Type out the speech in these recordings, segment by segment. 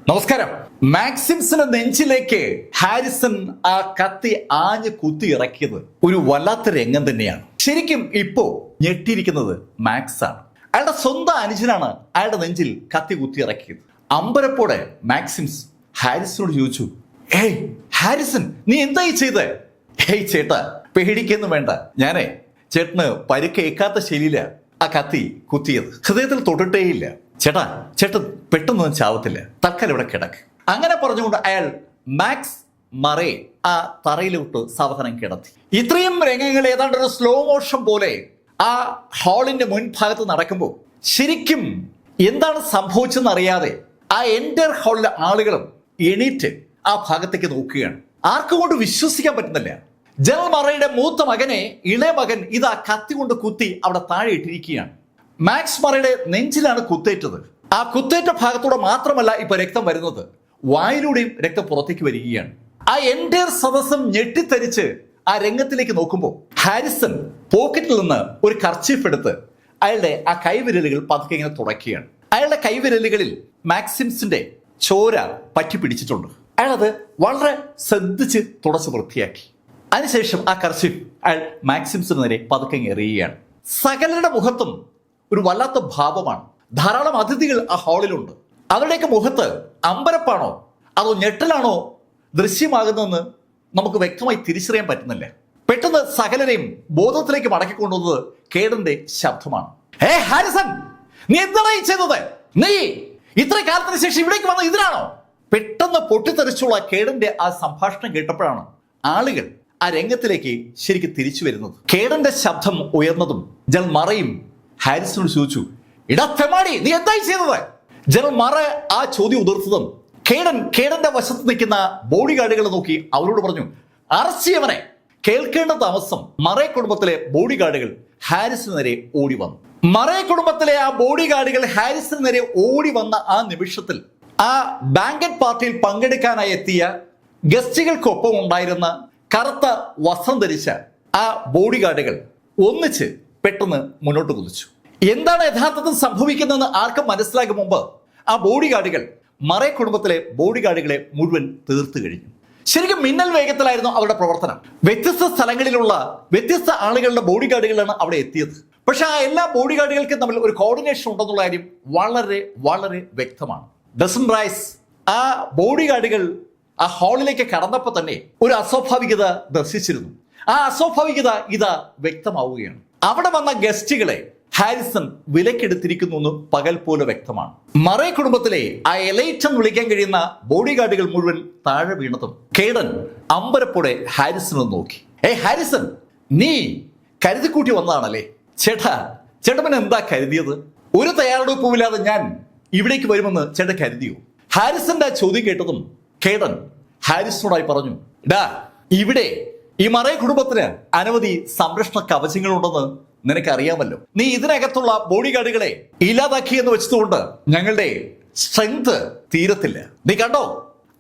നമസ്കാരം. മാക്സിംസിന്റെ നെഞ്ചിലേക്ക് ഹാരിസൺ ആ കത്തി ആഞ്ഞ് കുത്തി ഇറക്കിയത് ഒരു വല്ലാത്ത രംഗം തന്നെയാണ്. ശരിക്കും ഇപ്പോ ഞെട്ടിയിരിക്കുന്നത് മാക്സ് ആണ്. അയാളുടെ സ്വന്തം അനുജനാണ് അയാളുടെ നെഞ്ചിൽ കത്തി കുത്തി ഇറക്കിയത്. അമ്പരപ്പോടെ മാക്സിംസ് ഹാരിസനോട് ചോദിച്ചു, ഏയ് ഹാരിസൺ, നീ എന്തായി ചെയ്തേ? ഏയ് ചേട്ടാ, പേടിക്കൊന്നും വേണ്ട, ഞാനേ ചേട്ടന് പരുക്കേക്കാത്ത ശൈലിയില ആ കത്തി കുത്തിയത്, ഹൃദയത്തിൽ തൊട്ടിട്ടേയില്ല. ചേട്ടൻ പെട്ടെന്നൊന്നും ചാവത്തില്ല, തൽക്കാലം ഇവിടെ കിടക്ക്. അങ്ങനെ പറഞ്ഞുകൊണ്ട് അയാൾ മാക്സ് മറേ ആ തറയിലോട്ട് സാവധാനം കിടത്തി. ഇത്രയും രംഗങ്ങൾ ഏതാണ്ട് ഒരു സ്ലോ മോഷൻ പോലെ ആ ഹാളിന്റെ മുൻഭാഗത്ത് നടക്കുമ്പോൾ ശരിക്കും എന്താണ് സംഭവിച്ചെന്ന് അറിയാതെ ആ എൻ്റർ ഹാളിലെ ആളുകളും എണീറ്റ് ആ ഭാഗത്തേക്ക് നോക്കുകയാണ്. ആർക്കും കൊണ്ട് വിശ്വസിക്കാൻ പറ്റുന്നില്ല. ജനറൽ മറയുടെ മൂത്ത മകനെ ഇളയ മകൻ ഇതാ കത്തി കൊണ്ട് കുത്തി അവിടെ താഴെ ഇട്ടിരിക്കുകയാണ്. മാക്സ് മറയുടെ നെഞ്ചിലാണ് കുത്തേറ്റത്. ആ കുത്തേറ്റ ഭാഗത്തൂടെ മാത്രമല്ല ഇപ്പൊ രക്തം വരുന്നത്, വായിലൂടെയും രക്തം പുറത്തേക്ക് വരികയാണ്. ആ എൻ്റെ സദസ്സം ഞെട്ടിത്തരിച്ച് ആ രംഗത്തിലേക്ക് നോക്കുമ്പോൾ ഹാരിസൺ പോക്കറ്റിൽ നിന്ന് ഒരു കർച്ചീഫ് എടുത്ത് അയാളുടെ ആ കൈവിരലുകൾ പതുക്കെ ഇങ്ങനെ തുടയ്ക്കുകയാണ്. അയാളുടെ കൈവിരലുകളിൽ മാക്സിംസിന്റെ ചോര പറ്റി പിടിച്ചിട്ടുണ്ട്. അയാളത് വളരെ ശ്രദ്ധിച്ച് തുടച്ച് വൃത്തിയാക്കി. അതിനുശേഷം ആ കർച്ചീഫ് അയാൾ മാക്സിംസിന് നേരെ പതുക്കെ എറിയുകയാണ്. സകലരുടെ മുഖത്തും ഒരു വല്ലാത്ത ഭാവമാണ്. ധാരാളം അതിഥികൾ ആ ഹാളിലുണ്ട്. അവരുടെയൊക്കെ മുഖത്ത് അമ്പരപ്പാണോ അതോ ഞെട്ടലാണോ ദൃശ്യമാകുന്നതെന്ന് നമുക്ക് വ്യക്തമായി തിരിച്ചറിയാൻ പറ്റുന്നില്ല. പെട്ടെന്ന് സകലരെയും ബോധത്തിലേക്ക് മടക്കിക്കൊണ്ടുവന്നത് കേഡന്റെ ശബ്ദമാണ്. ഹേ ഹാരിസൺ, നീ എന്താണ് ചെയ്തത്? നീ ഇത്ര കാലത്തിന് ശേഷം ഇവിടേക്ക് വന്ന ഇതിനാണോ? പെട്ടെന്ന് പൊട്ടിത്തെറിച്ചുള്ള കേഡന്റെ ആ സംഭാഷണം കേട്ടപ്പോഴാണ് ആളുകൾ ആ രംഗത്തിലേക്ക് ശരിക്കും തിരിച്ചു വരുന്നത്. കേഡന്റെ ശബ്ദം ഉയർന്നതും ജനറൽ മറയും ഹാരിസനോട് ചോദിച്ചു, ഇടാ തെമാടി, നീ എന്തായി ചെയ്തത്? ജനറൽ മറ ആ ചോദ്യം ഉതിർത്തതും കേഡന്റെ വശത്ത് നിൽക്കുന്ന ബോഡി ഗാർഡുകളെ നോക്കി അവരോട് പറഞ്ഞു, അറസ്റ്റ് ചെയ്യവനെ. കേൾക്കേണ്ട താമസം മറേ കുടുംബത്തിലെ ബോഡി ഗാർഡുകൾ ഹാരിസിന് നേരെ ഓടി വന്നു. മറേ കുടുംബത്തിലെ ആ ബോഡി ഗാർഡുകൾ ഹാരിസിന് നേരെ ഓടി വന്ന ആ നിമിഷത്തിൽ ആ ബാങ്കറ്റ് പാർട്ടിയിൽ പങ്കെടുക്കാനായി എത്തിയ ഗസ്റ്റുകൾക്കൊപ്പം ഉണ്ടായിരുന്ന കറുത്ത വസ്ത്രം ധരിച്ച ആ ബോഡി ഗാർഡുകൾ ഒന്നിച്ച് പെട്ടെന്ന് മുന്നോട്ട് കുതിച്ചു. എന്താണ് യഥാർത്ഥത്തിൽ സംഭവിക്കുന്നതെന്ന് ആർക്കും മനസ്സിലാകും മുമ്പ് ആ ബോഡി ഗാർഡുകൾ മറേ കുടുംബത്തിലെ ബോഡി ഗാർഡുകളെ മുഴുവൻ തീർത്തു കഴിഞ്ഞു. ശരിക്കും മിന്നൽ വേഗത്തിലായിരുന്നു അവരുടെ പ്രവർത്തനം. വ്യത്യസ്ത സ്ഥലങ്ങളിലുള്ള വ്യത്യസ്ത ആളുകളുടെ ബോഡി ഗാർഡുകളാണ് അവിടെ എത്തിയത്. പക്ഷെ ആ എല്ലാ ബോഡി ഗാർഡുകൾക്കും തമ്മിൽ ഒരു കോർഡിനേഷൻ ഉണ്ടെന്നുള്ള കാര്യം വളരെ വളരെ വ്യക്തമാണ്. ഡസൻ റൈസ് ആ ബോഡി ഗാർഡുകൾ ആ ഹാളിലേക്ക് കടന്നപ്പോൾ തന്നെ ഒരു അസ്വാഭാവികത ദർശിച്ചിരുന്നു. ആ അസ്വാഭാവികത ഇതാ വ്യക്തമാവുകയാണ്. അവിടെ വന്ന ഗസ്റ്റുകളെ ഹാരിസൺ വിലക്കെടുത്തിരിക്കുന്നു എന്ന് പകൽ പോലെ വ്യക്തമാണ്. മറേ കുടുംബത്തിലെ ആ എലൈറ്റ് എന്ന് വിളിക്കാൻ കഴിയുന്ന ബോഡി ഗാർഡുകൾ മുഴുവൻ താഴെ വീണതും കേഡൻ അമ്പരപ്പോടെ ഹാരിസനെ നോക്കി. ഹാരിസൺ, നീ കരുതിക്കൂട്ടി വന്നതാണല്ലേ? ചേട്ടൻ എന്താ കരുതിയത്? ഒരു തയ്യാറെടുപ്പുമില്ലാതെ ഞാൻ ഇവിടേക്ക് വരുമെന്ന് ചേട്ടൻ കരുതിയോ? ഹാരിസന്റെ ആ ചോദ്യം കേട്ടതും കേഡൻ ഹാരിസനോടായി പറഞ്ഞു, ഇവിടെ ഈ മറേ കുടുംബത്തിന് അനവധി സംരക്ഷണ കവചങ്ങളുണ്ടെന്ന് നിനക്കറിയാമല്ലോ. നീ ഇതിനകത്തുള്ള ബോഡി ഗാർഡുകളെ ഇല്ലാതാക്കി എന്ന് വെച്ചതുകൊണ്ട് ഞങ്ങളുടെ സ്ട്രെങ്ത് തീരത്തില്ല. നീ കണ്ടോ?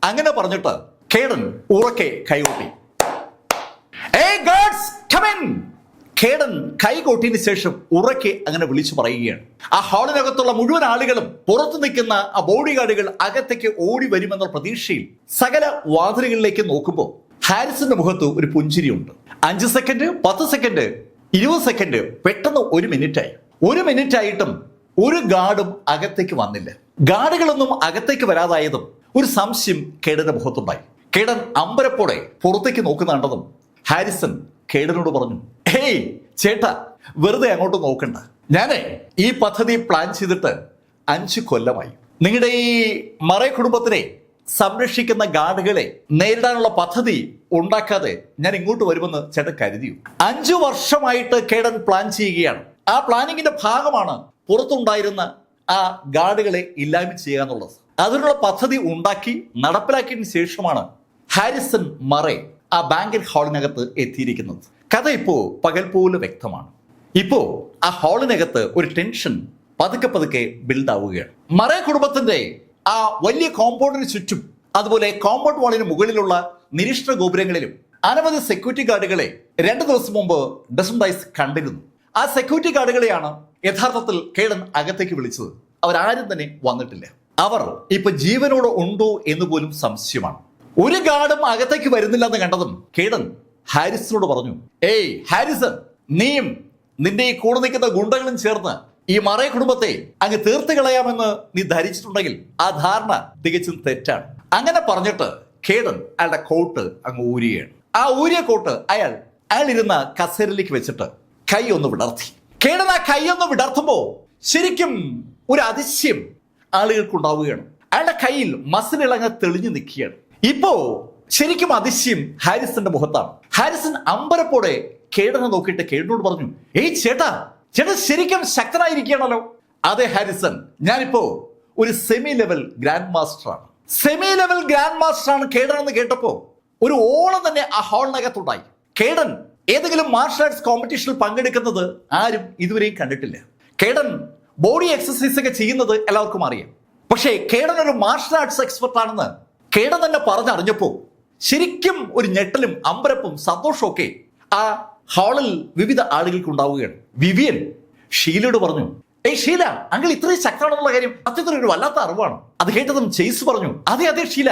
അങ്ങനെ പറഞ്ഞിട്ട് കേഡൻ ഉറക്കെ കൈകൊട്ടി. കേഡൻ കൈകൊട്ടിന് ശേഷം ഉറക്കെ അങ്ങനെ വിളിച്ചു പറയുകയാണ്. ആ ഹാളിനകത്തുള്ള മുഴുവൻ ആളുകളും പുറത്തു നിൽക്കുന്ന ആ ബോഡി ഗാർഡുകൾ അകത്തേക്ക് ഓടി വരുമെന്ന പ്രതീക്ഷയിൽ സകല വാതിലുകളിലേക്ക് നോക്കുമ്പോൾ ഹാരിസന്റെ മുഖത്ത് ഒരു പുഞ്ചിരിയുണ്ട്. 5 സെക്കൻഡ്, 10 സെക്കൻഡ്, 20 സെക്കൻഡ്, പെട്ടെന്ന് 1 മിനിറ്റായി. 1 മിനിറ്റായിട്ടും ഒരു ഗാർഡും അകത്തേക്ക് വന്നില്ല. ഗാർഡുകളൊന്നും അകത്തേക്ക് വരാതായതും ഒരു സംശയം കേഡന്റെ മുഖത്തുണ്ടായി. കേഡൻ അമ്പരപ്പോടെ പുറത്തേക്ക് നോക്കുന്ന ഹാരിസൺ കേഡനോട് പറഞ്ഞു, ഹേയ് ചേട്ടാ, വെറുതെ അങ്ങോട്ട് നോക്കണ്ട. ഞാനേ ഈ പദ്ധതി പ്ലാൻ ചെയ്തിട്ട് 5 കൊല്ലമായി. നിങ്ങളുടെ ഈ മറേ കുടുംബത്തിനെ സംരക്ഷിക്കുന്ന ഗാർഡുകളെ നേരിടാനുള്ള പദ്ധതി ഉണ്ടാക്കാതെ ഞാൻ ഇങ്ങോട്ട് വരുമെന്ന് ചേട്ടൻ കരുതിയോ? 5 വർഷമായിട്ട് കേഡൻ പ്ലാൻ ചെയ്യുകയാണ്. ആ പ്ലാനിങ്ങിന്റെ ഭാഗമാണ് പുറത്തുണ്ടായിരുന്ന ആ ഗാർഡുകളെ ഇല്ലായ്മ ചെയ്യുക എന്നുള്ളത്. അതിനുള്ള പദ്ധതി ഉണ്ടാക്കി നടപ്പിലാക്കിയതിന് ശേഷമാണ് ഹാരിസൺ മറേ ആ ബാങ്കറ്റ് ഹാളിനകത്ത് എത്തിയിരിക്കുന്നത്. കഥ ഇപ്പോ പകൽ പോലെ വ്യക്തമാണ്. ഇപ്പോ ആ ഹാളിനകത്ത് ഒരു ടെൻഷൻ പതുക്കെ ബിൽഡ് ആവുകയാണ്. മറേ കുടുംബത്തിന്റെ ആ വലിയ കോമ്പൗണ്ടിന് ചുറ്റും അതുപോലെ കോമ്പൗണ്ട് വാളിന് മുകളിലുള്ള നിരീക്ഷണ ഗോപുരങ്ങളിലും അനവധി സെക്യൂരിറ്റി ഗാർഡുകളെ 2 ദിവസം മുമ്പ് ഡസൻ റൈസ് കണ്ടിരുന്നു. ആ സെക്യൂരിറ്റി ഗാർഡുകളെയാണ് യഥാർത്ഥത്തിൽ കേഡൻ അകത്തേക്ക് വിളിച്ചത്. അവരാരും തന്നെ വന്നിട്ടില്ല. അവർ ഇപ്പൊ ജീവനോട് ഉണ്ടോ എന്ന് പോലും സംശയമാണ്. ഒരു ഗാർഡും അകത്തേക്ക് വരുന്നില്ല എന്ന് കണ്ടതും കേഡൻ ഹാരിസിനോട് പറഞ്ഞു, ഏയ് ഹാരിസൺ, നീയും നിന്റെ ഈ കൂടെ നിൽക്കുന്ന ഗുണ്ടകളും ചേർന്ന് ഈ മറേ കുടുംബത്തെ അങ്ങ് തീർത്ത് കളയാമെന്ന് നീ ധരിച്ചിട്ടുണ്ടെങ്കിൽ ആ ധാരണ തികച്ചും തെറ്റാണ്. അങ്ങനെ പറഞ്ഞിട്ട് കേഡൻ അയാളുടെ കോട്ട് അങ്ങ് ഊരുകയാണ്. ആ ഊരിയ കോട്ട് അയാൾ ഇരുന്ന കസേരയിലേക്ക് വെച്ചിട്ട് കൈ ഒന്ന് വിടർത്തി. കേഡൻ ആ കൈ ഒന്ന് വിടർത്തുമ്പോ ശരിക്കും ഒരു അതിശയം ആളുകൾക്കുണ്ടാവുകയാണ്. അയാളുടെ കയ്യിൽ മസിലുകളങ്ങ് തെളിഞ്ഞു നിൽക്കുകയാണ്. ഇപ്പോ ശരിക്കും അതിശയം ഹാരിസന്റെ മുഖത്താണ്. ഹാരിസൺ അമ്പരപ്പോടെ കേഡനെ നോക്കിയിട്ട് കേഡനോട് പറഞ്ഞു, ഏയ് ചേട്ടാ ശരിക്കും ശക്തനായിരിക്കുകയാണല്ലോ. അതെ ഹാരിസൺ, ഞാനിപ്പോ ഒരു സെമി ലെവൽ ഗ്രാൻഡ് മാസ്റ്റർ ആണ്. സെമി ലെവൽ ഗ്രാൻഡ് മാസ്റ്റർ ആണ് കേഡൻ എന്ന് കേട്ടപ്പോ ഒരു ഓളം തന്നെ ആ ഹാളിനകത്തുണ്ടായി. കേഡൻ ഏതെങ്കിലും മാർഷൽ ആർട്സ് കോമ്പറ്റീഷനിൽ പങ്കെടുക്കുന്നത് ആരും ഇതുവരെയും കണ്ടിട്ടില്ല. കേഡൻ ബോഡി എക്സസൈസ് ഒക്കെ ചെയ്യുന്നത് എല്ലാവർക്കും അറിയാം. പക്ഷേ കേഡൻ ഒരു മാർഷൽ ആർട്സ് എക്സ്പെർട്ട് ആണെന്ന് കേഡൻ തന്നെ പറഞ്ഞറിഞ്ഞപ്പോ ശരിക്കും ഒരു ഞെട്ടലും അമ്പരപ്പും സന്തോഷവും ഒക്കെ ആ ഹാളിൽ വിവിധ ആളുകൾക്ക് ഉണ്ടാവുകയാണ്. വിവിയൻ ഷീലയോട് പറഞ്ഞു, ഏയ് ഷീല, അങ്കിൾ ഇത്രയും ശക്തമാണെന്നുള്ള കാര്യം സത്യത്തിൽ ഒരു വല്ലാത്ത അറിവാണ്. അത് കേട്ടതും ചെയ്സ് പറഞ്ഞു, അതെ അതെ ഷീല,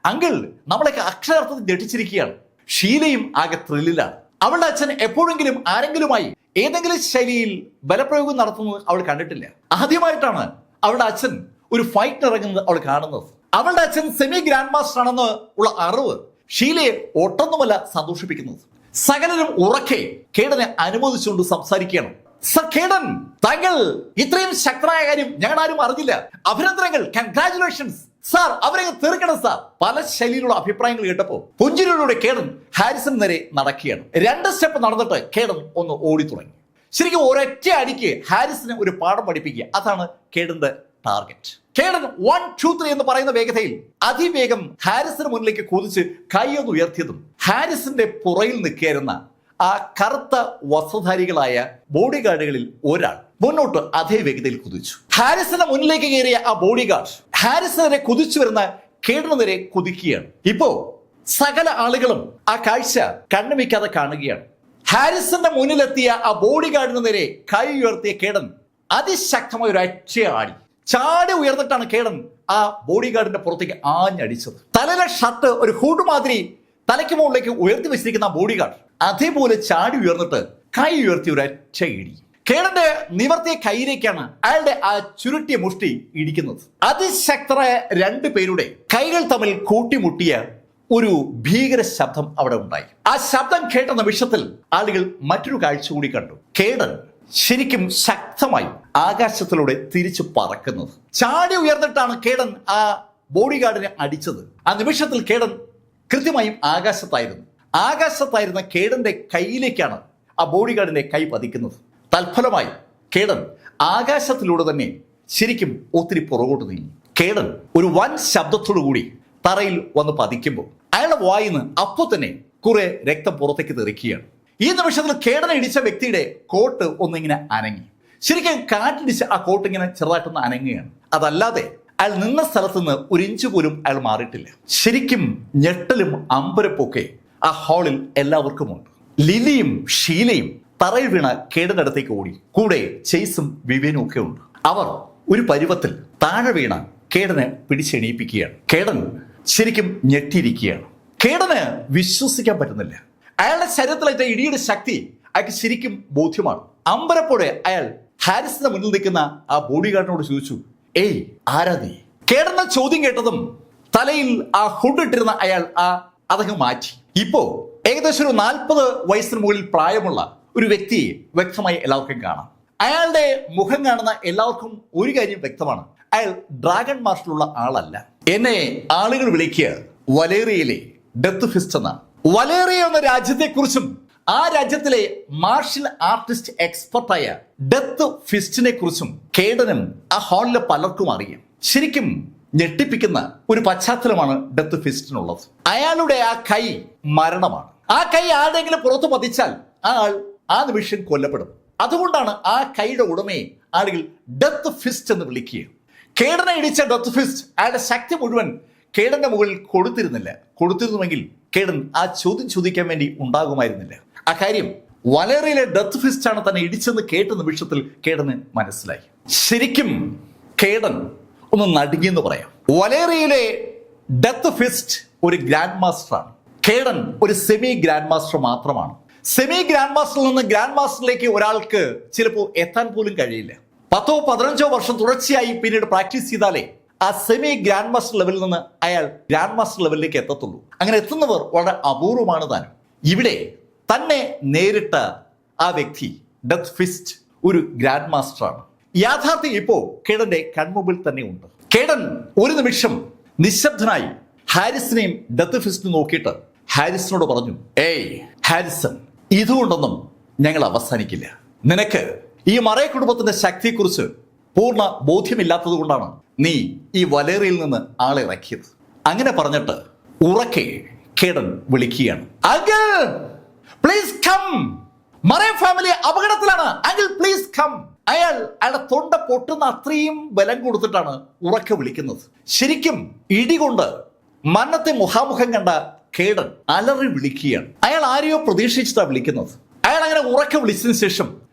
അങ്കിൾ നമ്മളൊക്കെ അക്ഷരാർത്ഥത്തിൽ ഞെട്ടിച്ചിരിക്കുകയാണ്. ഷീലയും ആകെ ത്രില്ലിലാണ്. അവളുടെ അച്ഛൻ എപ്പോഴെങ്കിലും ആരെങ്കിലുമായി ഏതെങ്കിലും ശൈലിയിൽ ബലപ്രയോഗം നടത്തുന്നത് അവൾ കണ്ടിട്ടില്ല. ആദ്യമായിട്ടാണ് അവളുടെ അച്ഛൻ ഒരു ഫൈറ്റ് ഇറങ്ങുന്നത് അവൾ കാണുന്നത്. അവളുടെ അച്ഛൻ സെമി ഗ്രാൻഡ് മാസ്റ്റർ ആണെന്ന് ഉള്ള അറിവ് ഷീലയെ ഒട്ടൊന്നുമല്ല സന്തോഷിപ്പിക്കുന്നത്. സകലരും ഉറക്കെ കേഡനെ അനുമോദിച്ചുകൊണ്ട് സംസാരിക്കുകയാണ്. സർ കേഡൻ, താങ്കൾ ഇത്രയും ശക്തനായ കാര്യം ഞങ്ങൾ ആരും അറിഞ്ഞില്ല. അഭിനന്ദനങ്ങൾ, കൺഗ്രാറ്റുലേഷൻസ് സാർ, അവരെ തീർക്കണം സാർ. പല ശൈലിയിലുള്ള അഭിപ്രായങ്ങൾ കേട്ടപ്പോ പുഞ്ചിരിയിലൂടെ കേഡൻ ഹാരിസൺ നേരെ നടക്കുകയാണ്. 2 സ്റ്റെപ്പ് നടന്നിട്ട് കേഡൻ ഒന്ന് ഓടി തുടങ്ങി. ശരിക്കും ഒരൊറ്റ അടിക്ക് ഹാരിസിന് ഒരു പാഠം പഠിപ്പിക്കുക, അതാണ് കേഡന്റെ ടാർഗറ്റ്. കേഡൻ 1, 2, 3 എന്ന് പറയുന്ന വേഗതയിൽ അതിവേഗം ഹാരിസിന് മുന്നിലേക്ക് കുതിച്ച് കൈയൊന്ന് ഉയർത്തിയതും ഹാരിസിന്റെ പുറയിൽ നിൽക്കായിരുന്ന ആ കറുത്ത വസ്ത്രധാരികളായ ബോഡി ഗാർഡുകളിൽ ഒരാൾ മുന്നോട്ട് അതേ വേഗതയിൽ കുതിച്ചു. ഹാരിസിന്റെ മുന്നിലേക്ക് കയറിയ ആ ബോഡി ഗാർഡ് ഹാരിസിനെ കുതിച്ചു വരുന്ന കേഡന് നേരെ കുതിക്കുകയാണ്. ഇപ്പോ സകല ആളുകളും ആ കാഴ്ച കണ്ണുവെക്കാതെ കാണുകയാണ്. ഹാരിസിന്റെ മുന്നിലെത്തിയ ആ ബോഡി ഗാർഡിന് നേരെ കൈ ഉയർത്തിയ കേഡൻ അതിശക്തമായ ഒരു അറ്റയാടി ചാടി ഉയർന്നിട്ടാണ് കേഡൻ ആ ബോഡി ഗാർഡിന്റെ പുറത്തേക്ക് ആഞ്ഞടിച്ചത്. തലയിലെ ഷർട്ട് ഒരു ഹൂഡ് മാതിരി തലയ്ക്ക് മുകളിലേക്ക് ഉയർത്തി വെച്ചിരിക്കുന്ന ബോഡി ഗാർഡ് അതേപോലെ ചാടി ഉയർന്നിട്ട് കൈ ഉയർത്തി ഒരു ഒറ്റ ഇടി. കേഡന്റെ നിവർത്തിയ കൈയിലേക്കാണ് അയാളുടെ ആ ചുരുട്ടിയ മുഷ്ടി ഇടിക്കുന്നത്. അതിശക്തരായ 2 പേരുടെ കൈകൾ തമ്മിൽ കൂട്ടിമുട്ടിയ ഒരു ഭീകര ശബ്ദം അവിടെ ഉണ്ടായി. ആ ശബ്ദം കേട്ട നിമിഷത്തിൽ ആളുകൾ മറ്റൊരു കാഴ്ച കൂടി കണ്ടു. കേഡൻ ശരിക്കും ശക്തമായി ആകാശത്തിലൂടെ തിരിച്ചു പറക്കുന്നത്. ചാടി ഉയർന്നിട്ടാണ് കേഡൻ ആ ബോഡി ഗാർഡിനെ അടിച്ചത്. ആ നിമിഷത്തിൽ കേഡൻ കൃത്യമായും ആകാശത്തായിരുന്ന കേഡന്റെ കൈയിലേക്കാണ് ആ ബോഡി ഗാർഡിന്റെ കൈ പതിക്കുന്നത്. തൽഫലമായി കേഡൻ ആകാശത്തിലൂടെ തന്നെ ശരിക്കും ഒത്തിരി പുറകോട്ട് നീങ്ങി. കേഡൻ ഒരു വൻ ശബ്ദത്തോടു കൂടി തറയിൽ വന്ന് പതിക്കുമ്പോൾ അയാളുടെ വായിന്ന് അപ്പോൾ തന്നെ കുറെ രക്തം പുറത്തേക്ക് തെറിക്കുകയാണ്. ഈ നിമിഷത്തിൽ കേഡനെ ഇടിച്ച വ്യക്തിയുടെ കോട്ട് ഒന്നിങ്ങനെ അനങ്ങി. ശരിക്കും കാറ്റിടിച്ച് ആ കോട്ട് ഇങ്ങനെ ചെറുതായിട്ടൊന്ന് അനങ്ങുകയാണ്. അതല്ലാതെ അയാൾ നിന്ന സ്ഥലത്ത് നിന്ന് 1 ഇഞ്ച് പോലും അയാൾ മാറിയിട്ടില്ല. ശരിക്കും ഞെട്ടലും അമ്പരപ്പൊക്കെ ആ ഹാളിൽ എല്ലാവർക്കും ഉണ്ട്. ലിലിയും ഷീലയും തറയിൽ വീണ കേഡന്റെ അടുത്തേക്ക് ഓടി. കൂടെ ചെയ്സും വിവേനും ഒക്കെ ഉണ്ട്. അവർ ഒരു പരുവത്തിൽ താഴെ വീണ കേഡനെ പിടിച്ചെണീപ്പിക്കുകയാണ്. കേഡൻ ശരിക്കും ഞെട്ടിയിരിക്കുകയാണ്. കേഡന് വിശ്വസിക്കാൻ പറ്റുന്നില്ല. അയാളുടെ ശരീരത്തിലേറ്റ ഇടിയുടെ ശക്തി അയാൾക്ക് ശരിക്കും ബോധ്യമാണ്. അമ്പരപ്പോടെ അയാൾ ഹാരിസിന്റെ മുന്നിൽ നിൽക്കുന്ന ആ ബോഡി ഗാർഡിനോട് ചോദിച്ചു, ഏയ് ആരാ നീ? കേഡന്റെ ചോദ്യം കേട്ടതും തലയിൽ ആ ഹുഡ് ഇട്ടിരുന്ന അയാൾ അതങ്ങ് മാറ്റി. ഇപ്പോ ഏകദേശം ഒരു 40 വയസ്സിന് മുകളിൽ പ്രായമുള്ള ഒരു വ്യക്തിയെ വ്യക്തമായി എല്ലാവർക്കും കാണാം. അയാളുടെ മുഖം കാണുന്ന എല്ലാവർക്കും ഒരു കാര്യം വ്യക്തമാണ്, അയാൾ ഡ്രാഗൺ മാസ്റ്ററുള്ള ആളല്ല. എന്നെ ആളുകൾ വിളിക്കുക വലേറിയയിലെ ഡെത്ത് ഫിസ്റ്റ് എന്നാണ്. വലേറിയ എന്ന രാജ്യത്തെക്കുറിച്ചും ആ രാജ്യത്തിലെ മാർഷൽ ആർട്ടിസ്റ്റ് എക്സ്പെർട്ടായ ഡെത്ത് ഫിസ്റ്റിനെ കുറിച്ചും കേഡനും ആ ഹാളിലെ പലർക്കും അറിയാം. ശരിക്കും ഞെട്ടിപ്പിക്കുന്ന ഒരു പശ്ചാത്തലമാണ് ഡെത്ത് ഫിസ്റ്റിനുള്ളത്. അയാളുടെ ആ കൈ മരണമാണ്. ആ കൈ ആരുടെങ്കിലും പുറത്ത് പതിച്ചാൽ ആ ആൾ ആ നിമിഷം കൊല്ലപ്പെടും. അതുകൊണ്ടാണ് ആ കൈയുടെ ഉടമയെ ആളുകൾ ഡെത്ത് ഫിസ്റ്റ് എന്ന് വിളിക്കുക. കേഡനെ ഇടിച്ച ഡെത്ത് ഫിസ്റ്റ് അയാളുടെ ശക്തി മുഴുവൻ കേഡന്റെ മുകളിൽ കൊടുത്തിരുന്നുവെങ്കിൽ കേഡൻ ആ ചോദ്യം ചോദിക്കാൻ വേണ്ടി ഉണ്ടാകുമായിരുന്നില്ല. ആ കാര്യം വലേറിയയിലെ ഡെത്ത് ഫിസ്റ്റ് ആണ് തന്നെ ഇടിച്ചെന്ന് കേട്ട നിമിഷത്തിൽ കേഡന് മനസ്സിലായി. ശരിക്കും കേഡൻ ഒന്ന് നടുങ്ങിയെന്ന് പറയാം. വലേറിയയിലെ ഡെത്ത് ഫിസ്റ്റ് ഒരു ഗ്രാൻഡ് മാസ്റ്ററാണ്. കേഡൻ ഒരു സെമി ഗ്രാൻഡ് മാസ്റ്റർ മാത്രമാണ്. സെമി ഗ്രാൻഡ് മാസ്റ്ററിൽ നിന്ന് ഗ്രാൻഡ് മാസ്റ്ററിലേക്ക് ഒരാൾക്ക് ചിലപ്പോൾ എത്താൻ പോലും കഴിയില്ല. 10-15 വർഷം തുടർച്ചയായി പിന്നീട് പ്രാക്ടീസ് ചെയ്താലേ ആ സെമി ഗ്രാൻഡ് മാസ്റ്റർ ലെവലിൽ നിന്ന് അയാൾ ഗ്രാൻഡ് മാസ്റ്റർ ലെവലിലേക്ക് എത്തത്തുള്ളൂ. അങ്ങനെ എത്തുന്നവർ വളരെ അപൂർവമാണ് താനും. ഇവിടെ തന്നെ നേരിട്ട ആ വ്യക്തി ഡെത്ത് ഫിസ്റ്റ് ഒരു ഗ്രാൻഡ് മാസ്റ്ററാണ്. യാഥാർത്ഥ്യം ഇപ്പോ കേഡന്റെ കൺമുമ്പിൽ തന്നെ ഉണ്ട്. കേഡൻ ഒരു നിമിഷം നിശബ്ദനായി ഹാരിസനെയും ഡെത്ത് ഫിസ്റ്റിനെ നോക്കിയിട്ട് ഹാരിസനോട് പറഞ്ഞു, ഏയ് ഹാരിസൺ, ഇതുകൊണ്ടൊന്നും ഞങ്ങൾ അവസാനിക്കില്ല. നിനക്ക് ഈ മറേ കുടുംബത്തിന്റെ ശക്തിയെക്കുറിച്ച് പൂർണ്ണ ബോധ്യമില്ലാത്തത് കൊണ്ടാണ് നീ ഈ വലേറിയിൽ നിന്ന് ആളെ ഇറക്കിയത്. അങ്ങനെ പറഞ്ഞിട്ട് ഉറക്കെ കേഡൻ വിളിക്കുകയാണ്, അങ്കിൾ പ്ലീസ് കം, മറേ ഫാമിലി അപകടത്തിലാണ്, അങ്കിൾ പ്ലീസ് കം. അയാളുടെ തൊണ്ട പൊട്ടുന്ന അത്രയും ബലം കൊടുത്തിട്ടാണ് ഉറക്കെ വിളിക്കുന്നത്. ശരിക്കും ഇടികൊണ്ട് മരണത്തെ മുഖാമുഖം കണ്ട കേഡൻ അലറി വിളിക്കുകയാണ്. അയാൾ ആരെയോ പ്രതീക്ഷിച്ചിട്ടാണ് വിളിക്കുന്നത്. അയാൾ അങ്ങനെ ഉറക്കെ വിളിച്ചതിന് ശേഷം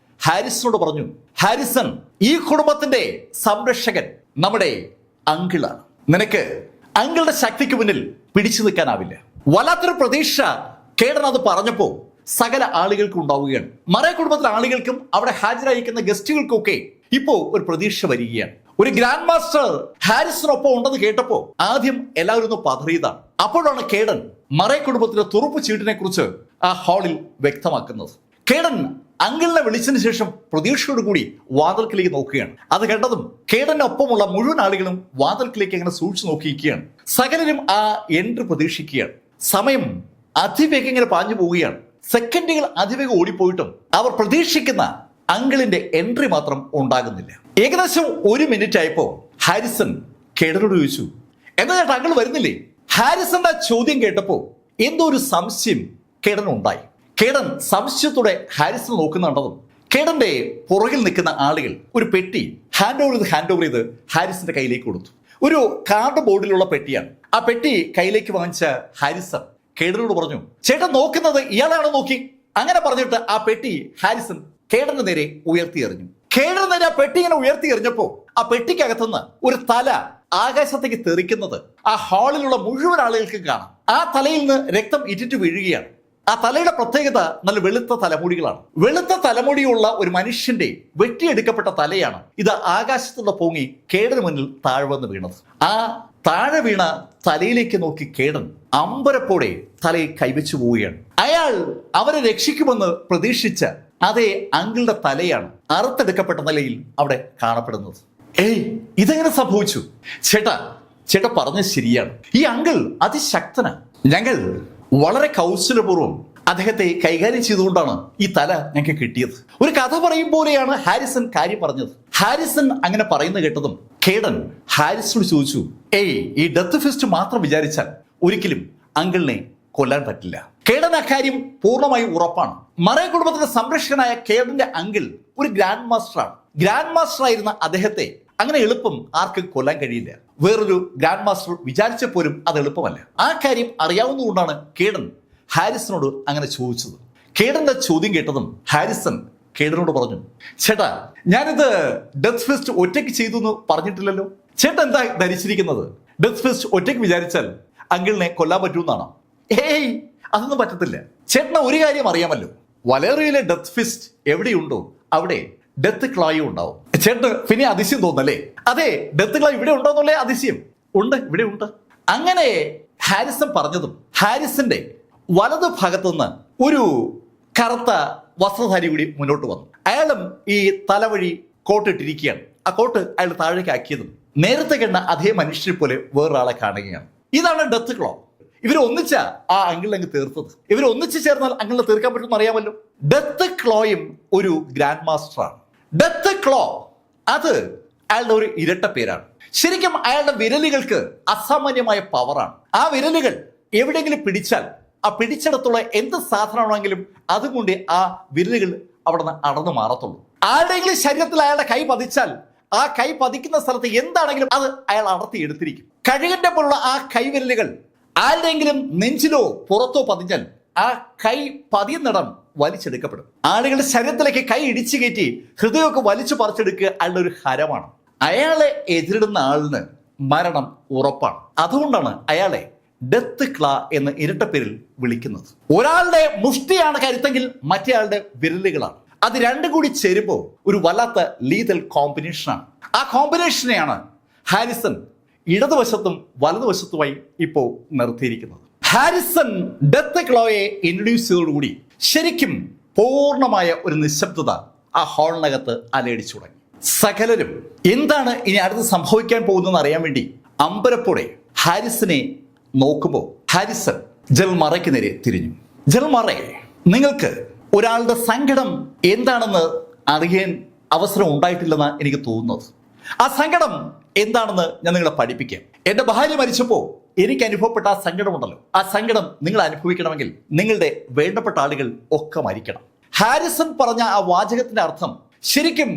ഹാരിസനോട് പറഞ്ഞു, ഹാരിസൺ, ഈ കുടുംബത്തിന്റെ സംരക്ഷകൻ നമ്മുടെ അങ്കിളാണ്. നിനക്ക് അങ്കിളുടെ ശക്തിക്ക് മുന്നിൽ പിടിച്ചു നിൽക്കാനാവില്ല. വല്ലാത്തൊരു പ്രതീക്ഷ കേഡൻ അത് പറഞ്ഞപ്പോ സകല ആളുകൾക്കും ഉണ്ടാവുകയാണ്. മറേ കുടുംബത്തിലെ ആളുകൾക്കും അവിടെ ഹാജരായിരിക്കുന്ന ഗസ്റ്റുകൾക്കൊക്കെ ഇപ്പോ ഒരു പ്രതീക്ഷ വരികയാണ്. ഒരു ഗ്രാൻഡ് മാസ്റ്റർ ഹാരിസനൊപ്പം ഉണ്ടെന്ന് കേട്ടപ്പോ ആദ്യം എല്ലാവരും ഒന്ന് പതറിയതാണ്. അപ്പോഴാണ് കേഡൻ മറേ കുടുംബത്തിലെ തുറുപ്പ് ചീട്ടിനെ കുറിച്ച് ആ ഹാളിൽ വ്യക്തമാക്കുന്നത്. കേഡൻ അങ്കിളിനെ വിളിച്ചതിന് ശേഷം പ്രതീക്ഷയോടുകൂടി വാതിൽക്കിലേക്ക് നോക്കുകയാണ്. അത് കണ്ടതും കേഡനൊപ്പമുള്ള മുഴുവൻ ആളുകളും വാതിൽക്കിലേക്ക് അങ്ങനെ സൂക്ഷിച്ചു നോക്കിയിരിക്കുകയാണ്. സകലരും ആ എൻട്രി പ്രതീക്ഷിക്കുകയാണ്. സമയം അതിവേഗം ഇങ്ങനെ പാഞ്ഞു പോവുകയാണ്. സെക്കൻഡുകൾ അതിവേഗം ഓടിപ്പോയിട്ടും അവർ പ്രതീക്ഷിക്കുന്ന അങ്കിളിന്റെ എൻട്രി മാത്രം ഉണ്ടാകുന്നില്ല. ഏകദേശം 1 മിനിറ്റ് ആയപ്പോ ഹാരിസൺ കേഡനോട് ചോദിച്ചു, എന്താ ചേട്ടാ അങ്കിൾ വരുന്നില്ലേ? ഹാരിസന്റെ ചോദ്യം കേട്ടപ്പോ എന്തോ ഒരു സംശയം കേഡൻ ഉണ്ടായി. കേഡൻ സംശയത്തോടെ ഹാരിസൺ നോക്കുന്നുണ്ടതും കേഡന്റെ പുറകിൽ നിൽക്കുന്ന ആളുകൾ ഒരു പെട്ടി ഹാൻഡ് ഓവർ ചെയ്ത് ഹാരിസന്റെ കയ്യിലേക്ക് കൊടുത്തു. ഒരു കാർഡ് ബോർഡിലുള്ള പെട്ടിയാണ്. ആ പെട്ടി കയ്യിലേക്ക് വാങ്ങിച്ച ഹാരിസൺ കേഡനോട് പറഞ്ഞു, ചേട്ടൻ നോക്കുന്നത് ഇയാളാണോ നോക്കി? അങ്ങനെ പറഞ്ഞിട്ട് ആ പെട്ടി ഹാരിസൺ കേഡന്റെ നേരെ ഉയർത്തി എറിഞ്ഞു. കേഡന് നേരെ ആ പെട്ടി ഇങ്ങനെ ഉയർത്തി എറിഞ്ഞപ്പോ ആ പെട്ടിക്കകത്തുനിന്ന് ഒരു തല ആകാശത്തേക്ക് തെറിക്കുന്നത് ആ ഹാളിലുള്ള മുഴുവൻ ആളുകൾക്കും കാണാം. ആ തലയിൽ നിന്ന് രക്തം ഇറ്റിറ്റ് വീഴുകയാണ്. ആ തലയുടെ പ്രത്യേകത നല്ല വെളുത്ത തലമുടികളാണ്. വെളുത്ത തലമുടിയുള്ള ഒരു മനുഷ്യന്റെ വെട്ടിയെടുക്കപ്പെട്ട തലയാണ് ഇത് ആകാശത്തുള്ള പൊങ്ങി കേഡന് മുന്നിൽ താഴ്വന്ന് വീണത്. ആ താഴെ വീണ തലയിലേക്ക് നോക്കി കേഡൻ അമ്പരപ്പോടെ തലയിൽ കൈവച്ചു പോവുകയാണ്. അയാൾ അവരെ രക്ഷിക്കുമെന്ന് പ്രതീക്ഷിച്ച അതേ അങ്കിളുടെ തലയാണ് അറുത്തെടുക്കപ്പെട്ട നിലയിൽ അവിടെ കാണപ്പെടുന്നത്. ഏയ്, ഇതെങ്ങനെ സംഭവിച്ചു? ചേട്ടാ പറഞ്ഞത് ശരിയാണ്. ഈ അങ്കിൾ അതിശക്തനാണ്. ഞങ്ങൾ വളരെ കൗശലപൂർവ്വം അദ്ദേഹത്തെ കൈകാര്യം ചെയ്തുകൊണ്ടാണ് ഈ തല ഞങ്ങൾക്ക് കിട്ടിയത്. ഒരു കഥ പറയും പോലെയാണ് ഹാരിസൺ കാര്യം പറഞ്ഞത്. ഹാരിസൺ അങ്ങനെ പറയുന്നത് കേട്ടതും കേഡൻ ഹാരിസണോട് ചോദിച്ചു, ഏയ്, ഈ ഡെത്ത് ഫിസ്റ്റ് മാത്രം വിചാരിച്ചാൽ ഒരിക്കലും അങ്കിളിനെ കൊല്ലാൻ പറ്റില്ല. കേഡൻ അക്കാര്യം പൂർണ്ണമായി ഉറപ്പാണ്. മറേ കുടുംബത്തിന്റെ സംരക്ഷകനായ കേഡന്റെ അങ്കിൾ ഒരു ഗ്രാൻഡ് മാസ്റ്ററാണ്. ഗ്രാൻഡ് മാസ്റ്റർ ആയിരുന്ന അദ്ദേഹത്തെ അങ്ങനെ എളുപ്പം ആർക്കും കൊല്ലാൻ കഴിയില്ല. വേറൊരു ഗ്രാൻഡ് മാസ്റ്റർ വിചാരിച്ചപ്പോലും അത് എളുപ്പമല്ല. ആ കാര്യം അറിയാവുന്നതുകൊണ്ടാണ് കേഡൻ ഹാരിസനോട് അങ്ങനെ ചോദിച്ചത്. കേഡന്റെ ചോദ്യം കേട്ടതും ഹാരിസൺ കേഡനോട് പറഞ്ഞു, ചേട്ടാ, ഞാനിത് ഡെത്ത് ഫിസ്റ്റ് ഒറ്റയ്ക്ക് ചെയ്തു എന്ന് പറഞ്ഞിട്ടില്ലല്ലോ. ചേട്ടൻ എന്താ ധരിച്ചിരിക്കുന്നത്? ഡെത്ത് ഫിസ്റ്റ് ഒറ്റയ്ക്ക് വിചാരിച്ചാൽ അങ്കിളിനെ കൊല്ലാൻ പറ്റുമെന്നാണോ? ഏയ്, അതൊന്നും പറ്റത്തില്ല. ചേട്ടന് ഒരു കാര്യം അറിയാമല്ലോ, വലേറിയയിലെ ഡെത്ത് ഫിസ്റ്റ് എവിടെയുണ്ടോ അവിടെ ഡെത്ത് ക്ലോയും ഉണ്ടാവും. ചേട്ടന് പിന്നെ അതിശയം തോന്നല്ലേ? അതെ, ഡെത്ത് ക്ലോ ഇവിടെ ഉണ്ടോന്നുള്ളേ അതിശയം ഉണ്ട്, ഇവിടെ ഉണ്ട്. അങ്ങനെ ഹാരിസൺ പറഞ്ഞതും ഹാരിസന്റെ വലതു ഭാഗത്തുനിന്ന് ഒരു കറുത്ത വസ്ത്രധാരി കൂടി മുന്നോട്ട് വന്നു. അയാളും ഈ തലവഴി കോട്ട് ഇട്ടിരിക്കുകയാണ്. ആ കോട്ട് അയാൾ താഴേക്ക് ആക്കിയതും നേരത്തെ കണ്ട അതേ മനുഷ്യരെ പോലെ വേറൊരാളെ കാണുകയാണ്. ഇതാണ് ഡെത്ത് ക്ലോ. ഇവർ ഒന്നിച്ച ആ അങ്കിളിനെ തീർത്തത്. ഇവർ ഒന്നിച്ചു ചേർന്നാൽ അങ്കിളിനെ തീർക്കാൻ പറ്റുമെന്ന് അറിയാമല്ലോ. ഡെത്ത് ക്ലോയും ഒരു ഗ്രാൻഡ് മാസ്റ്ററാണ്. ഡെത്ത് ക്ലോ അത് അയാളുടെ ഒരു ഇരട്ട പേരാണ്. ശരിക്കും അയാളുടെ വിരലുകൾക്ക് അസാമാന്യമായ പവറാണ്. ആ വിരലുകൾ എവിടെയെങ്കിലും പിടിച്ചാൽ ആ പിടിച്ചിടത്തുള്ള എന്ത് സാധനമാണെങ്കിലും അതുകൊണ്ട് ആ വിരലുകൾ അവിടെ നിന്ന് അടർന്നു മാറത്തുള്ളൂ. ആരുടെയെങ്കിലും ശരീരത്തിൽ അയാളുടെ കൈ പതിച്ചാൽ ആ കൈ പതിക്കുന്ന സ്ഥലത്ത് എന്താണെങ്കിലും അത് അയാൾ അടർത്തി എടുത്തിരിക്കും. കഴുകന്റെ പോലുള്ള ആ കൈവിരലുകൾ ആരുടെയെങ്കിലും നെഞ്ചിലോ പുറത്തോ പതിഞ്ഞാൽ ആ കൈ പതിയുന്നിടം വലിച്ചെടുക്കപ്പെടും. ആളുകളുടെ ശരീരത്തിലേക്ക് കൈ ഇടിച്ചു കയറ്റി ഹൃദയമൊക്കെ വലിച്ചു പറിച്ചെടുക്കുക അയാളുടെ ഒരു ഹരമാണ്. അയാളെ എതിരിടുന്ന ആളിന് മരണം ഉറപ്പാണ്. അതുകൊണ്ടാണ് അയാളെ ഡെത്ത് ക്ലാ എന്ന ഇരട്ട പേരിൽ വിളിക്കുന്നത്. ഒരാളുടെ മുഷ്ടിയാണ് കരുത്തെങ്കിൽ മറ്റേയാളുടെ വിരലുകളാണ്. അത് രണ്ടും കൂടി ചേരുമ്പോൾ ഒരു വല്ലാത്ത ലീതൽ കോമ്പിനേഷനാണ്. ആ കോമ്പിനേഷനെയാണ് ഹാരിസൺ ഇടതുവശത്തും വലതുവശത്തുമായി ഇപ്പോൾ നിർത്തിയിരിക്കുന്നത്. ഹാരിസൺ ഡെത്ത് ക്ലോയെ ഇൻട്രൊഡ്യൂസ് ചെയ്തതോടുകൂടി ശരിക്കും പൂർണ്ണമായ ഒരു നിശബ്ദത ആ ഹാളിനകത്ത് അലയടിച്ചു തുടങ്ങി. സകലരും എന്താണ് ഇനി അടുത്ത് സംഭവിക്കാൻ പോകുന്നതെന്ന് അറിയാൻ വേണ്ടി അമ്പരപ്പോടെ ഹാരിസനെ നോക്കുമ്പോൾ ഹാരിസൺ ജൽമറയ്ക്ക് നേരെ തിരിഞ്ഞു. ജൽമറെ, നിങ്ങൾക്ക് ഒരാളുടെ സങ്കടം എന്താണെന്ന് അറിയാൻ അവസരം ഉണ്ടായിട്ടില്ലെന്നാണ് എനിക്ക് തോന്നുന്നത്. ആ സങ്കടം എന്താണെന്ന് ഞാൻ നിങ്ങളെ പഠിപ്പിക്കാം. എന്റെ ഭാര്യ മരിച്ചപ്പോൾ എനിക്ക് അനുഭവപ്പെട്ട ആ സങ്കടമുണ്ടല്ലോ, ആ സങ്കടം നിങ്ങൾ അനുഭവിക്കണമെങ്കിൽ നിങ്ങളുടെ വേണ്ടപ്പെട്ട ആളുകൾ ഒക്കെ മരിക്കണം. ഹാരിസൺ പറഞ്ഞ ആ വാചകത്തിന്റെ അർത്ഥം ശരിക്കും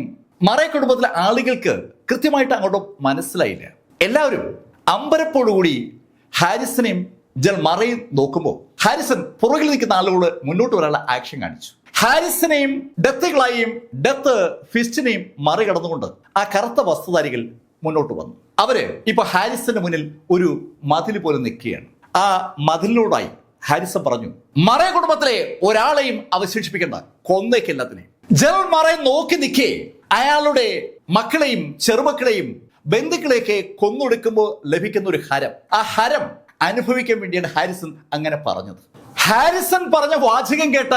മറേ കുടുംബത്തിലെ ആളുകൾക്ക് കൃത്യമായിട്ട് അങ്ങോട്ട് മനസ്സിലായില്ല. എല്ലാവരും അമ്പരപ്പോടുകൂടി ഹാരിസനെയും ജൽമറയും നോക്കുമ്പോൾ ഹാരിസൺ പുറകിൽ നിൽക്കുന്ന ആളുകളോട് മുന്നോട്ട് വരാനുള്ള ആക്ഷൻ കാണിച്ചു. ഹാരിസനെയും ഡെത്ത് ക്ലായെയും ഡെത്ത് ഫിസ്റ്റിനെയും മറികടന്നുകൊണ്ട് ആ കറുത്ത വസ്തുധാരികൾ മുന്നോട്ട് വന്നു. അവര് ഇപ്പൊ ഹാരിസന്റെ മുന്നിൽ ഒരു മതിൽ പോലെ നിൽക്കുകയാണ്. ആ മതിലിനോടായി ഹാരിസൺ പറഞ്ഞു, മറേ കുടുംബത്തിലെ ഒരാളെയും അവശേഷിപ്പിക്കേണ്ട, കൊന്നേക്കെല്ലാത്തിനെയും. ജൽമറെ നോക്കി നിൽക്കേ അയാളുടെ മക്കളെയും ചെറുമക്കളെയും ബന്ധുക്കളെയൊക്കെ കൊന്നൊടുക്കുമ്പോൾ ലഭിക്കുന്ന ഒരു ഹരം, ആ ഹരം അനുഭവിക്കാൻ വേണ്ടിയാണ് ഹാരിസൺ അങ്ങനെ പറഞ്ഞത്. ഹാരിസൺ പറഞ്ഞ വാചകം കേട്ട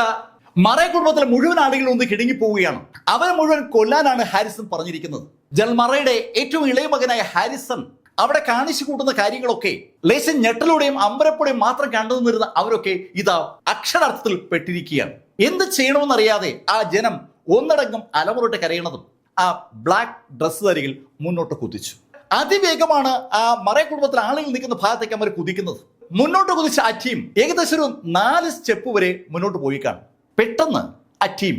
മറേ കുടുംബത്തിലെ മുഴുവൻ ആളുകൾ ഒന്ന് കിടുങ്ങിപ്പോവുകയാണ്. അവരെ മുഴുവൻ കൊല്ലാനാണ് ഹാരിസൺ പറഞ്ഞിരിക്കുന്നത്. ജൽമറയുടെ ഏറ്റവും ഇളയ മകനായ ഹാരിസൺ അവിടെ കാണിച്ചു കൂട്ടുന്ന കാര്യങ്ങളൊക്കെ ലേശം ഞെട്ടലൂടെയും അമ്പരപ്പോടെയും മാത്രം കണ്ടു നിന്നിരുന്ന അവരൊക്കെ ഇതാ അക്ഷരാർത്ഥത്തിൽ പെട്ടിരിക്കുകയാണ്. എന്ത് ചെയ്യണമെന്നറിയാതെ ആ ജനം ഒന്നടങ്കം അലമുറട്ട് കരയണതും ആ ബ്ലാക്ക് ഡ്രസ്സുധാരികൾ മുന്നോട്ട് കുതിച്ചു. അതിവേഗമാണ് ആ മറേ കുടുംബത്തിലെ ആളുകൾ നിൽക്കുന്ന ഭാഗത്തേക്ക് അവർ കുതിക്കുന്നത്. മുന്നോട്ട് കുതിച്ച ആ ടീം ഏകദേശം ഒരു 4 സ്റ്റെപ്പ് വരെ മുന്നോട്ട് പോയി കാണും. പെട്ടെന്ന് ആ ടീം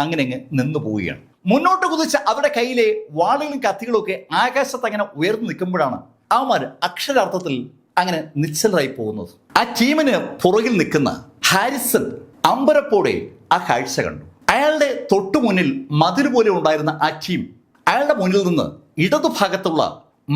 അങ്ങനെ അങ്ങ് നിന്നു പോവുകയാണ്. മുന്നോട്ട് കുതിച്ച അവരുടെ കയ്യിലെ വാളുകളും കത്തികളും ഒക്കെ ആകാശത്ത് അങ്ങനെ ഉയർന്നു നിൽക്കുമ്പോഴാണ് അവന്മാർ അക്ഷരാർത്ഥത്തിൽ അങ്ങനെ നിശ്ചലരായി പോകുന്നത്. ആ ടീമിന് പുറകിൽ നിൽക്കുന്ന ഹാരിസൺ അമ്പരപ്പോടെ ആ കാഴ്ച കണ്ടു. അയാളുടെ തൊട്ടു മുന്നിൽ മതിൽ പോലെ ഉണ്ടായിരുന്ന ആ ടീം അയാളുടെ മുന്നിൽ നിന്ന് ഇടതുഭാഗത്തുള്ള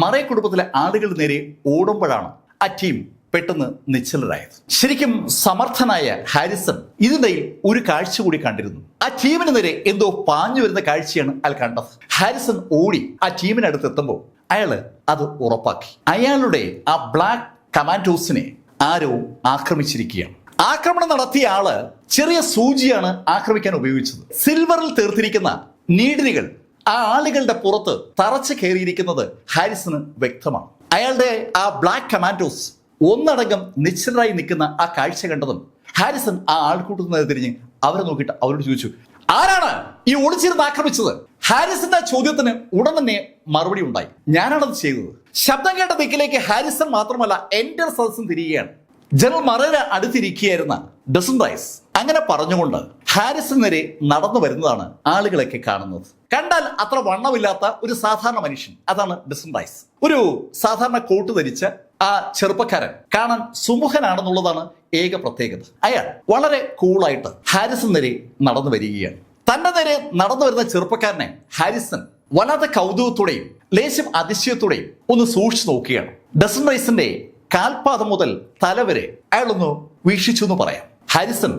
മറേ കുടുംബത്തിലെ ആളുകൾ നേരെ ഓടുമ്പോഴാണ് ആ ടീം പെട്ടെന്ന് നിശ്ചലരായത്. ശരിക്കും സമർത്ഥനായ ഹാരിസൺ ഇതിനിടയിൽ ഒരു കാഴ്ച കൂടി കണ്ടിരുന്നു. ആ ടീമിന് നേരെ എന്തോ പാഞ്ഞു വരുന്ന കാഴ്ചയാണ് അയാൾ കണ്ടത്. ഹാരിസൺ ഓടി ആ ടീമിനടുത്ത് എത്തുമ്പോൾ അയാള് അത് ഉറപ്പാക്കി. അയാളുടെ ആ ബ്ലാക്ക് കമാൻഡോസിനെ ആരോ ആക്രമിച്ചിരിക്കുകയാണ്. ആക്രമണം നടത്തിയ ആള് ചെറിയ സൂചിയാണ് ആക്രമിക്കാൻ ഉപയോഗിച്ചത്. സിൽവറിൽ തീർത്തിരിക്കുന്ന നീഡിലുകൾ ആ ആളുകളുടെ പുറത്ത് തറച്ചു കയറിയിരിക്കുന്നത് ഹാരിസന് വ്യക്തമാണ്. അയാളുടെ ആ ബ്ലാക്ക് കമാൻഡോസ് ഒന്നടങ്കം നിശ്ചലരായി നിൽക്കുന്ന ആ കാഴ്ച കണ്ടതും ഹാരിസൺ ആ ആൾക്കൂട്ടത്തിന് തിരിഞ്ഞ് അവരെ നോക്കിയിട്ട് അവരോട് ചോദിച്ചു, ആരാണ് ഈ ഒളിച്ചിരുന്ന് ആക്രമിച്ചത്? ഹാരിസന്റെ ചോദ്യത്തിന് ഉടൻ തന്നെ മറുപടി ഉണ്ടായി, ഞാനാണത് ചെയ്തത്. ശബ്ദം കേട്ട ദിക്കിലേക്ക് ഹാരിസൺ മാത്രമല്ല എന്റെ സദസ്സും തിരികെയാണ്. ജനറൽ മറയുടെ അടുത്തിരിക്കുകയായിരുന്ന ഡസൻ റൈസ് അങ്ങനെ പറഞ്ഞുകൊണ്ട് ഹാരിസൺ നേരെ നടന്നു വരുന്നതാണ് ആളുകളൊക്കെ കാണുന്നത്. കണ്ടാൽ അത്ര വണ്ണമില്ലാത്ത ഒരു സാധാരണ മനുഷ്യൻ, അതാണ് ഡസൻ റൈസ്. ഒരു സാധാരണ കോട്ട് ധരിച്ച ആ ചെറുപ്പക്കാരൻ കാണാൻ സുമുഖനാണെന്നുള്ളതാണ് ഏക പ്രത്യേകത. അയാൾ വളരെ കൂളായിട്ട് ഹാരിസൺ നേരെ നടന്നു വരികയാണ്. തന്റെ നേരെ നടന്നു വരുന്ന ചെറുപ്പക്കാരനെ ഹാരിസൺ വല്ലാത്ത കൗതുകത്തോടെയും ലേശം അതിശയത്തോടെയും ഒന്ന് സൂക്ഷിച്ചു നോക്കുകയാണ്. ഡസൻ റൈസിന്റെ കാൽപാദം മുതൽ തലവരെ അയാളൊന്ന് വീക്ഷിച്ചു എന്ന് പറയാം. ഹാരിസൺ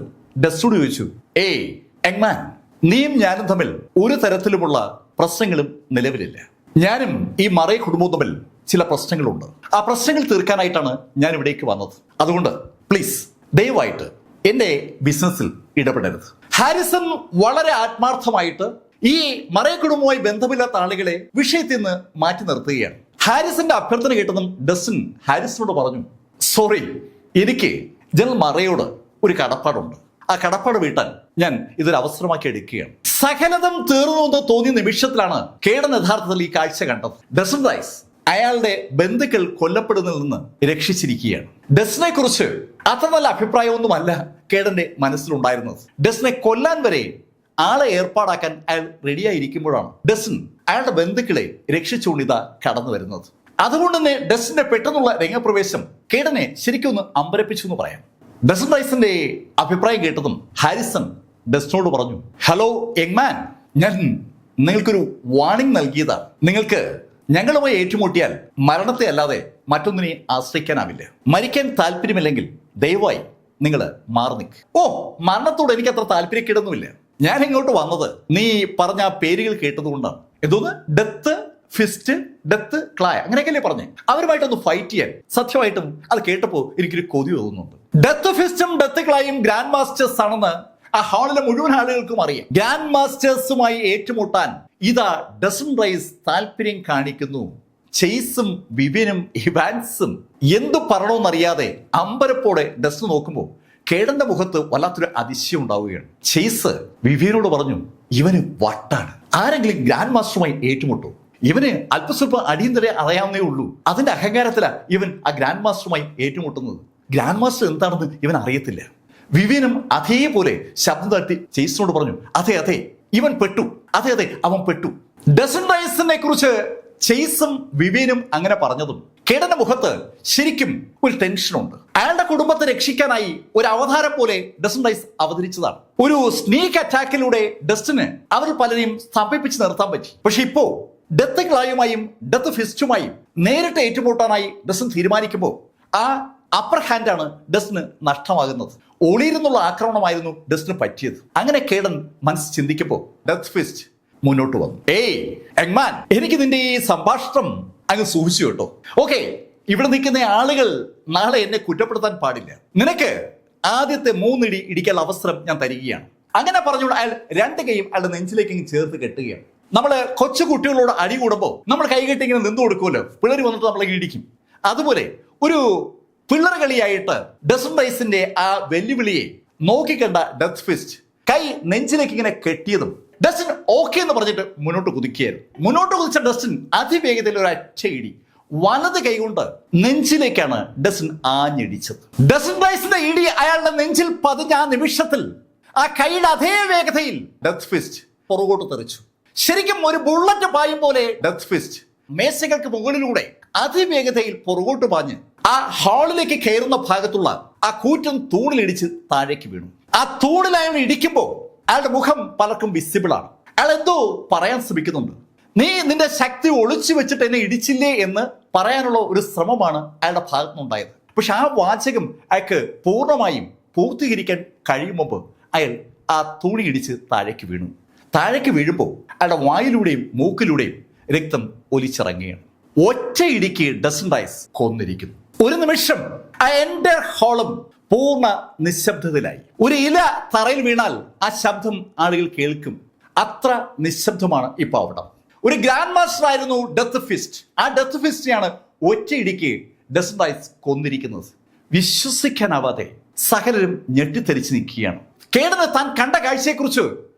ഡസ്റ്റോട് ചോദിച്ചു, ഏയ് യങ്മാൻ, നീയും ഞാനും തമ്മിൽ ഒരു തരത്തിലുമുള്ള പ്രശ്നങ്ങളും നിലവിലില്ല. ഞാനും ഈ മറേ കുടുംബവും തമ്മിൽ ചില പ്രശ്നങ്ങളുണ്ട്. ആ പ്രശ്നങ്ങൾ തീർക്കാനായിട്ടാണ് ഞാൻ ഇവിടേക്ക് വന്നത്. അതുകൊണ്ട് പ്ലീസ് ദയവായിട്ട് എന്റെ ബിസിനസ്സിൽ ഇടപെടരുത്. ഹാരിസൺ വളരെ ആത്മാർത്ഥമായിട്ട് ഈ മറേ കുടുംബവുമായി ബന്ധമില്ലാത്ത ആളുകളെ വിഷയത്തിൽ നിന്ന് മാറ്റി നിർത്തുകയാണ്. ഹാരിസന്റെ അഭ്യർത്ഥന കേട്ടതും ഡസൻ ഹാരിസനോട് പറഞ്ഞു, സോറി, എനിക്ക് ജനറൽ മറയോട് ഒരു കടപ്പാടുണ്ട്. ആ കടപ്പാട് വീട്ടാൻ ഞാൻ ഇതൊരു അവസരമാക്കി എടുക്കുകയാണ്. സകലതും തീർന്നു എന്ന് തോന്നിയ നിമിഷത്തിലാണ് കേടൻ യഥാർത്ഥത്തിൽ ഈ കാഴ്ച കണ്ടത്. ഡസൻ റൈസ് അയാളുടെ ബന്ധുക്കൾ കൊല്ലപ്പെടുന്നതിൽ നിന്ന് രക്ഷിച്ചിരിക്കുകയാണ്. ഡസനെ കുറിച്ച് അത്ര നല്ല അഭിപ്രായമൊന്നുമല്ല കേടന്റെ മനസ്സിലുണ്ടായിരുന്നത്. ഡസനെ കൊല്ലാൻ വരെ ആളെ ഏർപ്പാടാക്കാൻ അയാൾ റെഡിയായിരിക്കുമ്പോഴാണ് ഡസൻ അയാളുടെ ബന്ധുക്കളെ രക്ഷിച്ചുകൊണ്ട് ഇതാ കടന്നു വരുന്നത്. അതുകൊണ്ട് തന്നെ ഡസന്റെ പെട്ടെന്നുള്ള രംഗപ്രവേശം കേടനെ ശരിക്കും ഒന്ന് അമ്പരപ്പിച്ചു എന്ന് പറയാം. ഡസൻ റൈസിന്റെ അഭിപ്രായം കേട്ടതും ഹാരിസൺ ഡസനോട് പറഞ്ഞു, ഹലോ യങ്മാൻ, ഞാൻ നിങ്ങൾക്കൊരു വാർണിംഗ് നൽകിയതാണ്. നിങ്ങൾക്ക് ഞങ്ങളുമായി ഏറ്റുമുട്ടിയാൽ മരണത്തെ അല്ലാതെ മറ്റൊന്നിനെ ആശ്രയിക്കാനാവില്ല. മരിക്കാൻ താല്പര്യമില്ലെങ്കിൽ ദയവായി നിങ്ങൾ മാറി നിൽക്ക്. ഓ, മരണത്തോട് എനിക്ക് അത്ര താല്പര്യക്കേടൊന്നുമില്ല. ഞാൻ ഇങ്ങോട്ട് വന്നത് നീ പറഞ്ഞ ആ പേരുകൾ കേട്ടതുകൊണ്ടാണ്. എന്തോന്ന് ഡെത്ത് ഫിസ്റ്റ്, ഡെത്ത് ക്ലായ, അങ്ങനെയൊക്കെയല്ലേ പറഞ്ഞേ? അവരുമായിട്ടൊന്ന് ഫൈറ്റ് ചെയ്യാൻ സത്യമായിട്ടും അത് കേട്ടപ്പോൾ എനിക്കൊരു കൊതി തോന്നുന്നുണ്ട്. ഡെത്ത് ഫിസ്റ്റും ഡെത്ത് ക്ലായും ഗ്രാൻഡ് മാസ്റ്റേഴ്സ് ആണെന്ന് ആ ഹാളിലെ മുഴുവൻ ആളുകൾക്കും അറിയാം. ഗ്രാൻഡ് മാസ്റ്റേഴ്സുമായി ഏറ്റുമുട്ടാൻ ഇതാ ഡസൻ റൈസ് താല്പര്യം കാണിക്കുന്നു. ചെയ്സും വിവിനും ഇവാൻസും എന്തു പറയണമെന്നറിയാതെ അമ്പരപ്പോടെ ഡസ് നോക്കുമ്പോൾ കേടന്റെ മുഖത്ത് വല്ലാത്തൊരു അതിശയം ഉണ്ടാവുകയാണ്. ചെയ്സ് വിവിയനോട് പറഞ്ഞു, ഇവന് വട്ടാണ്. ആരെങ്കിലും ഗ്രാൻഡ് മാസ്റ്ററുമായി ഏറ്റുമുട്ടു. ഇവന് അല്പസ്വല്പം അടിയന്തരെ അറിയാവുന്നേ ഉള്ളൂ. അതിന്റെ അഹങ്കാരത്തിലാണ് ഇവൻ ആ ഗ്രാൻഡ് മാസ്റ്ററുമായി ഏറ്റുമുട്ടുന്നത്. ഗ്രാൻഡ് മാസ്റ്റർ എന്താണെന്ന് ഇവൻ അറിയത്തില്ല. വിവിയനും അതേപോലെ ശബ്ദം തട്ടി ചെയ്സിനോട് പറഞ്ഞു, അതെ അതെ ഇവൻ പെട്ടു, അതെ അതെ അവൻ പെട്ടു. ഡസൻ റൈസിനെ കുറിച്ച് ചെയ്സും വിവിയനും അങ്ങനെ പറഞ്ഞതും കേടന്റെ മുഖത്ത് ശരിക്കും ഒരു ടെൻഷനുണ്ട്. അയാളുടെ കുടുംബത്തെ രക്ഷിക്കാനായി ഒരു അവതാരം പോലെ ഡസൻ റൈസ് അവതരിച്ചതാണ്. ഒരു സ്നീക്ക് അറ്റാക്കിലൂടെ ഡസ്റ്റിന് അവർ പലരെയും സ്തംഭിപ്പിച്ച് നിർത്താൻ പറ്റി. പക്ഷെ ഇപ്പോ ഡെത്ത് ക്ലായുമായും ഡെത്ത് ഫിസ്റ്റുമായും നേരിട്ട് ഏറ്റുമുട്ടാനായി ഡസൻ തീരുമാനിക്കുമ്പോൾ ആ അപ്പർ ഹാൻഡാണ് ഡസ്റ്റിന് നഷ്ടമാകുന്നത്. ഒളിയിരുന്നുള്ള ആക്രമണമായിരുന്നു ഡസ്റ്റിന് പറ്റിയത്. അങ്ങനെ കേടൻ മനസ്സ് ചിന്തിക്കുമ്പോൾ ഡെത്ത് ഫിസ്റ്റ് മുന്നോട്ട് വന്നു. ഏയ് എങ്മാൻ, എനിക്ക് നിന്റെ ഈ സംഭാഷണം അങ്ങ് സൂക്ഷിച്ചു കേട്ടോ. ഓക്കെ, ഇവിടെ നിൽക്കുന്ന ആളുകൾ നാളെ എന്നെ കുറ്റപ്പെടുത്താൻ പാടില്ല. നിനക്ക് ആദ്യത്തെ 3 ഇടി ഇടിക്കാനുള്ള അവസരം ഞാൻ തരികയാണ്. അങ്ങനെ പറഞ്ഞുകൊണ്ട് അയാൾ 2 കൈയും അയാളുടെ നെഞ്ചിലേക്ക് ചേർത്ത് കെട്ടുകയാണ്. നമ്മള് കൊച്ചു കുട്ടികളോട് അടി കൂടുമ്പോൾ നമ്മൾ കൈകെട്ടി ഇങ്ങനെ നിന്നു കൊടുക്കുമല്ലോ, പിള്ളേർ വന്നിട്ട് നമ്മളെ ഇടിക്കും. അതുപോലെ ഒരു പിള്ളേർ കളിയായിട്ട് ഡസൻ റൈസിന്റെ ആ വെല്ലുവിളിയെ നോക്കിക്കണ്ട ഡെത്ത് ഫിസ്റ്റ് കൈ നെഞ്ചിലേക്ക് ഇങ്ങനെ കെട്ടിയതും ഡസ്റ്റിൻ ഓക്കെ എന്ന് പറഞ്ഞിട്ട് മുന്നോട്ട് കുതിക്കുകയായിരുന്നു. മുന്നോട്ട് കുതിച്ച ഡസ്റ്റിൻ അതിവേഗതയിൽ ഒരു അറ്റയിടി വലത് കൈകൊണ്ട് നെഞ്ചിലേക്കാണ് ഡസ്റ്റിൻ ആഞ്ഞിടിച്ചത്. ഡസൻ റൈസിന്റെ ഇടി അയാളുടെ നെഞ്ചിൽ പതിഞ്ഞ ആ നിമിഷത്തിൽ ആ കൈയുടെ അതേ വേഗതയിൽ ഡെത്ത് ഫിസ്റ്റ് പുറകോട്ട് തെറിച്ചു. ശരിക്കും ഒരു ബുള്ളറ്റ് പായും പോലെ ഡെത്ത് ഫിസ്റ്റ് മേശകൾക്ക് മുകളിലൂടെ അതിവേഗതയിൽ പുറകോട്ട് പാഞ്ഞ് ആ ഹാളിലേക്ക് കയറുന്ന ഭാഗത്തുള്ള ആ കൂറ്റൻ തൂണിലിടിച്ച് താഴേക്ക് വീണു. ആ തൂണിൽ അയാൾ ഇടിക്കുമ്പോൾ അയാളുടെ മുഖം പലർക്കും വിസിബിൾ ആണ്. അയാൾ എന്തോ പറയാൻ ശ്രമിക്കുന്നുണ്ട്. നീ നിന്റെ ശക്തി ഒളിച്ചു വെച്ചിട്ട് എന്നെ ഇടിച്ചില്ലേ എന്ന് പറയാനുള്ള ഒരു ശ്രമമാണ് അയാളുടെ ഭാഗത്തു നിന്നുണ്ടായത്. പക്ഷെ ആ വാചകം അയാൾക്ക് പൂർണ്ണമായും പൂർത്തീകരിക്കാൻ കഴിയും മുമ്പ് അയാൾ ആ തൂണി ഇടിച്ച് താഴേക്ക് വീണു. താഴേക്ക് വീഴുമ്പോൾ അയാളുടെ വായിലൂടെയും മൂക്കിലൂടെയും രക്തം ഒലിച്ചിറങ്ങുകയാണ്. ഒറ്റ ഇടിക്ക് ഡസൻ റൈസ് കൊന്നിരിക്കുന്നു. ഒരു നിമിഷം ആ എൻ്റെ ഹോളും പൂർണ്ണ നിശബ്ദതയിലായി. ഒരു ഇല തറയിൽ വീണാൽ ആ ശബ്ദം ആളുകൾ കേൾക്കും. അത്ര നിശബ്ദമാണ് ഇപ്പൊ അവിടെ. ഒരു ഗ്രാൻഡ് മാസ്റ്റർ ആയിരുന്നു ഡെത്ത് ഫിസ്റ്റ്. ആ ഡെത്ത് ഫിസ്റ്റിനെയാണ് ഒറ്റ ഇടിക്ക് ഡസൻ റൈസ് കൊന്നിരിക്കുന്നത്. വിശ്വസിക്കാനാവാതെ സകലരും ഞെട്ടിത്തെറിച്ച് നിൽക്കുകയാണ്. കേടന് താൻ കണ്ട കാഴ്ചയെക്കുറിച്ച്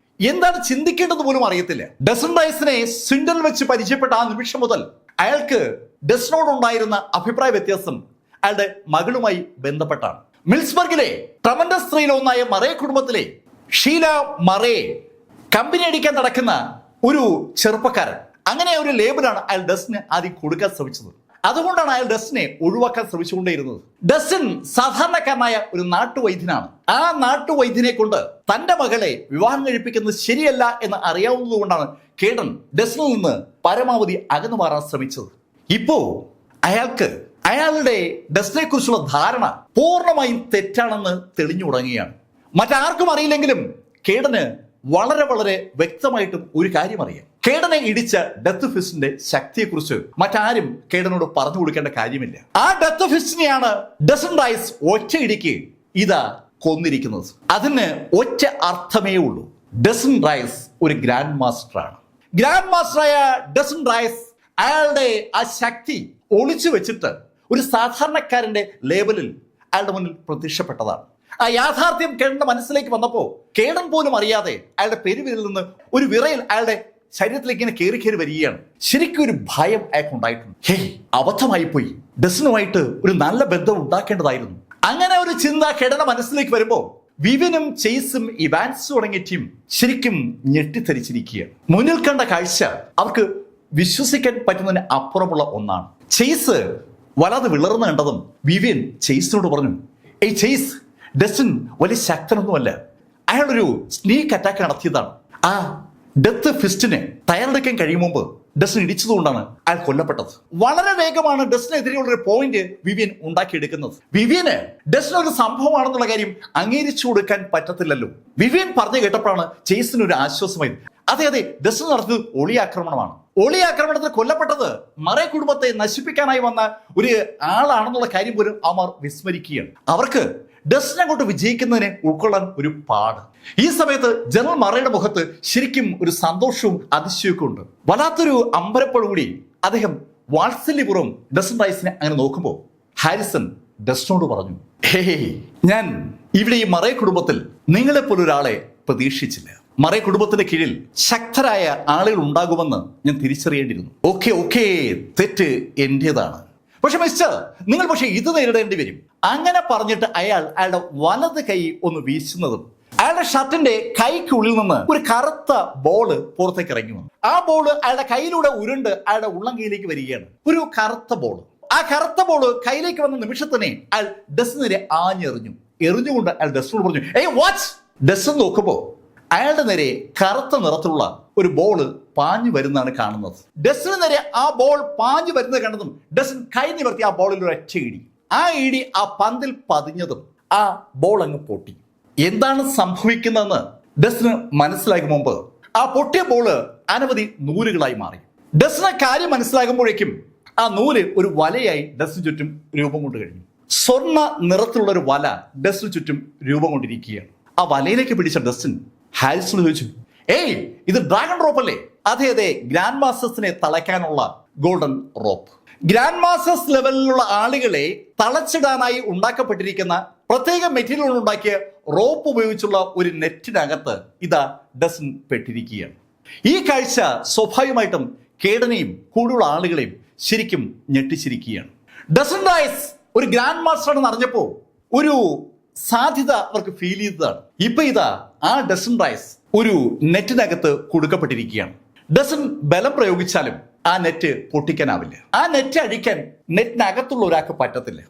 എന്താണ് ചിന്തിക്കേണ്ടത് പോലും അറിയത്തില്ല. ഡസൻ റൈസിനെ സ്വിൻഡനിൽ വെച്ച് പരിചയപ്പെട്ട ആ നിമിഷം മുതൽ അയാൾക്ക് ഡസ്റ്റിനോടുണ്ടായിരുന്ന അഭിപ്രായ വ്യത്യാസം അയാളുടെ മകളുമായി ബന്ധപ്പെട്ടാണ്. മിൽസ്ബർഗിലെ ട്രമൻഡസ് സ്ത്രീയിലെ ഒന്നായ മറേ കുടുംബത്തിലെ ഷീല മറേ കമ്പനി അടിക്കാൻ നടക്കുന്ന ഒരു ചെറുപ്പക്കാരൻ. അങ്ങനെ ഒരു ലേബലാണ് അയാൾ ഡസ്റ്റിന് ആദ്യം കൊടുക്കാൻ ശ്രമിച്ചത്. അതുകൊണ്ടാണ് അയാൾ ഡസ്റ്റിനെ ഒഴിവാക്കാൻ ശ്രമിച്ചുകൊണ്ടേയിരുന്നത്. ഡസ്റ്റിൻ സാധാരണക്കാരനായ ഒരു നാട്ടുവൈദ്യനാണ്. ആ നാട്ടുവൈദ്യനെ കൊണ്ട് തന്റെ മകളെ വിവാഹം കഴിപ്പിക്കുന്നത് ശരിയല്ല എന്ന് അറിയാവുന്നത് കൊണ്ടാണ് കേടൻ ഡസ്റ്റിനിൽ നിന്ന് പരമാവധി അകന്നു മാറാൻ ശ്രമിച്ചത്. ഇപ്പോ അയാൾക്ക് അയാളുടെ ഡസ്റ്റിനെ കുറിച്ചുള്ള ധാരണ പൂർണ്ണമായും തെറ്റാണെന്ന് തെളിഞ്ഞു തുടങ്ങുകയാണ്. മറ്റാർക്കും അറിയില്ലെങ്കിലും കേടന് വളരെ വളരെ വ്യക്തമായിട്ടും ഒരു കാര്യം അറിയാം. കേടനെ ഇടിച്ച ഡെത്ത് ഫിസ്റ്റിന്റെ ശക്തിയെക്കുറിച്ച് മറ്റാരും കേടനോട് പറഞ്ഞു കൊടുക്കേണ്ട കാര്യമില്ല. ആ ഡെത്ത് ഫിസ്റ്റിനെയാണ് ഡസൻ റൈസ് ഒറ്റ ഇടിക്ക് ഇതാ കൊന്നിരിക്കുന്നത്. അതിന് ഒറ്റ അർത്ഥമേ ഉള്ളൂ. ഡസൻ റൈസ് ഒരു ഗ്രാൻഡ് മാസ്റ്ററാണ്. ഗ്രാൻഡ് മാസ്റ്ററായ ഡസൻ റൈസ് അയാളുടെ ആ ശക്തി ഒളിച്ചു വെച്ചിട്ട് ഒരു സാധാരണക്കാരന്റെ ലേബലിൽ അയാളുടെ മുന്നിൽ പ്രത്യക്ഷപ്പെട്ടതാണ്. ആ യാഥാർത്ഥ്യം കേടന്റെ മനസ്സിലേക്ക് വന്നപ്പോൾ കേടൻ പോലും അറിയാതെ അയാളുടെ പെരുവിരലിൽ നിന്ന് ഒരു വിറയൽ അയാളുടെ ശരീരത്തിലേക്ക് ഇങ്ങനെ കയറി വരികയാണ്. ശരിക്കും ഒരു ഭയം അയാൾക്ക് ഉണ്ടായിട്ടുണ്ട്. ഹേയ്, അബദ്ധമായി പോയി. ഡസനുമായിട്ട് ഒരു നല്ല ബന്ധം ഉണ്ടാക്കേണ്ടതായിരുന്നു. അങ്ങനെ ഒരു ചിന്ത കേടന്റെ മനസ്സിലേക്ക് വരുമ്പോൾ വിവിനും ചെയ്സും ഇവാൻസും അടങ്ങിയ ടീം ശരിക്കും ഞെട്ടിത്തെറിച്ചിരിക്കുകയാണ്. മുന്നിൽ കണ്ട കാഴ്ച അവർക്ക് വിശ്വസിക്കാൻ പറ്റുന്നതിന് അപ്പുറമുള്ള ഒന്നാണ്. ചെയ്സ് വല്ലാതെ വിളർന്ന് കണ്ടതും വിവിയൻ ചെയ്സിനോട് പറഞ്ഞു, ഏയ് ചെയ്സ്, ഡസ്റ്റിൻ വലിയ ശക്തനൊന്നുമല്ല. അയാളൊരു സ്നീക്ക് അറ്റാക്ക് നടത്തിയതാണ്. ആ ഡെത്ത് ഫിസ്റ്റിനെ തയ്യാറെടുക്കാൻ കഴിയും മുമ്പ് ഡസ്റ്റിൻ ഇടിച്ചതുകൊണ്ടാണ് അയാൾ കൊല്ലപ്പെട്ടത്. വളരെ വേഗമാണ് ഡസ്റ്റിനെതിരെയുള്ള ഒരു പോയിന്റ് വിവിയൻ ഉണ്ടാക്കിയെടുക്കുന്നത്. വിവിയന് ഡസ്റ്റിൻ ഒരു സംഭവമാണെന്നുള്ള കാര്യം അംഗീകരിച്ചു കൊടുക്കാൻ പറ്റത്തില്ലല്ലോ. വിവിയൻ പറഞ്ഞു കേട്ടപ്പോഴാണ് ചേസിന് ഒരു ആശ്വാസമായത്. അതെ, ഡസ്റ്റിൻ നടത്തിയത് ഒളിയാക്രമണമാണ്. ഒളിയാക്രമണത്തിൽ കൊല്ലപ്പെട്ടത് മറേ കുടുംബത്തെ നശിപ്പിക്കാനായി വന്ന ഒരു ആളാണെന്നുള്ള കാര്യം പോലും അവർ വിസ്മരിക്കുകയാണ്. അവർക്ക് ഡസ്റ്റിനെ അങ്ങോട്ട് വിജയിക്കുന്നതിനെ ഉൾക്കൊള്ളാൻ ഒരു പാട്. ഈ സമയത്ത് ജനറൽ മറയുടെ മുഖത്ത് ശരിക്കും ഒരു സന്തോഷവും അതിശയൊക്കെ ഉണ്ട്. വല്ലാത്തൊരു അമ്പരപ്പോടുകൂടി അദ്ദേഹം വാത്സല്യപൂർവ്വം ഡസ്റ്റിൻ റൈസിനെ അങ്ങനെ നോക്കുമ്പോൾ ഹാരിസൺ ഡസ്റ്റിനോട് പറഞ്ഞു, ഞാൻ ഇവിടെ ഈ മറേ കുടുംബത്തിൽ നിങ്ങളെപ്പോലൊരാളെ പ്രതീക്ഷിച്ചില്ല. മറേ കുടുംബത്തിന്റെ കീഴിൽ ശക്തരായ ആളുകൾ ഉണ്ടാകുമെന്ന് ഞാൻ തിരിച്ചറിയേണ്ടിയിരുന്നു. ഓക്കെ, തെറ്റ് എന്റേതാണ്. പക്ഷെ മിസ്റ്റർ, നിങ്ങൾ ഇത് നേരിടേണ്ടി വരും. അങ്ങനെ പറഞ്ഞിട്ട് അയാളുടെ വലത് കൈ ഒന്ന് വീശുന്നതും അയാളുടെ ഷർട്ടിന്റെ കൈക്കുള്ളിൽ നിന്ന് ഒരു കറുത്ത ബോള് പുറത്തേക്ക് ഇറങ്ങി വന്നു. ആ ബോള് അയാളുടെ കയ്യിലൂടെ ഉരുണ്ട് അയാളുടെ ഉള്ളം കൈയിലേക്ക് വരികയാണ്. ഒരു കറുത്ത ബോള്. ആ കറുത്ത ബോള് കയ്യിലേക്ക് വന്ന നിമിഷത്തിനെ അയാൾ ഡസ്റ്റിനെതിരെ എറിഞ്ഞുകൊണ്ട് അയാൾ ഡസ്റ്റിനോട് പറഞ്ഞു, വാച്ച്. ഡസ്റ്റിൻ നോക്കുമ്പോ അയാളുടെ നേരെ കറുത്ത നിറത്തിലുള്ള ഒരു ബോള് പാഞ്ഞു വരുന്നതാണ് കാണുന്നത്. ഡസ്റ്റിന് നേരെ ആ ബോൾ പാഞ്ഞു വരുന്നത് കണ്ടതും ഡസ്റ്റിൻ കൈ നിവർത്തി ആ ബോളിൽ ഒരു ഒറ്റ ഇടി. ആ ഇടി ആ പന്തിൽ പതിഞ്ഞതും ആ ബോൾ അങ്ങ് പൊട്ടി. എന്താണ് സംഭവിക്കുന്നതെന്ന് ഡസ്റ്റിന് മനസ്സിലാക്കും മുമ്പ് ആ പൊട്ടിയ ബോള് അനവധി നൂലുകളായി മാറി. ഡസ്റ്റിന് കാര്യം മനസ്സിലാകുമ്പോഴേക്കും ആ നൂല് ഒരു വലയായി ഡസ്റ്റിന് ചുറ്റും രൂപം കൊണ്ട് കഴിഞ്ഞു. സ്വർണ്ണ നിറത്തിലുള്ള ഒരു വല ഡസ്റ്റിന് ചുറ്റും രൂപം കൊണ്ടിരിക്കുകയാണ്. ആ വലയിലേക്ക് പിടിച്ച ഡസ്റ്റിൻ ഹാരിസണോട് ചോദിച്ചു, ഇത് ഡ്രാഗൺ റോപ്പ് അല്ലേ? അതെ, ഗ്രാൻഡ് മാസ്റ്റേഴ്സിനെ തളയ്ക്കാനുള്ള ഗോൾഡൻ റോപ്പ്. ഗ്രാൻഡ് മാസ്റ്റേഴ്സ് ലെവലിലുള്ള ആളുകളെ തളച്ചിടാനായി ഉണ്ടാക്കപ്പെട്ടിരിക്കുന്ന പ്രത്യേക മെറ്റീരിയൽ ഉണ്ടാക്കിയ റോപ്പ് ഉപയോഗിച്ചുള്ള ഒരു നെറ്റിനകത്ത് ഇതാ ഡസ്റ്റിൻ പെട്ടിരിക്കുകയാണ്. ഈ കാഴ്ച സ്വാഭാവികമായിട്ടും കേഡനെയും കൂടുതലുള്ള ആളുകളെയും ശരിക്കും ഞെട്ടിച്ചിരിക്കുകയാണ്. ഡസ്റ്റിൻ റൈസ് ഒരു ഗ്രാൻഡ് മാസ്റ്റർ ആണെന്ന് അറിഞ്ഞപ്പോ ഒരു സാധ്യത അവർക്ക് ഫീൽ ചെയ്തതാണ്. ഇപ്പൊ ഇതാ ആ ഡസ്റ്റിൻ റൈസ് ഒരു നെറ്റിനകത്ത് കൊടുക്കപ്പെട്ടിരിക്കുകയാണ്. ഡസ്റ്റിൻ ബലം പ്രയോഗിച്ചാലും ആ നെറ്റ് പൊട്ടിക്കാനാവില്ല. ആ നെറ്റ് അഴിക്കാൻ നെറ്റിനകത്തുള്ള ഒരാൾക്ക് പറ്റത്തില്ല.